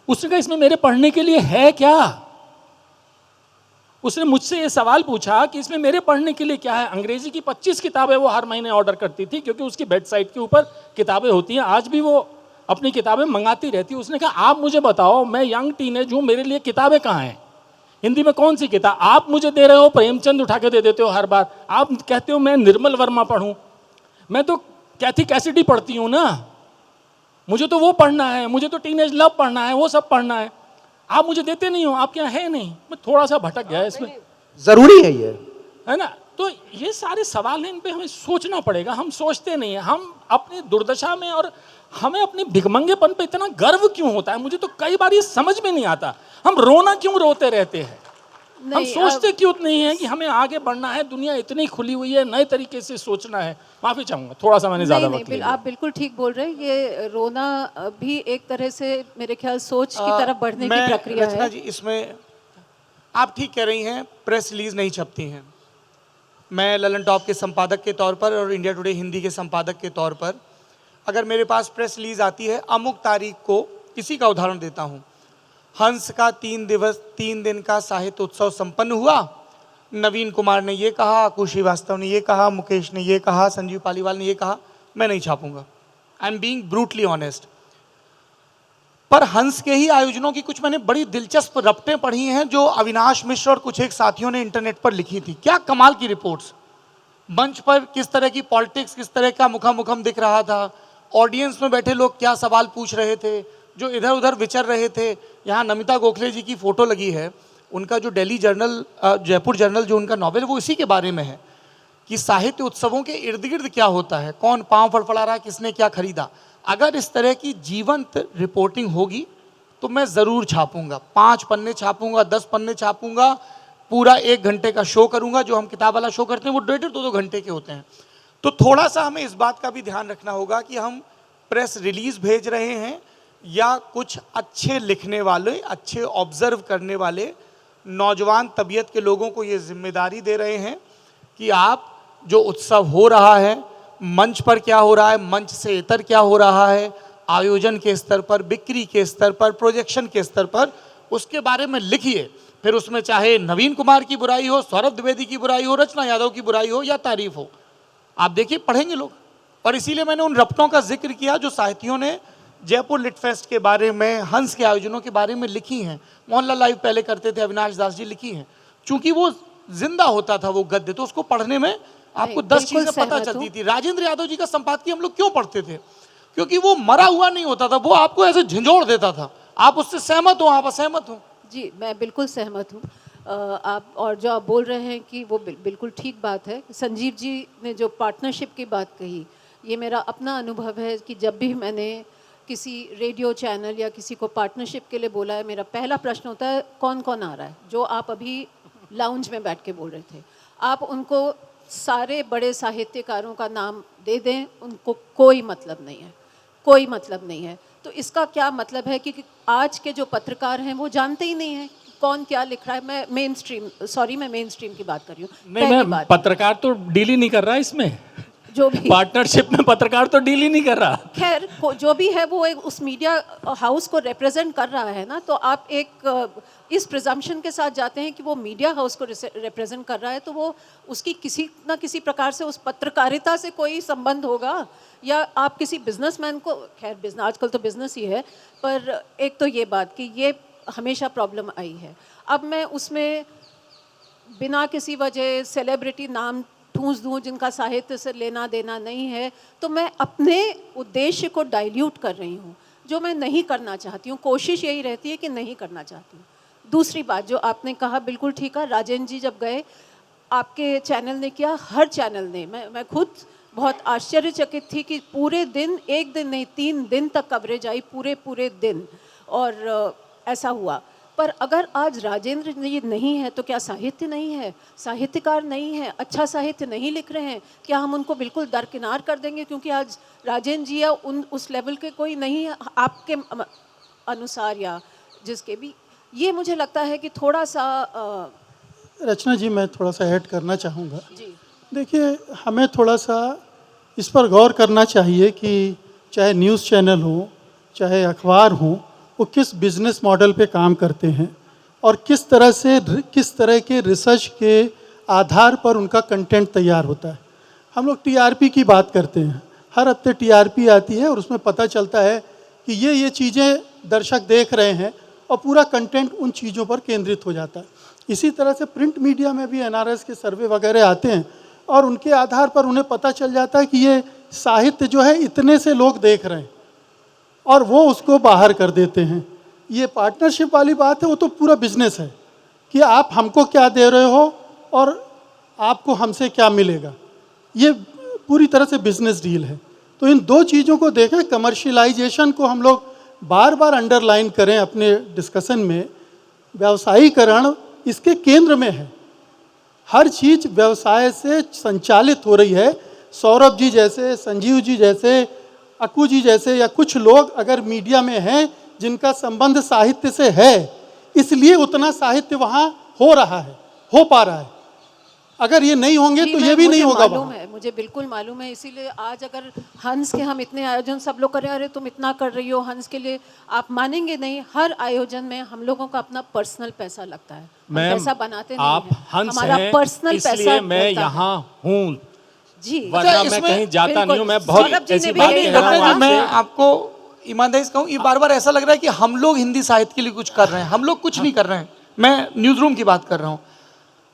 उसने कहा इसमें मेरे पढ़ने के लिए है क्या। उसने मुझसे ये सवाल पूछा कि इसमें मेरे पढ़ने के लिए क्या है। अंग्रेजी की 25 किताबें वो हर महीने ऑर्डर करती थी, क्योंकि उसकी बेड साइड के ऊपर किताबें होती हैं, आज भी वो अपनी किताबें मंगाती रहती है। उसने कहा आप मुझे बताओ, मैं यंग टीनेज हूँ, मेरे लिए किताबें कहाँ हैं, हिंदी में कौन सी किताब। आप मुझे दे रहे हो प्रेमचंद उठा के दे देते हो हर बार, आप कहते हो मैं निर्मल वर्मा पढ़ूं, मैं तो कैथी कैसिडी पढ़ती हूँ ना, मुझे तो वो पढ़ना है, मुझे तो टीनेज लव पढ़ना है, वो सब पढ़ना है, आप मुझे देते नहीं हो, आपके यहाँ है नहीं। मैं थोड़ा सा भटक गया इसमें, जरूरी है ये, है ना। तो ये सारे सवाल हैं, इन पे हमें सोचना पड़ेगा, हम सोचते नहीं हैं। हम अपनी दुर्दशा में और हमें अपने भिखमंगेपन पे इतना गर्व क्यों होता है, मुझे तो कई बार ये समझ में नहीं आता। हम रोना क्यों रोते रहते हैं, हम सोचते क्यों नहीं है कि हमें आगे बढ़ना है, दुनिया इतनी खुली हुई है, नए तरीके से सोचना है। माफी चाहूंगा थोड़ा सा मैंने ज्यादा वक्त लिया। आप बिल्कुल ठीक बोल रहे हैं, ये रोना भी एक तरह से मेरे ख्याल सोच की तरफ बढ़ने की प्रक्रिया रचना है। जी, इसमें आप ठीक कह रही हैं, प्रेस रिलीज नहीं छपती हैं। मैं ललन टॉप के संपादक के तौर पर और इंडिया टुडे हिंदी के संपादक के तौर पर, अगर मेरे पास प्रेस रिलीज आती है अमुक तारीख को, किसी का उदाहरण देता हूँ, हंस का 3 दिन का साहित्य उत्सव संपन्न हुआ, नवीन कुमार ने ये कहा, अकुश श्रीवास्तव ने ये कहा, मुकेश ने ये कहा, संजीव पालीवाल ने ये कहा, मैं नहीं छापूंगा। I am being brutally honest. पर हंस के ही आयोजनों की कुछ मैंने बड़ी दिलचस्प रपटें पढ़ी हैं जो अविनाश मिश्र और कुछ एक साथियों ने इंटरनेट पर लिखी थी। क्या कमाल की रिपोर्ट्स, मंच पर किस तरह की पॉलिटिक्स, किस तरह का मुखामुखम दिख रहा था, ऑडियंस में बैठे लोग क्या सवाल पूछ रहे थे, जो इधर उधर विचर रहे थे। यहाँ नमिता गोखले जी की फ़ोटो लगी है, उनका जो दिल्ली जर्नल, जयपुर जर्नल जो उनका नॉवेल, वो इसी के बारे में है कि साहित्य उत्सवों के इर्द गिर्द क्या होता है, कौन पाँव फड़फड़ा रहा है, किसने क्या खरीदा। अगर इस तरह की जीवंत रिपोर्टिंग होगी तो मैं ज़रूर छापूंगा, 5 पन्ने छापूंगा, 10 पन्ने छापूंगा, पूरा 1 घंटे का शो करूंगा। जो हम किताब वाला शो करते हैं वो 1.5-2 घंटे के होते हैं। तो थोड़ा सा हमें इस बात का भी ध्यान रखना होगा कि हम प्रेस रिलीज भेज रहे हैं या कुछ अच्छे लिखने वाले, अच्छे ऑब्जर्व करने वाले नौजवान तबीयत के लोगों को ये जिम्मेदारी दे रहे हैं कि आप जो उत्सव हो रहा है, मंच पर क्या हो रहा है, मंच से इतर क्या हो रहा है, आयोजन के स्तर पर, बिक्री के स्तर पर, प्रोजेक्शन के स्तर पर, उसके बारे में लिखिए। फिर उसमें चाहे नवीन कुमार की बुराई हो, सौरभ द्विवेदी की बुराई हो, रचना यादव की बुराई हो या तारीफ हो, आप देखिए पढ़ेंगे लोग। और इसीलिए मैंने उन रपटों का जिक्र किया जो साहितियों ने जयपुर लिट फेस्ट के बारे में, हंस के आयोजनों के बारे में लिखी हैं। मोहनलाल लाइव पहले करते थे, अविनाश दास जी लिखी हैं। चूंकि वो जिंदा होता था वो गद्य, तो उसको पढ़ने में आपको 10 चीजें पता चलती थी। राजेंद्र यादव जी का संपादकीय हम लोग क्यों पढ़ते थे? क्योंकि वो मरा हुआ नहीं होता था, वो आपको ऐसे झंझोड़ देता था। आप उससे सहमत हो? आप असहमत हो? जी, मैं बिल्कुल सहमत हूँ। आप और जो आप बोल रहे हैं कि वो बिल्कुल ठीक बात है। संजीव जी ने जो पार्टनरशिप की बात कही, ये मेरा अपना अनुभव है कि जब भी मैंने किसी रेडियो चैनल या किसी को पार्टनरशिप के लिए बोला है, मेरा पहला प्रश्न होता है कौन कौन आ रहा है। जो आप अभी लाउंज में बैठ के बोल रहे थे, आप उनको सारे बड़े साहित्यकारों का नाम दे दें, उनको कोई मतलब नहीं है, कोई मतलब नहीं है। तो इसका क्या मतलब है कि आज के जो पत्रकार हैं वो जानते ही नहीं हैं कौन क्या लिख रहा है। मैं मेन स्ट्रीम की बात कर रही हूँ। नहीं, पत्रकार तो डील ही नहीं कर रहा है इसमें। जो भी पार्टनरशिप में पत्रकार तो डील ही नहीं कर रहा। खैर जो भी है वो एक उस मीडिया हाउस को रिप्रेजेंट कर रहा है ना, तो आप एक इस प्रिजम्पशन के साथ जाते हैं कि वो मीडिया हाउस को रिप्रेजेंट कर रहा है, तो वो उसकी किसी ना किसी प्रकार से उस पत्रकारिता से कोई संबंध होगा। या आप किसी बिजनेसमैन को, खैर बिजनेस आजकल तो बिजनेस ही है, पर एक तो ये बात कि ये हमेशा प्रॉब्लम आई है। अब मैं उसमें बिना किसी वजह सेलिब्रिटी नाम ठूंस दूँ जिनका साहित्य से लेना देना नहीं है, तो मैं अपने उद्देश्य को डाइल्यूट कर रही हूँ, जो मैं नहीं करना चाहती हूँ। कोशिश यही रहती है कि नहीं करना चाहती हूँ। दूसरी बात जो आपने कहा बिल्कुल ठीक है। राजेंद्र जी जब गए, आपके चैनल ने किया, हर चैनल ने, मैं खुद बहुत आश्चर्यचकित थी कि पूरे दिन, एक दिन नहीं 3 दिन तक कवरेज आई, पूरे दिन, और ऐसा हुआ। पर अगर आज राजेंद्र जी नहीं है तो क्या साहित्य नहीं है, साहित्यकार नहीं है, अच्छा साहित्य नहीं लिख रहे हैं? क्या हम उनको बिल्कुल दरकिनार कर देंगे क्योंकि आज राजेंद्र जी या उस लेवल के कोई नहीं है आपके अनुसार या जिसके भी? ये मुझे लगता है कि थोड़ा सा रचना जी, मैं थोड़ा सा ऐड करना चाहूँगा। जी देखिए, हमें थोड़ा सा इस पर गौर करना चाहिए कि चाहे न्यूज़ चैनल हो, चाहे अखबार हो, वो किस बिज़नेस मॉडल पे काम करते हैं और किस तरह के रिसर्च के आधार पर उनका कंटेंट तैयार होता है। हम लोग टीआरपी की बात करते हैं, हर हफ्ते टीआरपी आती है और उसमें पता चलता है कि ये चीज़ें दर्शक देख रहे हैं और पूरा कंटेंट उन चीज़ों पर केंद्रित हो जाता है। इसी तरह से प्रिंट मीडिया में भी एनआरएस के सर्वे वगैरह आते हैं और उनके आधार पर उन्हें पता चल जाता है कि ये साहित्य जो है इतने से लोग देख रहे हैं और वो उसको बाहर कर देते हैं। ये पार्टनरशिप वाली बात है, वो तो पूरा बिजनेस है कि आप हमको क्या दे रहे हो और आपको हमसे क्या मिलेगा। ये पूरी तरह से बिजनेस डील है। तो इन दो चीज़ों को देखें, कमर्शियलाइजेशन को हम लोग बार बार अंडरलाइन करें अपने डिस्कशन में। व्यावसायीकरण इसके केंद्र में है, हर चीज़ व्यवसाय से संचालित हो रही है। सौरभ जी जैसे, संजीव जी जैसे, अक्कू जी जैसे या कुछ लोग अगर मीडिया में हैं जिनका संबंध साहित्य से है, इसलिए उतना साहित्य वहाँ हो रहा है, हो पा रहा है। अगर ये नहीं होंगे तो ये भी नहीं होगा। मालूम है, मुझे बिल्कुल मालूम है। इसीलिए आज अगर हंस के हम इतने आयोजन सब लोग करें, अरे तुम इतना कर रही हो हंस के लिए, आप मानेंगे नहीं, हर आयोजन में हम लोगों का अपना पर्सनल पैसा लगता है। हम पैसा बनाते नहीं आप हैं, हंस हमारा हैं, पर्सनल इसलिए पैसा मैं यहाँ हूँ जी। वरना मैं कहीं जाता नहीं हूँ। मैं बहुत ऐसी बात कह रहा हूँ मैं आपसे। आपको ईमानदारी से कहूँ, ये बार बार ऐसा लग रहा है कि हम लोग हिंदी साहित्य के लिए कुछ कर रहे हैं। हम लोग कुछ नहीं कर रहे हैं। मैं न्यूज़ रूम की बात कर रहा हूँ।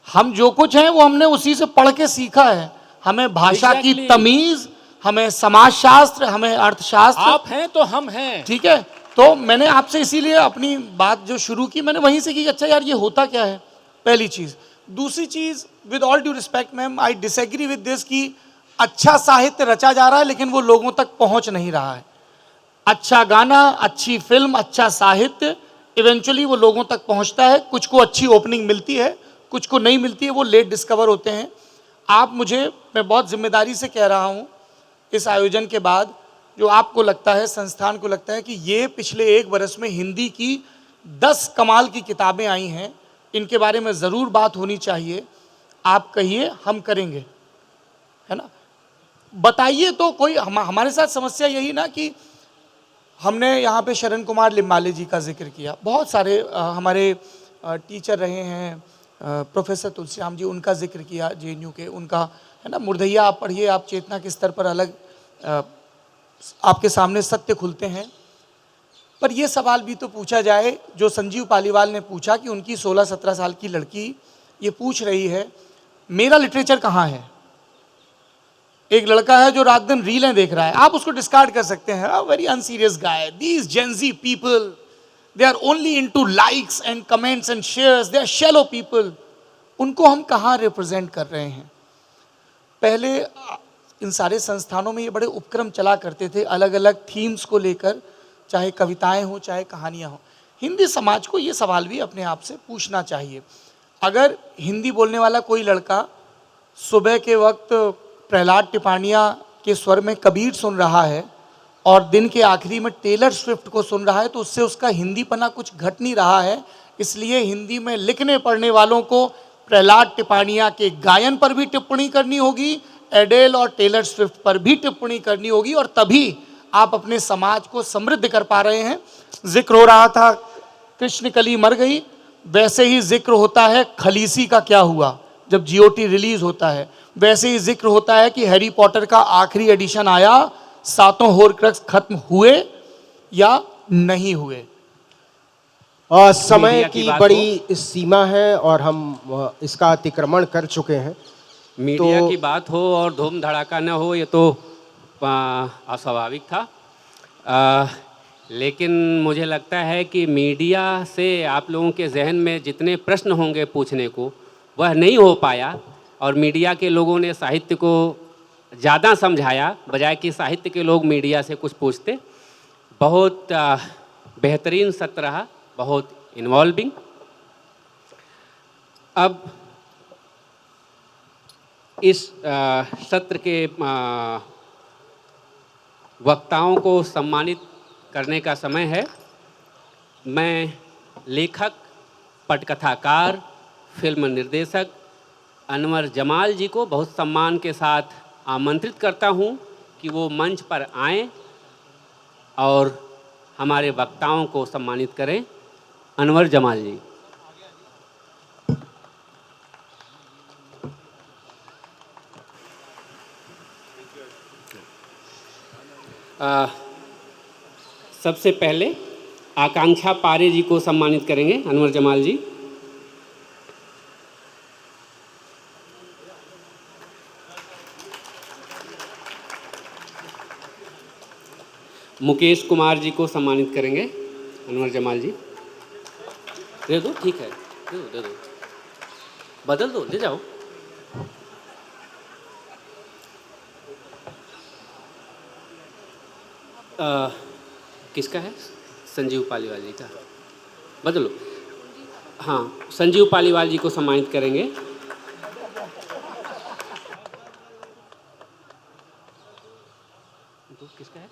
हम जो कुछ हैं वो हमने उसी से पढ़ के सीखा है। हमें भाषा की तमीज़, हमें समाजशास्त्र, हमें अर्थशास्त्र। आप हैं तो हम हैं, ठीक है। तो मैंने आपसे इसीलिए अपनी बात जो शुरू की, मैंने वहीं से की, अच्छा यार ये होता क्या है, पहली चीज़। दूसरी चीज़, with all due respect ma'am, I disagree with this कि अच्छा साहित्य रचा जा रहा है लेकिन वो लोगों तक पहुंच नहीं रहा है। अच्छा गाना, अच्छी फिल्म, अच्छा साहित्य इवेंचुअली वो लोगों तक पहुंचता है। कुछ को अच्छी ओपनिंग मिलती है, कुछ को नहीं मिलती है, वो लेट डिस्कवर होते हैं। आप मुझे, मैं बहुत जिम्मेदारी से कह रहा हूँ, इस आयोजन के बाद जो आपको लगता है, संस्थान को लगता है कि ये पिछले 1 बरस में हिंदी की 10 कमाल की किताबें आई हैं, इनके बारे में ज़रूर बात होनी चाहिए। आप कहिए, हम करेंगे, है ना। बताइए तो कोई। हमारे साथ समस्या यही ना कि हमने यहाँ पे शरण कुमार लिम्बाले जी का जिक्र किया, बहुत सारे हमारे टीचर रहे हैं, प्रोफेसर तुलसीराम जी, उनका जिक्र किया जेएनयू के, उनका, है ना। मुर्दैया आप पढ़िए, आप चेतना के स्तर पर अलग आपके सामने सत्य खुलते हैं। पर ये सवाल भी तो पूछा जाए जो संजीव पालीवाल ने पूछा कि उनकी 16-17 साल की लड़की ये पूछ रही है मेरा लिटरेचर कहाँ है। एक लड़का है जो रात दिन रीलें देख रहा है, आप उसको डिस्कार्ड कर सकते हैं, very unserious guy. These Gen Z people, they are only into likes and comments and shares, they are shallow people. उनको हम कहाँ रिप्रेजेंट कर रहे हैं। पहले इन सारे संस्थानों में ये बड़े उपक्रम चला करते थे अलग अलग थीम्स को लेकर, चाहे कविताएं हो चाहे कहानियां हो। हिंदी समाज को ये सवाल भी अपने आप से पूछना चाहिए। अगर हिंदी बोलने वाला कोई लड़का सुबह के वक्त प्रहलाद टिपानिया के स्वर में कबीर सुन रहा है और दिन के आखिरी में टेलर स्विफ्ट को सुन रहा है, तो उससे उसका हिंदी पना कुछ घट नहीं रहा है। इसलिए हिंदी में लिखने पढ़ने वालों को प्रहलाद टिपानिया के गायन पर भी टिप्पणी करनी होगी, एडेल और टेलर स्विफ्ट पर भी टिप्पणी करनी होगी, और तभी आप अपने समाज को समृद्ध कर पा रहे हैं। जिक्र हो रहा था कृष्ण कली मर गई, वैसे ही जिक्र होता है खलीसी का क्या हुआ जब जीओटी रिलीज होता है। वैसे ही जिक्र होता है कि हैरी पॉटर का आखिरी एडिशन आया, 7 होर्क्रक्स खत्म हुए या नहीं हुए। समय की बड़ी सीमा है और हम इसका अतिक्रमण कर चुके हैं। मीडिया की बात हो और धूम धड़ाका न हो, ये तो अस्वाभाविक था। लेकिन मुझे लगता है कि मीडिया से आप लोगों के जहन में जितने प्रश्न होंगे पूछने को, वह नहीं हो पाया, और मीडिया के लोगों ने साहित्य को ज़्यादा समझाया बजाय कि साहित्य के लोग मीडिया से कुछ पूछते। बहुत बेहतरीन सत्र रहा, बहुत इन्वॉल्विंग। अब इस सत्र के वक्ताओं को सम्मानित करने का समय है। मैं लेखक, पटकथाकार, फिल्म निर्देशक अनवर जमाल जी को बहुत सम्मान के साथ आमंत्रित करता हूं कि वो मंच पर आएं और हमारे वक्ताओं को सम्मानित करें। अनवर जमाल जी। सबसे पहले आकांक्षा पारे जी को सम्मानित करेंगे अनवर जमाल जी। मुकेश कुमार जी को सम्मानित करेंगे अनवर जमाल जी। दे दो, ठीक है, दे दो, बदल दो, ले जाओ। किसका है? संजीव पालीवाल जी का, बदलो। हाँ, संजीव पालीवाल जी को सम्मानित करेंगे। किसका है?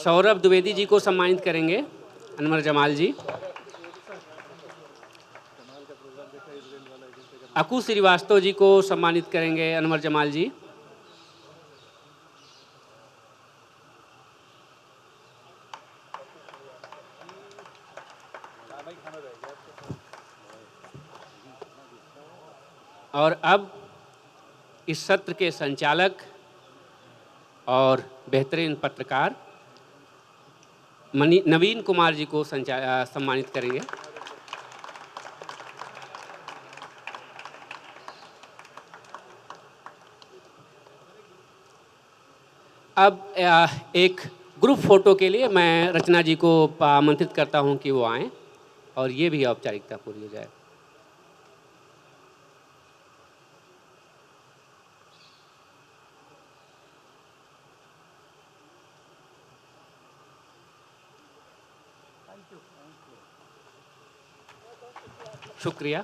सौरभ द्विवेदी जी को सम्मानित करेंगे अनवर जमाल जी। अकु श्रीवास्तव जी को सम्मानित करेंगे अनवर जमाल जी। और अब इस सत्र के संचालक और बेहतरीन पत्रकार नवीन कुमार जी को सम्मानित करेंगे। अब एक ग्रुप फोटो के लिए मैं रचना जी को आमंत्रित करता हूं कि वो आएं और ये भी औपचारिकता पूरी हो जाए। शुक्रिया।